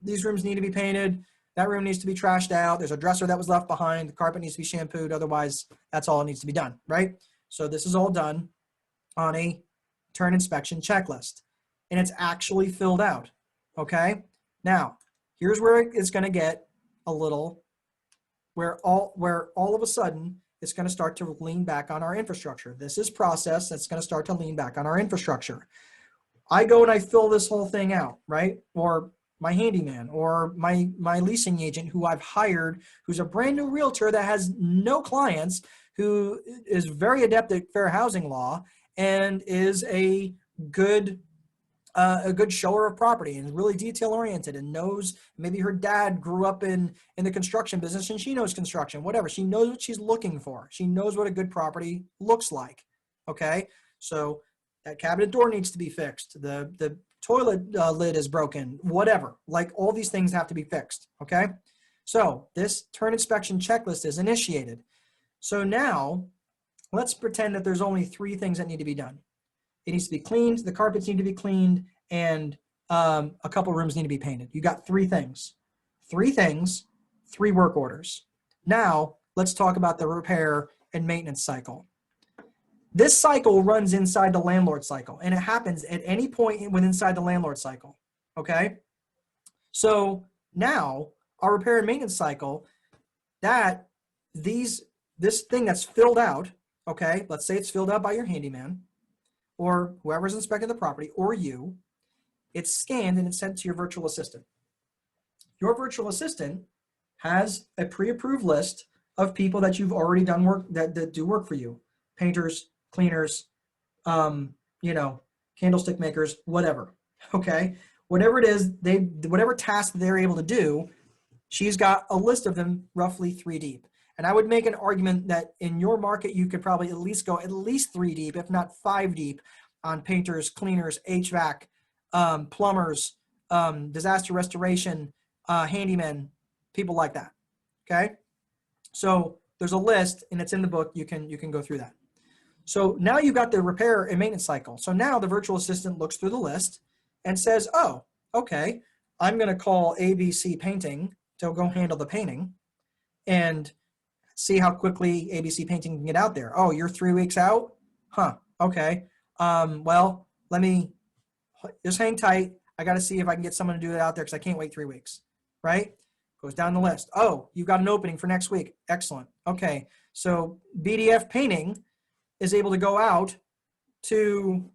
These rooms need to be painted. That room needs to be trashed out. There's a dresser that was left behind. The carpet needs to be shampooed. Otherwise, that's all that needs to be done, right? So this is all done on a turn inspection checklist, and it's actually filled out, okay? Now, here's where it's going to get a little, where all of a sudden it's going to start to lean back on our infrastructure. This is process that's going to start to lean back on our infrastructure. I go and I fill this whole thing out, right? Or my handyman or my leasing agent who I've hired, who's a brand new realtor that has no clients, who is very adept at fair housing law and is a good shower of property and is really detail oriented and knows, maybe her dad grew up in the construction business and she knows construction, whatever. She knows what she's looking for. She knows what a good property looks like. Okay. So That cabinet door needs to be fixed. The toilet lid is broken, whatever. Like all these things have to be fixed, okay? So this turn inspection checklist is initiated. So now let's pretend that there's only 3 things that need to be done. It needs to be cleaned, the carpets need to be cleaned, and a couple rooms need to be painted. You got 3 things. 3 things, 3 work orders. Now let's talk about the repair and maintenance cycle. This cycle runs inside the landlord cycle, and it happens at any point inside the landlord cycle, okay? So now our repair and maintenance cycle, this thing that's filled out, okay, let's say it's filled out by your handyman or whoever's inspecting the property or you, it's scanned and it's sent to your virtual assistant. Your virtual assistant has a pre-approved list of people that you've already done work, that do work for you. Painters, cleaners, candlestick makers, whatever, okay? Whatever it is, whatever task they're able to do, she's got a list of them roughly 3 deep. And I would make an argument that in your market, you could probably at least go 3 deep, if not 5 deep, on painters, cleaners, HVAC, plumbers, disaster restoration, handymen, people like that, okay? So there's a list, and it's in the book. You can go through that. So now you've got the repair and maintenance cycle. So now the virtual assistant looks through the list and says, oh, okay, I'm going to call ABC Painting to go handle the painting and see how quickly ABC Painting can get out there. Oh, you're 3 weeks out? Huh, okay. Well, let me just hang tight. I got to see if I can get someone to do it out there because I can't wait 3 weeks, right? Goes down the list. Oh, you've got an opening for next week. Excellent. Okay, so BDF Painting is able to go out to,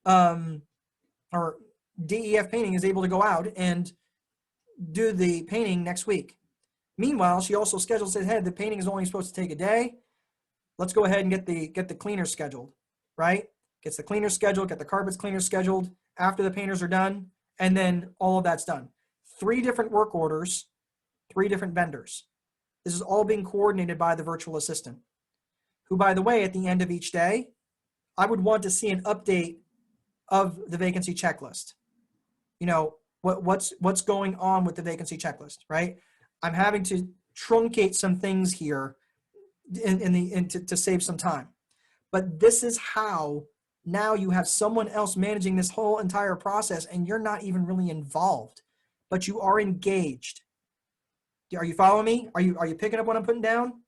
or DEF Painting is able to go out and do the painting next week. Meanwhile, she also schedules, says, hey, the painting is only supposed to take a day. Let's go ahead and get the cleaner scheduled, right? Gets the cleaner scheduled, get the carpets cleaner scheduled after the painters are done, and then all of that's done. 3 different work orders, 3 different vendors. This is all being coordinated by the virtual assistant, who, by the way, at the end of each day, I would want to see an update of the vacancy checklist. What's going on with the vacancy checklist, right? I'm having to truncate some things here to save some time. But this is how now you have someone else managing this whole entire process, and you're not even really involved, but you are engaged. Are you following me? Are you picking up what I'm putting down?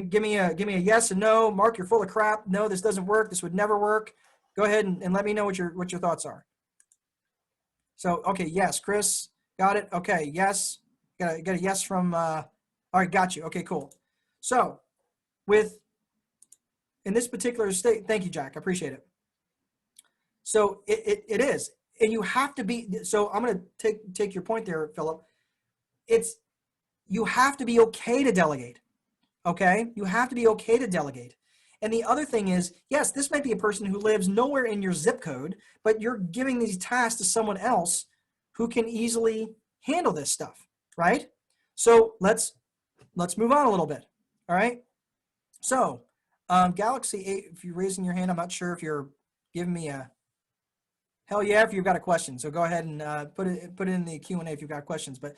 Give me a yes and no. Mark, you're full of crap. No, this doesn't work. This would never work. Go ahead and let me know what your thoughts are. So, okay, yes, Chris, got it. Okay, yes, got a yes from. All right, got you. Okay, cool. So, in this particular state, thank you, Jack. I appreciate it. So it is, and you have to be. So I'm going to take your point there, Philip. You have to be okay to delegate. Okay, you have to be okay to delegate. And the other thing is, yes, this might be a person who lives nowhere in your zip code, but you're giving these tasks to someone else who can easily handle this stuff, right? So let's move on a little bit. All right. So Galaxy 8, if you're raising your hand, I'm not sure if you're giving me a hell yeah if you've got a question. So go ahead and put it in the Q&A if you've got questions. But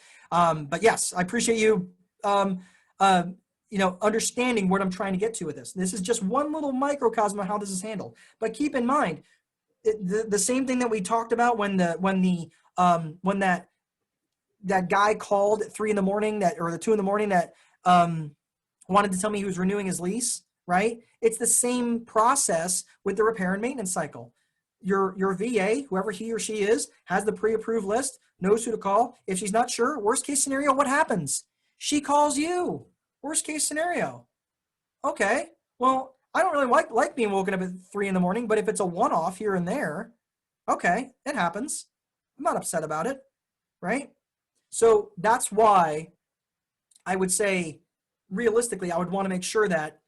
yes, I appreciate you. Understanding what I'm trying to get to with this. This is just one little microcosm of how this is handled. But keep in mind, the same thing that we talked about when that guy called at 3 a.m. or the 2 a.m. that wanted to tell me he was renewing his lease, right? It's the same process with the repair and maintenance cycle. Your VA, whoever he or she is, has the pre-approved list, knows who to call. If she's not sure, worst case scenario, what happens? She calls you. Worst case scenario. Okay, well, I don't really like being woken up at 3 a.m, but if it's a one-off here and there, okay, it happens. I'm not upset about it, right? So that's why I would say, realistically, I would want to make sure that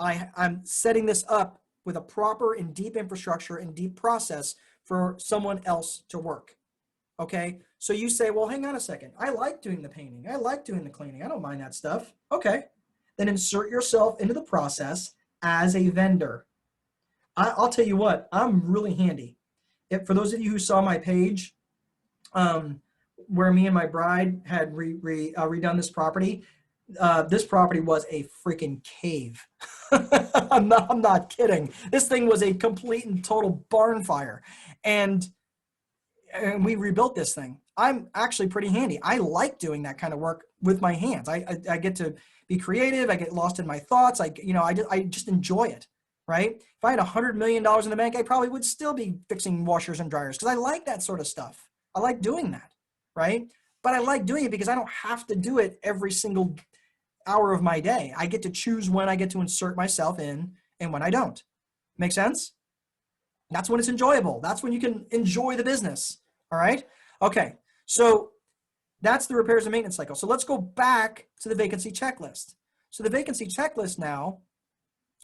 I'm setting this up with a proper and deep infrastructure and deep process for someone else to work. Okay, so you say, well, hang on a second. I like doing the painting. I like doing the cleaning. I don't mind that stuff. Okay, then insert yourself into the process as a vendor. I'll tell you what, I'm really handy. For those of you who saw my page, where me and my bride had redone this property was a freaking cave. I'm not kidding. This thing was a complete and total barn fire. And we rebuilt this thing. I'm actually pretty handy. I like doing that kind of work with my hands. I get to be creative. I get lost in my thoughts. I just enjoy it, right? If I had $100 million in the bank, I probably would still be fixing washers and dryers because I like that sort of stuff. I like doing that, right? But I like doing it because I don't have to do it every single hour of my day. I get to choose when I get to insert myself in and when I don't. Make sense? That's when it's enjoyable. That's when you can enjoy the business. All right. Okay. So that's the repairs and maintenance cycle. So let's go back to the vacancy checklist. So the vacancy checklist now,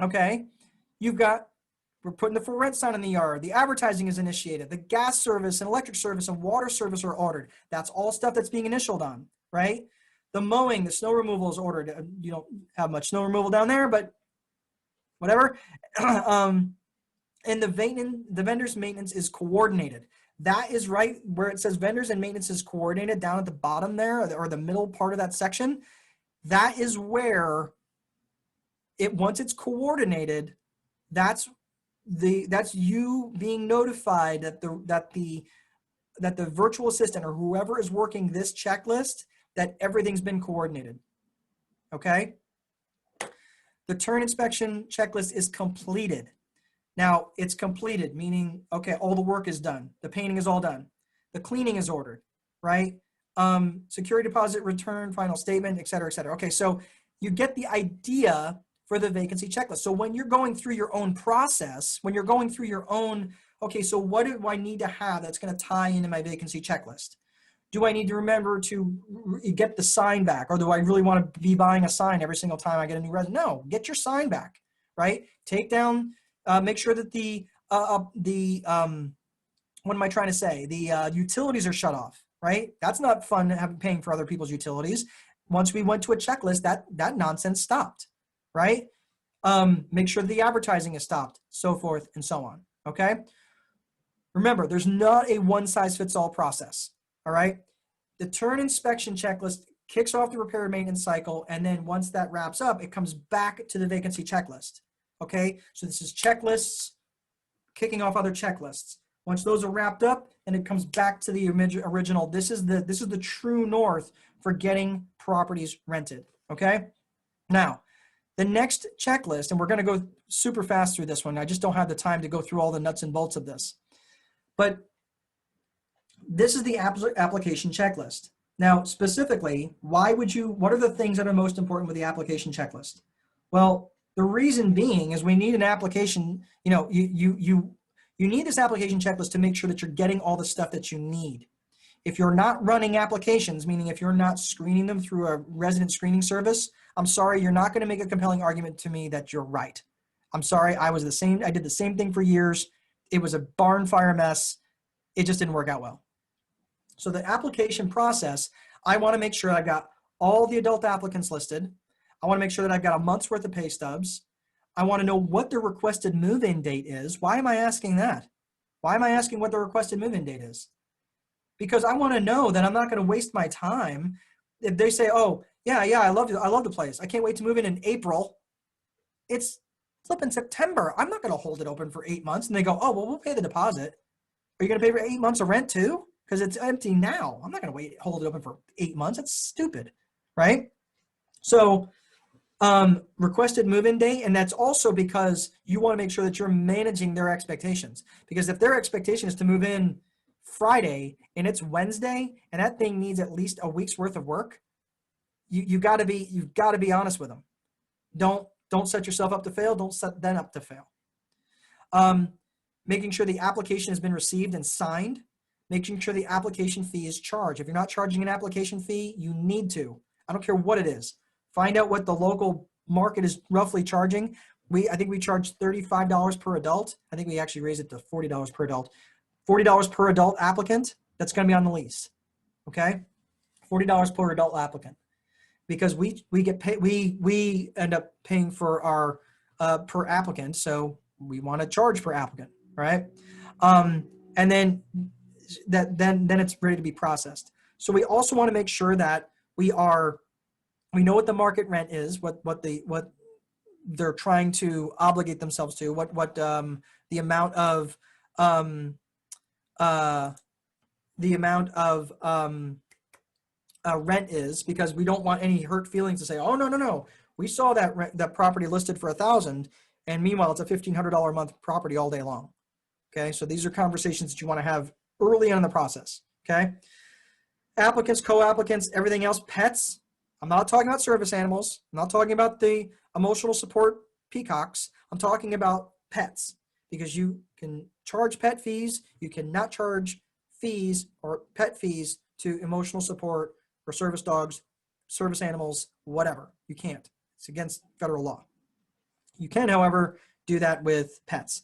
okay, we're putting the for rent sign in the yard. The advertising is initiated. The gas service and electric service and water service are ordered. That's all stuff that's being initialed on, right? The mowing, the snow removal is ordered. You don't have much snow removal down there, but whatever. And the vendor's maintenance is coordinated. That is right where it says vendors and maintenance is coordinated down at the bottom there, or the middle part of that section. That is where once it's coordinated, that's you being notified that the virtual assistant or whoever is working this checklist, that everything's been coordinated. Okay. The turn inspection checklist is completed. Now it's completed, meaning, okay, all the work is done. The painting is all done. The cleaning is ordered, right? Security deposit return, final statement, et cetera, et cetera. Okay, so you get the idea for the vacancy checklist. So when you're going through your own process, when you're going through your own, okay, so what do I need to have that's going to tie into my vacancy checklist? Do I need to remember to get the sign back? Or do I really want to be buying a sign every single time I get a new resident? No, get your sign back, right? Take down, make sure that what am I trying to say? The utilities are shut off, right? That's not fun paying for other people's utilities. Once we went to a checklist, that nonsense stopped, right? Make sure the advertising is stopped, so forth and so on, okay? Remember, there's not a one-size-fits-all process, all right? The turn inspection checklist kicks off the repair and maintenance cycle, and then once that wraps up, it comes back to the vacancy checklist, okay? So this is checklists kicking off other checklists. Once those are wrapped up, and it comes back to the original. This is the true north for getting properties rented, okay? Now, the next checklist, and we're going to go super fast through this one. I just don't have the time to go through all the nuts and bolts of this. But this is the application checklist. Now, specifically, what are the things that are most important with the application checklist? Well, the reason being is we need an application, you need this application checklist to make sure that you're getting all the stuff that you need. If you're not running applications, meaning if you're not screening them through a resident screening service, I'm sorry, you're not going to make a compelling argument to me that you're right. I'm sorry, I did the same thing for years. It was a barn fire mess. It just didn't work out well. So the application process, I want to make sure I've got all the adult applicants listed. I want to make sure that I've got a month's worth of pay stubs. I want to know what the requested move-in date is. Why am I asking that? Why am I asking what the requested move-in date is? Because I want to know that I'm not going to waste my time. If they say, oh, yeah, I love the place. I can't wait to move in April. It's flipping September. I'm not going to hold it open for 8 months. And they go, oh, well, we'll pay the deposit. Are you going to pay for 8 months of rent too? Because it's empty now. I'm not going to hold it open for 8 months. That's stupid, right? So requested move-in date, and that's also because you want to make sure that you're managing their expectations. Because if their expectation is to move in Friday and it's Wednesday and that thing needs at least a week's worth of work, you've got to be honest with them. Don't set yourself up to fail. Don't set them up to fail. Making sure the application has been received and signed. Making sure the application fee is charged. If you're not charging an application fee, you need to. I don't care what it is. Find out what the local market is roughly charging. I think we charge $35 per adult. I think we actually raised it to $40 per adult. $40 per adult applicant. That's going to be on the lease. Okay, $40 per adult applicant, because we get paid. We end up paying for our per applicant. So we want to charge per applicant, right? And then then it's ready to be processed. So we also want to make sure that we know what the market rent is, what they're trying to obligate themselves to, what the amount of rent is, because we don't want any hurt feelings to say, oh no, we saw that property listed for $1,000, and meanwhile it's a $1,500 a month property all day long. Okay, so these are conversations that you want to have early on in the process. Okay, applicants, co-applicants, everything else, pets. I'm not talking about service animals. I'm not talking about the emotional support peacocks. I'm talking about pets, because you can charge pet fees. You cannot charge fees or pet fees to emotional support or service dogs, service animals, whatever. You can't. It's against federal law. You can, however, do that with pets.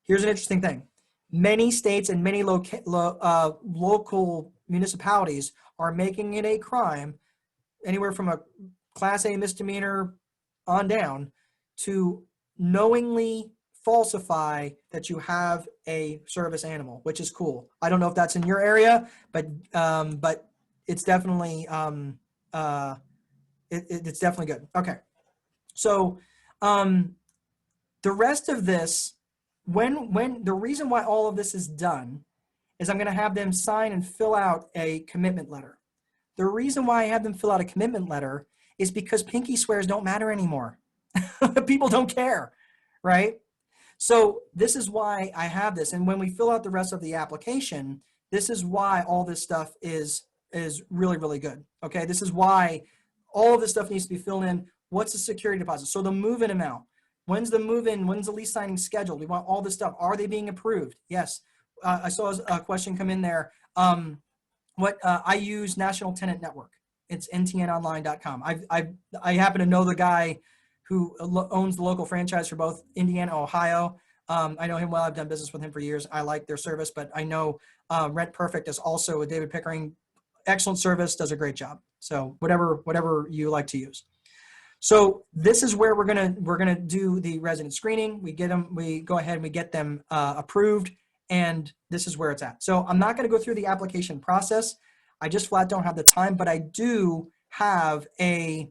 Here's an interesting thing. Many states and many local municipalities are making it a crime, anywhere from a Class A misdemeanor on down, to knowingly falsify that you have a service animal, which is cool. I don't know if that's in your area, but it's definitely it's definitely good. Okay, so the rest of this, when the reason why all of this is done is I'm going to have them sign and fill out a commitment letter. The reason why I have them fill out a commitment letter is because pinky swears don't matter anymore. People don't care, right? So this is why I have this. And when we fill out the rest of the application, this is why all this stuff is really, really good. Okay, this is why all of this stuff needs to be filled in. What's the security deposit? So the move-in amount. When's the move-in? When's the lease signing scheduled? We want all this stuff. Are they being approved? Yes. I saw a question come in there. I use National Tenant Network. It's ntnonline.com. I happen to know the guy who owns the local franchise for both Indiana and Ohio. I know him well. I've done business with him for years. I like their service, but I know Rent Perfect is also with David Pickering. Excellent service, does a great job. So whatever you like to use. So this is where we're gonna do the resident screening. We go ahead and we get them approved, and this is where it's at. So I'm not gonna go through the application process. I just flat don't have the time, but I do have a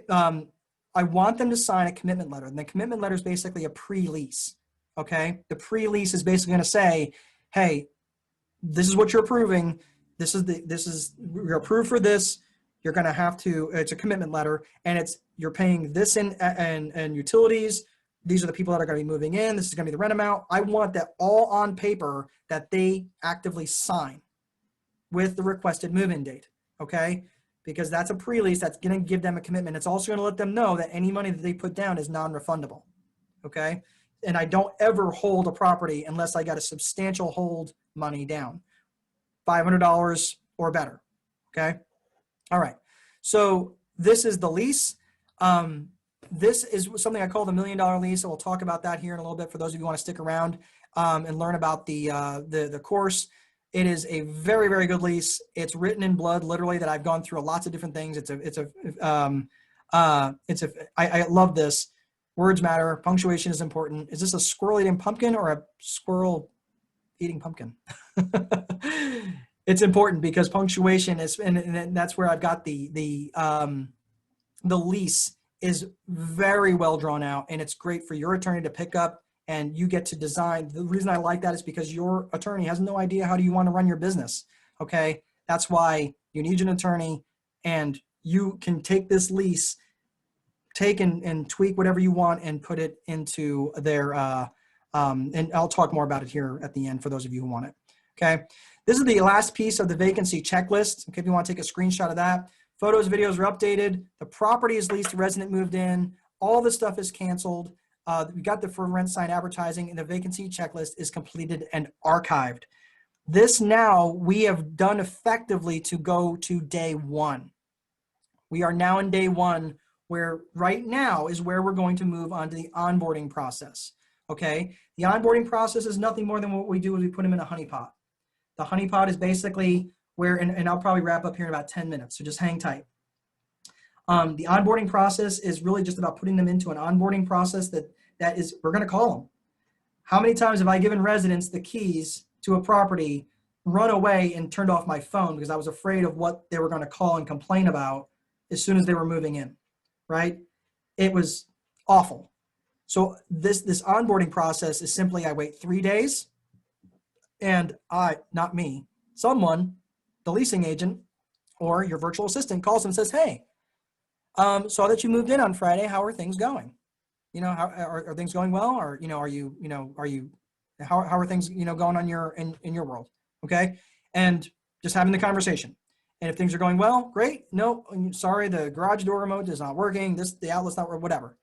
I want them to sign a commitment letter, and the commitment letter is basically a pre-lease. Okay, the pre-lease is basically going to say, hey, this is what you're approving. You're approved for this. You're going to have to. It's a commitment letter, and you're paying this and utilities. These are the people that are going to be moving in. This is going to be the rent amount. I want that all on paper that they actively sign with the requested move-in date. Okay. Because that's a pre-lease, that's going to give them a commitment. It's also going to let them know that any money that they put down is non-refundable, okay? And I don't ever hold a property unless I got a substantial hold money down, $500 or better, okay? All right, so this is the lease. This is something I call the $1 million lease, so we'll talk about that here in a little bit for those of you who want to stick around and learn about the course. It is a very, very good lease. It's written in blood, literally, that I've gone through lots of different things. I love this. Words matter. Punctuation is important. Is this a squirrel eating pumpkin or a squirrel eating pumpkin? It's important because punctuation is, and that's where I've got the lease is very well drawn out, and it's great for your attorney to pick up. And you get to design. The reason I like that is because your attorney has no idea how do you want to run your business, okay? That's why you need an attorney, and you can take this lease, take and tweak whatever you want and put it into their, and I'll talk more about it here at the end for those of you who want it, okay? This is the last piece of the vacancy checklist, okay, if you want to take a screenshot of that. Photos, videos are updated. The property is leased, the resident moved in. All the stuff is canceled. We got the for rent sign advertising, and the vacancy checklist is completed and archived. This now we have done effectively to go to day one. We are now in day one, where right now is where we're going to move on to the onboarding process. Okay, the onboarding process is nothing more than what we do is we put them in a honeypot. The honeypot is basically where, and I'll probably wrap up here in about 10 minutes, so just hang tight. The onboarding process is really just about putting them into an onboarding process that is, we're going to call them. How many times have I given residents the keys to a property, run away and turned off my phone because I was afraid of what they were going to call and complain about as soon as they were moving in, right? It was awful. So this onboarding process is simply, I wait 3 days and not me, someone, the leasing agent or your virtual assistant calls and says, hey, saw that you moved in on Friday. How are things going? You know, how are things going well? Or, you know, how are things, going on in your world? Okay. And just having the conversation. And if things are going well, great. No, sorry, the garage door remote is not working. The outlet's not working, whatever.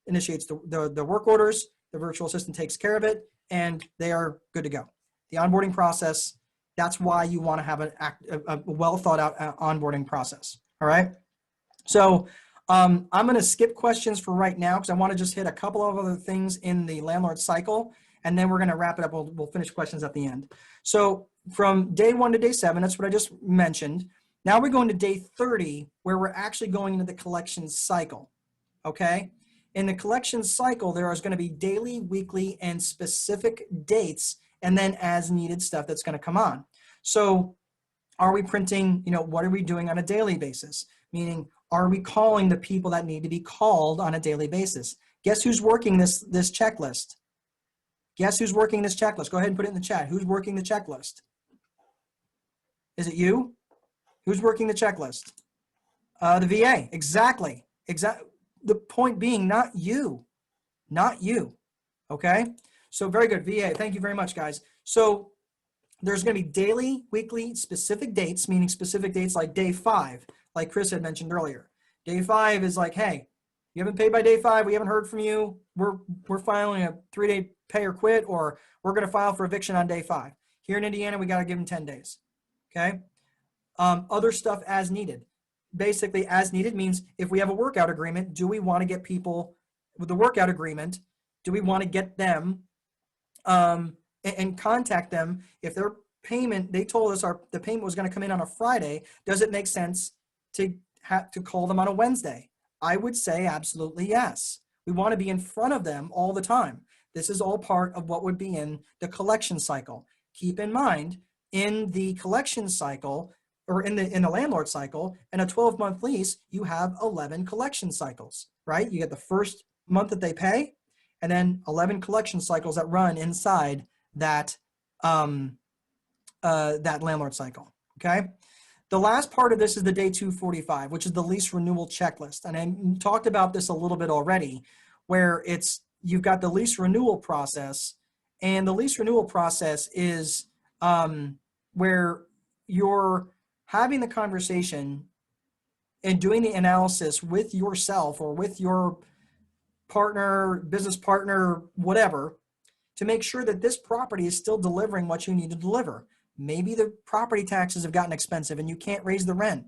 Initiates the work orders. The virtual assistant takes care of it and they are good to go. The onboarding process, that's why you want to have a well thought out onboarding process. All right. So I'm going to skip questions for right now because I want to just hit a couple of other things in the landlord cycle, and then we're going to wrap it up. We'll finish questions at the end. So from day 1 to day 7, that's what I just mentioned. Now we're going to day 30, where we're actually going into the collection cycle. Okay. In the collection cycle, there is going to be daily, weekly, and specific dates, and then as needed stuff that's going to come on. So are we printing, what are we doing on a daily basis? Meaning, are we calling the people that need to be called on a daily basis? Guess who's working this checklist? Guess who's working this checklist? Go ahead and put it in the chat. Who's working the checklist? Is it you? Who's working the checklist? The VA. Exactly. The point being, not you. Not you. Okay? So very good. VA. Thank you very much, guys. So there's going to be daily, weekly, specific dates, meaning specific dates like day 5. Like Chris had mentioned earlier. Day 5 is like, hey, you haven't paid by day 5. We haven't heard from you. We're filing a 3-day pay or quit, or we're going to file for eviction on day 5. Here in Indiana, we got to give them 10 days. Okay. Other stuff as needed. Basically, as needed means if we have a workout agreement, do we want to get people with the workout agreement? Do we want to get them and contact them if their payment, they told us the payment was going to come in on a Friday? Does it make sense to call them on a Wednesday? I would say absolutely yes. We want to be in front of them all the time. This is all part of what would be in the collection cycle. Keep in mind, in the collection cycle, or in the landlord cycle, in a 12-month lease, you have 11 collection cycles, right? You get the first month that they pay, and then 11 collection cycles that run inside that landlord cycle. Okay. The last part of this is the day 245, which is the lease renewal checklist. And I talked about this a little bit already, where you've got the lease renewal process, and the lease renewal process is where you're having the conversation and doing the analysis with yourself or with your partner, business partner, whatever, to make sure that this property is still delivering what you need to deliver. Maybe the property taxes have gotten expensive and you can't raise the rent.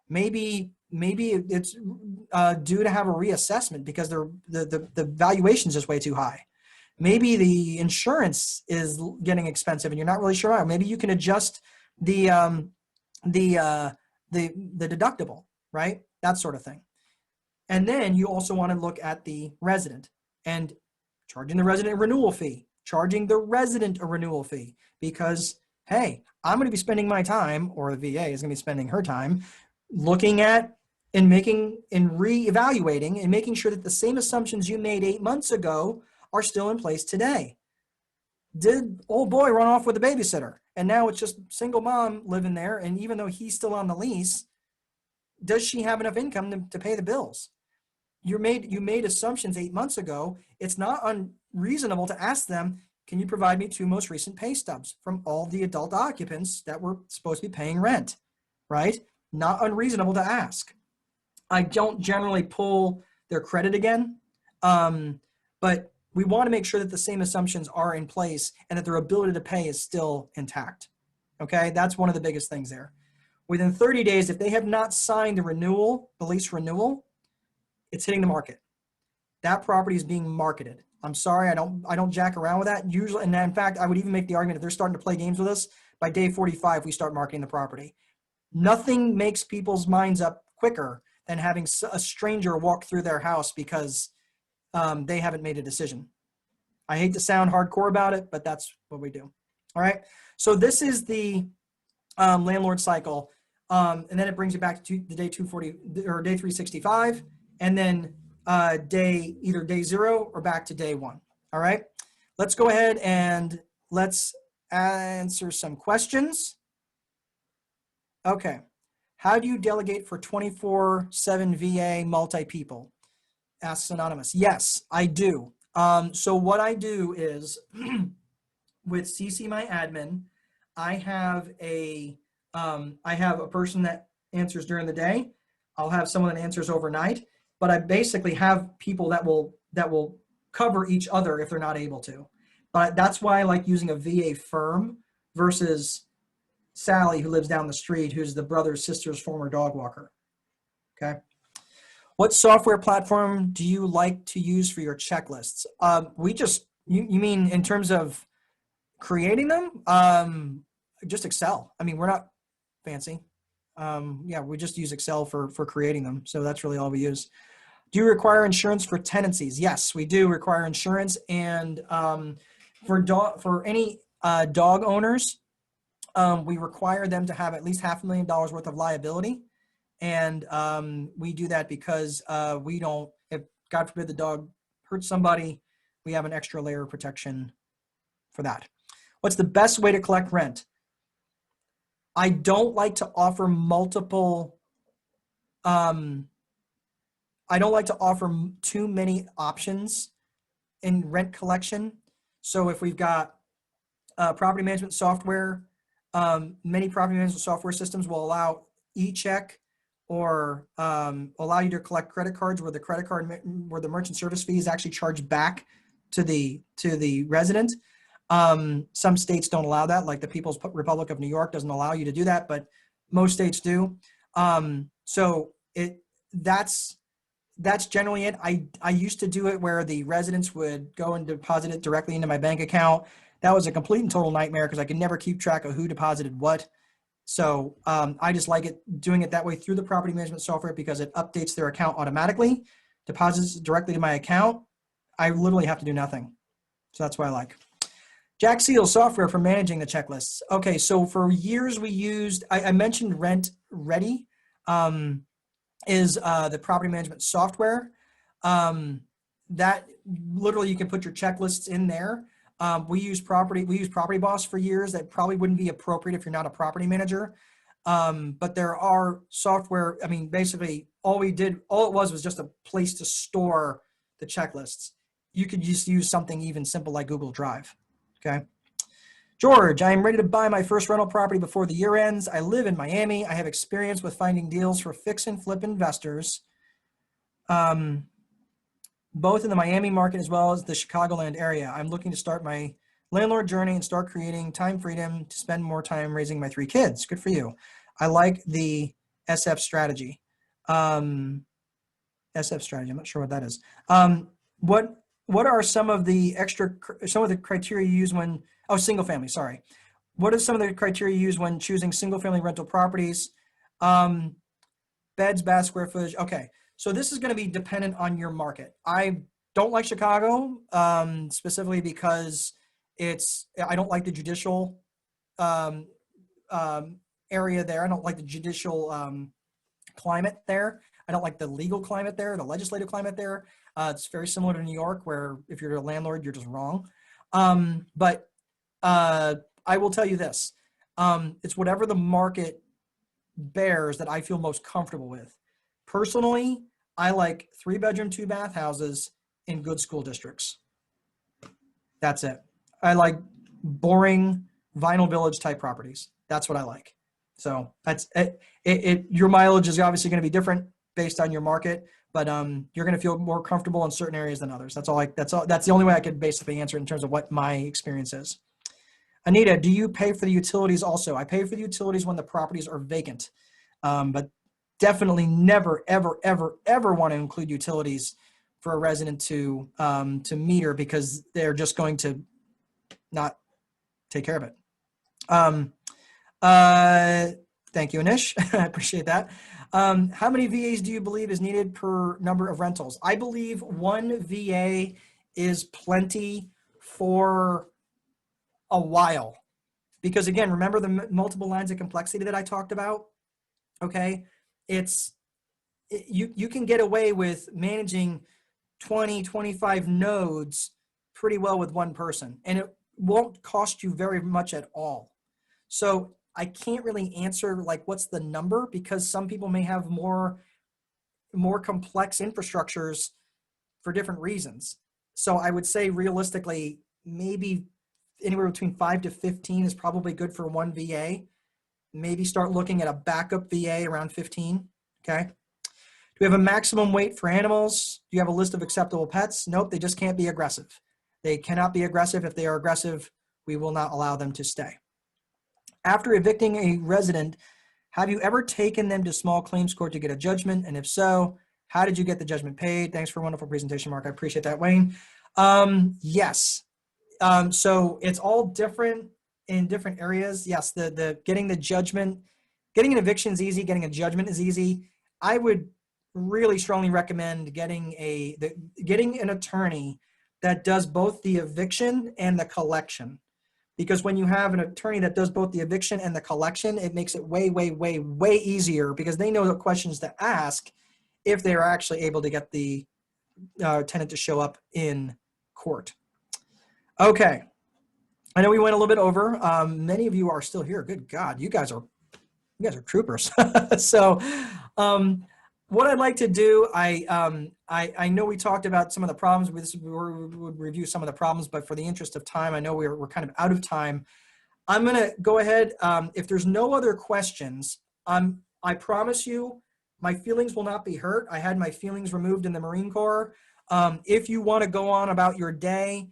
Maybe it's due to have a reassessment because the valuation is just way too high. Maybe the insurance is getting expensive and you're not really sure how. Maybe you can adjust the deductible, right? That sort of thing. And then you also want to look at the resident and charging the resident a renewal fee, because, hey, I'm going to be spending my time, or the VA is going to be spending her time, looking at and making and reevaluating and making sure that the same assumptions you made 8 months ago are still in place today. Did old boy run off with a babysitter and now it's just single mom living there, and even though he's still on the lease, does she have enough income to pay the bills? You made assumptions 8 months ago. It's not unreasonable to ask them, can you provide me 2 most recent pay stubs from all the adult occupants that were supposed to be paying rent, right? Not unreasonable to ask. I don't generally pull their credit again, but we want to make sure that the same assumptions are in place and that their ability to pay is still intact. Okay, that's one of the biggest things there. Within 30 days, if they have not signed the lease renewal, it's hitting the market. That property is being marketed. I'm sorry, I don't jack around with that usually. And in fact, I would even make the argument if they're starting to play games with us, by day 45, we start marketing the property. Nothing makes people's minds up quicker than having a stranger walk through their house because they haven't made a decision. I hate to sound hardcore about it, but that's what we do. All right. So this is the landlord cycle. And then it brings you back to the day 240 or day 365, and then either day 0 or back to day 1. All right. Let's go ahead and let's answer some questions. Okay. How do you delegate for 24/7 VA multi-people? Asks Anonymous. Yes, I do. So what I do is with CC My Admin, I have a person that answers during the day. I'll have someone that answers overnight, but I basically have people that will cover each other if they're not able to. But that's why I like using a VA firm versus Sally, who lives down the street, who's the brother's sister's former dog walker. Okay. What software platform do you like to use for your checklists? You mean in terms of creating them? Just Excel. I mean, we're not fancy. Yeah, we just use Excel for creating them. So that's really all we use. Do you require insurance for tenancies? Yes, we do require insurance. And for any dog owners, we require them to have at least $500,000 worth of liability. And we do that because if God forbid the dog hurts somebody, we have an extra layer of protection for that. What's the best way to collect rent? I don't like to offer too many options in rent collection. So if we've got property management software, many property management software systems will allow e-check or allow you to collect credit cards where the merchant service fee is actually charged back to the resident. Some states don't allow that, like the People's Republic of New York doesn't allow you to do that, but most states do. So that's generally it. I used to do it where the residents would go and deposit it directly into my bank account. That was a complete and total nightmare because I could never keep track of who deposited what. So I just like doing it that way through the property management software because it updates their account automatically, deposits directly to my account. I literally have to do nothing. So that's what I like. Jack Seal software for managing the checklists. Okay, so for years we used, I mentioned Rent Ready is the property management software. That literally you can put your checklists in there. We use Property Boss for years. That probably wouldn't be appropriate if you're not a property manager. But there are software, I mean, basically all it was just a place to store the checklists. You could just use something even simple like Google Drive. Okay. George, I am ready to buy my first rental property before the year ends. I live in Miami. I have experience with finding deals for fix and flip investors, both in the Miami market as well as the Chicagoland area. I'm looking to start my landlord journey and start creating time freedom to spend more time raising my 3 kids. Good for you. I like the SF strategy. SF strategy. I'm not sure what that is. What are some of the criteria you use when, single family, sorry. What are some of the criteria you use when choosing single family rental properties? Beds, bath, square footage. Okay. So this is going to be dependent on your market. I don't like Chicago, specifically because I don't like the judicial area there. I don't like the judicial climate there. I don't like the legal climate there, the legislative climate there. It's very similar to New York, where if you're a landlord, you're just wrong. But I will tell you this. It's whatever the market bears that I feel most comfortable with. Personally, I like 3-bedroom, 2-bath houses in good school districts. That's it. I like boring Vinyl Village type properties. That's what I like. So that's it. Your mileage is obviously going to be different based on your market, but you're going to feel more comfortable in certain areas than others. That's the only way I could basically answer it in terms of what my experience is. Anita, do you pay for the utilities also? I pay for the utilities when the properties are vacant, but definitely never, ever, ever, ever want to include utilities for a resident to meter because they're just going to not take care of it. Thank you, Anish. I appreciate that. How many VAs do you believe is needed per number of rentals? I believe one VA is plenty for a while. Because again, remember the multiple lines of complexity that I talked about? Okay, you can get away with managing 20, 25 nodes pretty well with one person, and it won't cost you very much at all. So I can't really answer like what's the number, because some people may have more complex infrastructures for different reasons. So I would say realistically, maybe anywhere between 5 to 15 is probably good for one VA. Maybe start looking at a backup VA around 15. Okay. Do we have a maximum weight for animals? Do you have a list of acceptable pets? Nope, they just can't be aggressive. They cannot be aggressive. If they are aggressive, we will not allow them to stay. After evicting a resident, have you ever taken them to small claims court to get a judgment? And if so, how did you get the judgment paid? Thanks for a wonderful presentation, Mark. I appreciate that, Wayne. Yes. So it's all different in different areas. Yes, the getting the judgment, getting an eviction is easy. Getting a judgment is easy. I would really strongly recommend getting an attorney that does both the eviction and the collection. Because when you have an attorney that does both the eviction and the collection, it makes it way, way, way, way easier, because they know the questions to ask if they're actually able to get the tenant to show up in court. Okay. I know we went a little bit over. Many of you are still here. Good God, you guys are troopers. So what I'd like to do, I know we talked about some of the problems. We would review some of the problems, but for the interest of time, I know we're kind of out of time. I'm going to go ahead. If there's no other questions, I promise you my feelings will not be hurt. I had my feelings removed in the Marine Corps. If you want to go on about your day,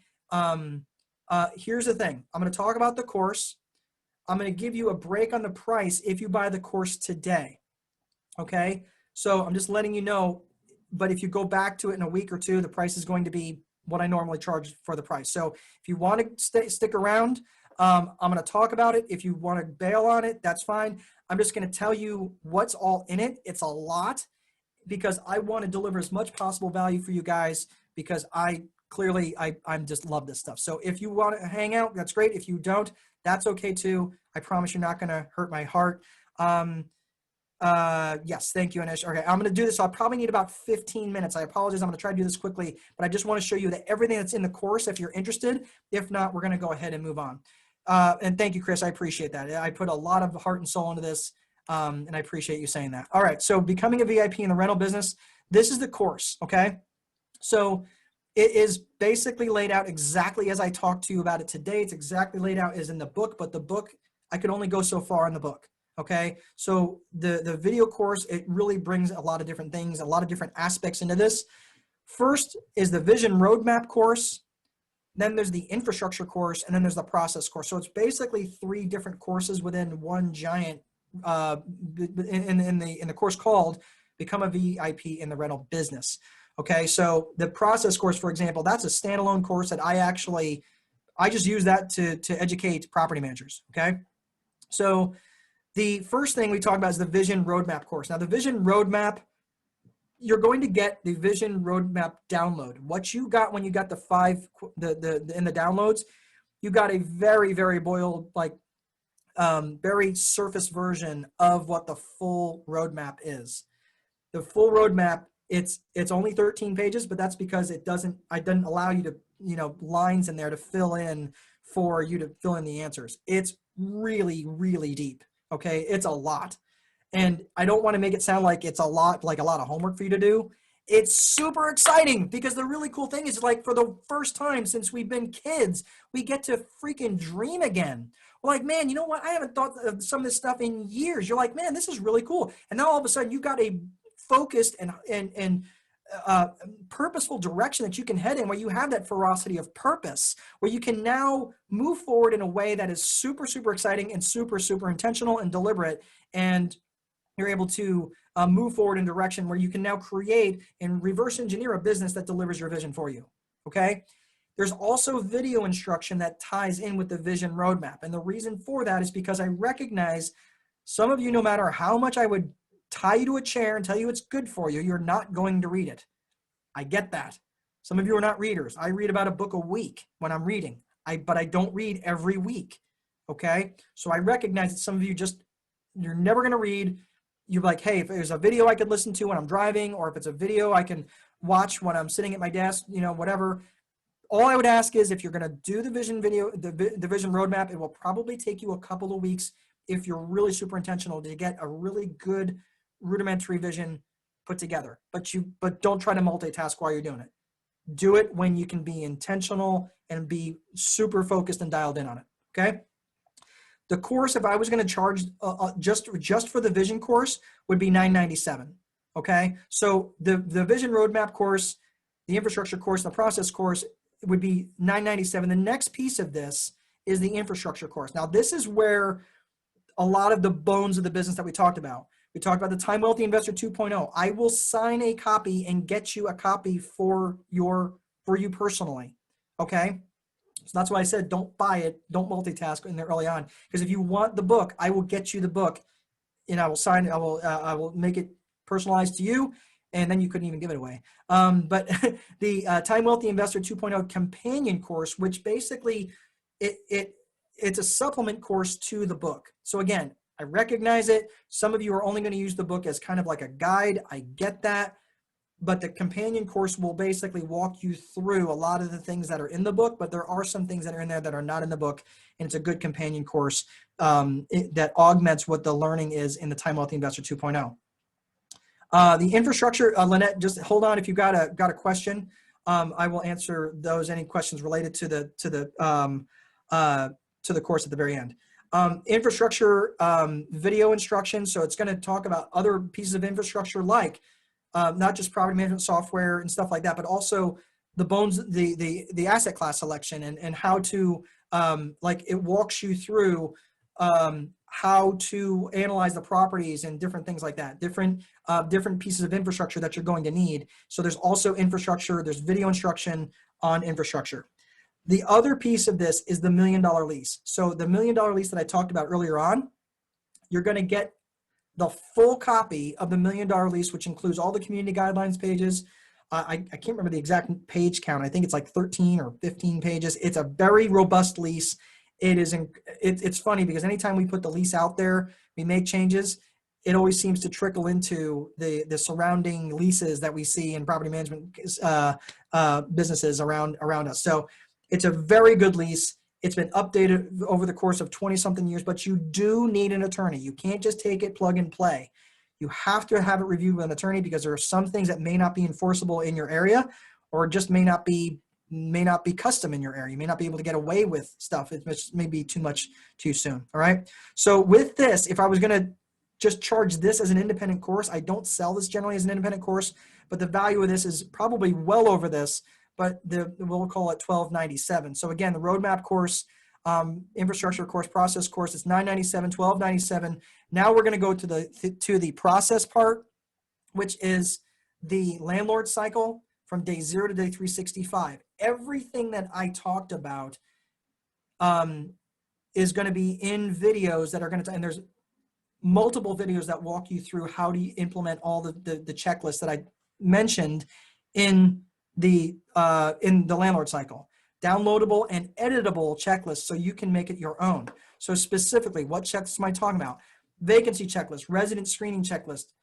here's the thing. I'm going to talk about the course. I'm going to give you a break on the price if you buy the course today. Okay? So I'm just letting you know, but if you go back to it in a week or two, the price is going to be what I normally charge for the price. So if you want to stick around, I'm going to talk about it. If you want to bail on it, that's fine. I'm just going to tell you what's all in it. It's a lot, because I want to deliver as much possible value for you guys, because I'm just love this stuff. So if you want to hang out, that's great. If you don't, that's okay too. I promise you're not going to hurt my heart. Yes, thank you, Anish. Okay, I'm going to do this. So I'll probably need about 15 minutes. I apologize. I'm going to try to do this quickly, but I just want to show you that everything that's in the course, if you're interested. If not, we're going to go ahead and move on. And thank you, Chris. I appreciate that. I put a lot of heart and soul into this, and I appreciate you saying that. All right, so becoming a VIP in the rental business. This is the course, okay? So it is basically laid out exactly as I talked to you about it today. It's exactly laid out as in the book, but the book, I could only go so far in the book. Okay, so the video course, it really brings a lot of different things, a lot of different aspects into this. First is the vision roadmap course. Then there's the infrastructure course, and then there's the process course. So it's basically 3 different courses within one giant in the course called Become a VIP in the Rental Business. Okay, so the process course, for example, that's a standalone course that I just use that to educate property managers. Okay, so the first thing we talk about is the Vision Roadmap course. Now, the Vision Roadmap, you're going to get the Vision Roadmap download. What you got when you got the 5 in the downloads, you got a very, very boiled, very surface version of what the full roadmap is. The full roadmap, it's only 13 pages, but that's because I didn't allow you to, lines in there to fill in for you to fill in the answers. It's really, really deep. Okay, it's a lot. And I don't want to make it sound like it's a lot of homework for you to do. It's super exciting, because the really cool thing is, like, for the first time since we've been kids, we get to freaking dream again. We're like, man, you know what? I haven't thought of some of this stuff in years. You're like, man, this is really cool. And now all of a sudden you got a focused and purposeful direction that you can head in, where you have that ferocity of purpose, where you can now move forward in a way that is super, super exciting and super, super intentional and deliberate. And you're able to move forward in direction where you can now create and reverse engineer a business that delivers your vision for you. Okay. There's also video instruction that ties in with the vision roadmap. And the reason for that is because I recognize some of you, no matter how much I would tie you to a chair and tell you it's good for you, you're not going to read it. I get that. Some of you are not readers. I read about a book a week when I'm reading, but I don't read every week. Okay. So I recognize that some of you you're never going to read. You're like, hey, if there's a video I could listen to when I'm driving, or if it's a video I can watch when I'm sitting at my desk, whatever. All I would ask is, if you're going to do the vision video, the vision roadmap, it will probably take you a couple of weeks if you're really super intentional to get a really good rudimentary vision put together. But don't try to multitask while you're doing it. Do it when you can be intentional and be super focused and dialed in on it. Okay. The course, if I was going to charge just for the vision course, would be $997. Okay. So the vision roadmap course, the infrastructure course, and the process course would be $997. The next piece of this is the infrastructure course. Now, this is where a lot of the bones of the business that we talked about. We talked about the Time Wealthy Investor 2.0. I will sign a copy and get you a copy for you personally. Okay. So that's why I said, don't buy it. Don't multitask in there early on. Because if you want the book, I will get you the book and I will sign it. I will make it personalized to you. And then you couldn't even give it away. But the Time Wealthy Investor 2.0 companion course, which basically it's a supplement course to the book. So again, I recognize it. Some of you are only going to use the book as kind of like a guide. I get that. But the companion course will basically walk you through a lot of the things that are in the book, but there are some things that are in there that are not in the book. And it's a good companion course that augments what the learning is in the Time Wealthy Investor 2.0. The infrastructure, Lynette, just hold on. If you got a question, I will answer those. Any questions related to the course at the very end. Infrastructure video instructions. So it's going to talk about other pieces of infrastructure, like not just property management software and stuff like that, but also the bones, the asset class selection and how to like it walks you through how to analyze the properties and different things like that, different pieces of infrastructure that you're going to need. So there's also infrastructure, there's video instruction on infrastructure. The other piece of this is the $1 million lease. So the $1 million lease that I talked about earlier on, you're going to get the full copy of the $1 million lease, which includes all the community guidelines pages. I can't remember the exact page count. I think it's like 13 or 15 pages. It's a very robust lease. It's funny because anytime we put the lease out there, we make changes, it always seems to trickle into the surrounding leases that we see in property management businesses around us. So it's a very good lease. It's been updated over the course of 20-something years, but you do need an attorney. You can't just take it, plug and play. You have to have it reviewed with an attorney because there are some things that may not be enforceable in your area, or just may not be custom in your area. You may not be able to get away with stuff. It may be too much too soon. All right. So with this, if I was going to just charge this as an independent course, I don't sell this generally as an independent course, but the value of this is probably well over this. But we'll call it $1297. So again, the roadmap course, infrastructure course, process course, it's $997, $1297. Now we're going to go to the process part, which is the landlord cycle from day 0 to day 365. Everything that I talked about is going to be in videos that are going to, and there's multiple videos that walk you through how to implement all the checklists that I mentioned in the landlord cycle. Downloadable and editable checklists so you can make it your own. So specifically, what checklists am I talking about? Vacancy checklist, resident screening checklist,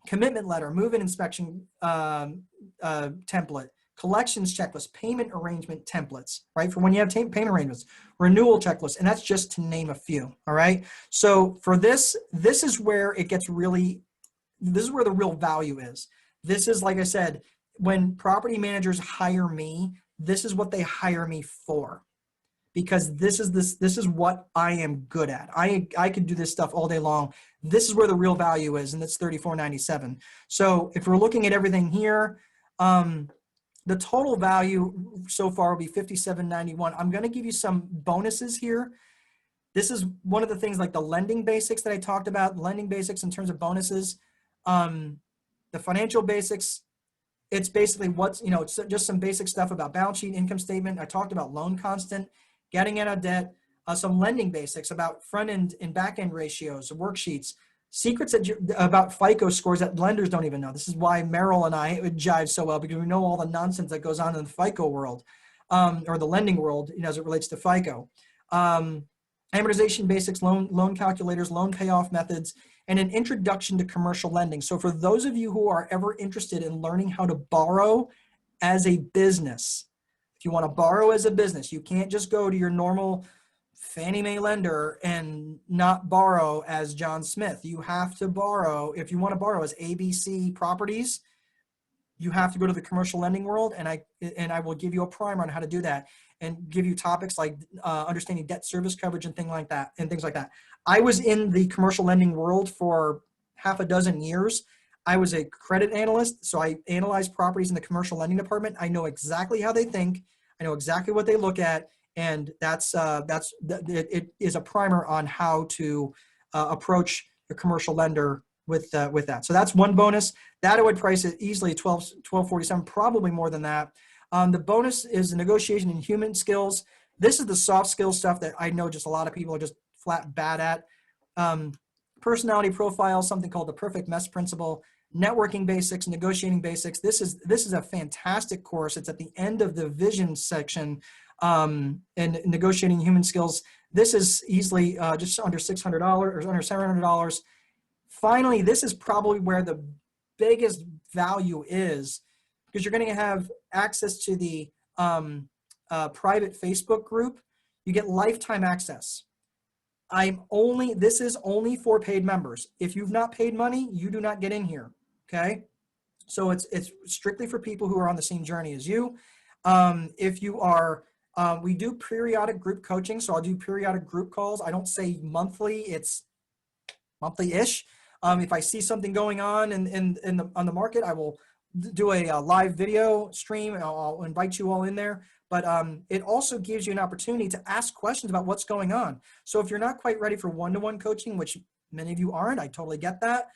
commitment letter, move-in inspection template, collections checklist, payment arrangement templates, right? For when you have payment arrangements, renewal checklist, and that's just to name a few, all right? So for this is where it gets really, this is where the real value is. This is, like I said, when property managers hire me, this is what they hire me for, because this is what I am good at. I could do this stuff all day long. This is where the real value is, and that's $34.97. So if we're looking at everything here, the total value so far will be $57.91. I'm going to give you some bonuses here. This is one of the things like the lending basics that I talked about, lending basics in terms of bonuses. The financial basics, it's basically it's just some basic stuff about balance sheet, income statement. I talked about loan constant, getting out of debt, some lending basics about front end and back end ratios, worksheets, Secrets about FICO scores that lenders don't even know. This is why Merrill and I, it jive so well, because we know all the nonsense that goes on in the FICO world, or the lending world, as it relates to FICO. Amortization basics, loan calculators, loan payoff methods, and an introduction to commercial lending. So for those of you who are ever interested in learning how to borrow as a business, if you want to borrow as a business, you can't just go to your normal Fannie Mae lender and not borrow as John Smith. You have to borrow, if you want to borrow as ABC Properties, you have to go to the commercial lending world, and I will give you a primer on how to do that, and give you topics like understanding debt service coverage and things like that. I was in the commercial lending world for half a dozen years. I was a credit analyst, so I analyzed properties in the commercial lending department. I know exactly how they think. I know exactly what they look at, and it is a primer on how to approach the commercial lender with that. So that's one bonus. That I would price it easily $12.47, probably more than that. The bonus is negotiation and human skills. This is the soft skills stuff that I know just a lot of people are just flat bad at. Personality profile, something called the perfect mess principle, networking basics, negotiating basics. This is a fantastic course. It's at the end of the vision section, and negotiating human skills. This is easily just under $600 or under $700. Finally, this is probably where the biggest value is, because you're going to have access to the private Facebook group. You get lifetime access. This is only for paid members. If you've not paid money, you do not get in here. Okay. So it's strictly for people who are on the same journey as you. If you are, we do periodic group coaching. So I'll do periodic group calls. I don't say monthly, it's monthly-ish. If I see something going on on the market, I will do a live video stream, and I'll invite you all in there. But it also gives you an opportunity to ask questions about what's going on. So if you're not quite ready for one-to-one coaching, which many of you aren't, I totally get that.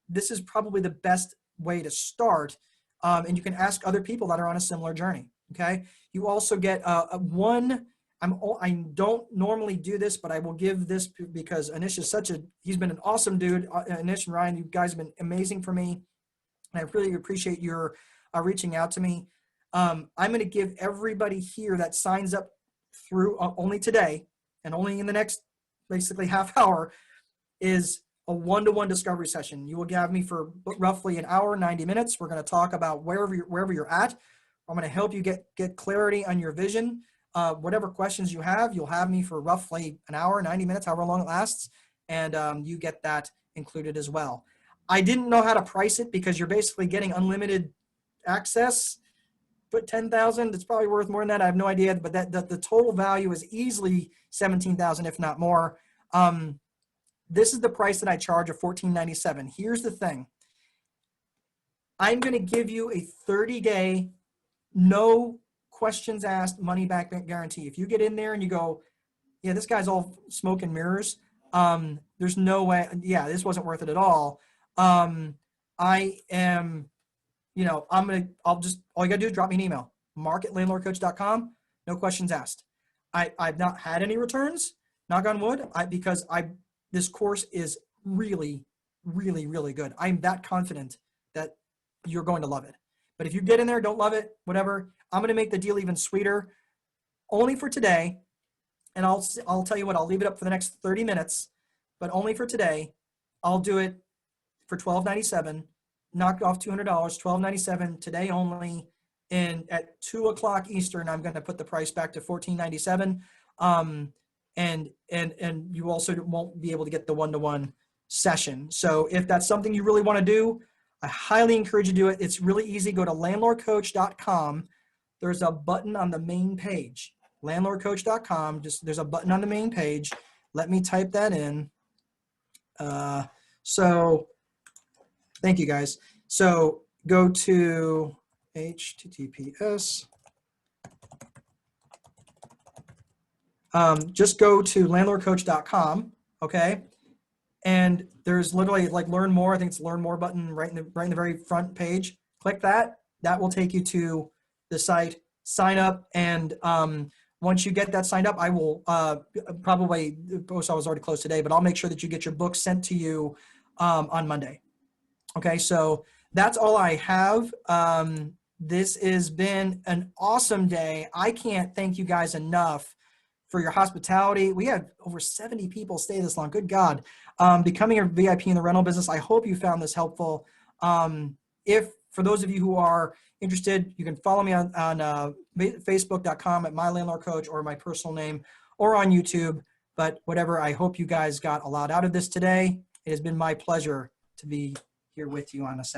This is probably the best way to start. And you can ask other people that are on a similar journey. Okay. You also get I don't normally do this, but I will give this because Anish is he's been an awesome dude. Anish and Ryan, you guys have been amazing for me. And I really appreciate your reaching out to me. I'm going to give everybody here that signs up through only today and only in the next basically half hour is a one-to-one discovery session. You will have me for roughly an hour, 90 minutes. We're going to talk about wherever you're at. I'm going to help you get clarity on your vision. Whatever questions you have, you'll have me for roughly an hour, 90 minutes, however long it lasts. And you get that included as well. I didn't know how to price it because you're basically getting unlimited access. Put 10,000, it's probably worth more than that. I have no idea, but the total value is easily 17,000, if not more. This is the price that I charge of $14.97. Here's the thing. I'm going to give you a 30-day, no questions asked, money back guarantee. If you get in there and you go, yeah, this guy's all smoke and mirrors, there's no way, yeah, this wasn't worth it at all. I am, all you gotta do is drop me an email, mark@landlordcoach.com, no questions asked. I've not had any returns, knock on wood, because this course is really, really, really good. I'm that confident that you're going to love it. But if you get in there, don't love it, whatever, I'm going to make the deal even sweeter only for today. And I'll tell you what, I'll leave it up for the next 30 minutes, but only for today. I'll do it for $12.97, knock off $200, $12.97 today only. And at 2:00 Eastern, I'm going to put the price back to $14.97. And you also won't be able to get the one-to-one session. So if that's something you really want to do, I highly encourage you to do it. It's really easy. Go to landlordcoach.com. There's a button on the main page. Landlordcoach.com. There's a button on the main page. Let me type that in. So thank you guys. So go to HTTPS. Just go to landlordcoach.com. Okay. And there's literally like learn more. I think it's learn more button right in the very front page. Click that. That will take you to the site. Sign up, and Once you get that signed up, I will probably, the post office was already closed today, but I'll make sure that you get your book sent to you on Monday. Okay, so that's all I have. This has been an awesome day. I can't thank you guys enough for your hospitality. We had over 70 people stay this long. Good God. Becoming a VIP in the rental business. I hope you found this helpful. If for those of you who are interested, you can follow me on facebook.com at mylandlordcoach, or my personal name, or on YouTube. But whatever, I hope you guys got a lot out of this today. It has been my pleasure to be here with you on a Saturday.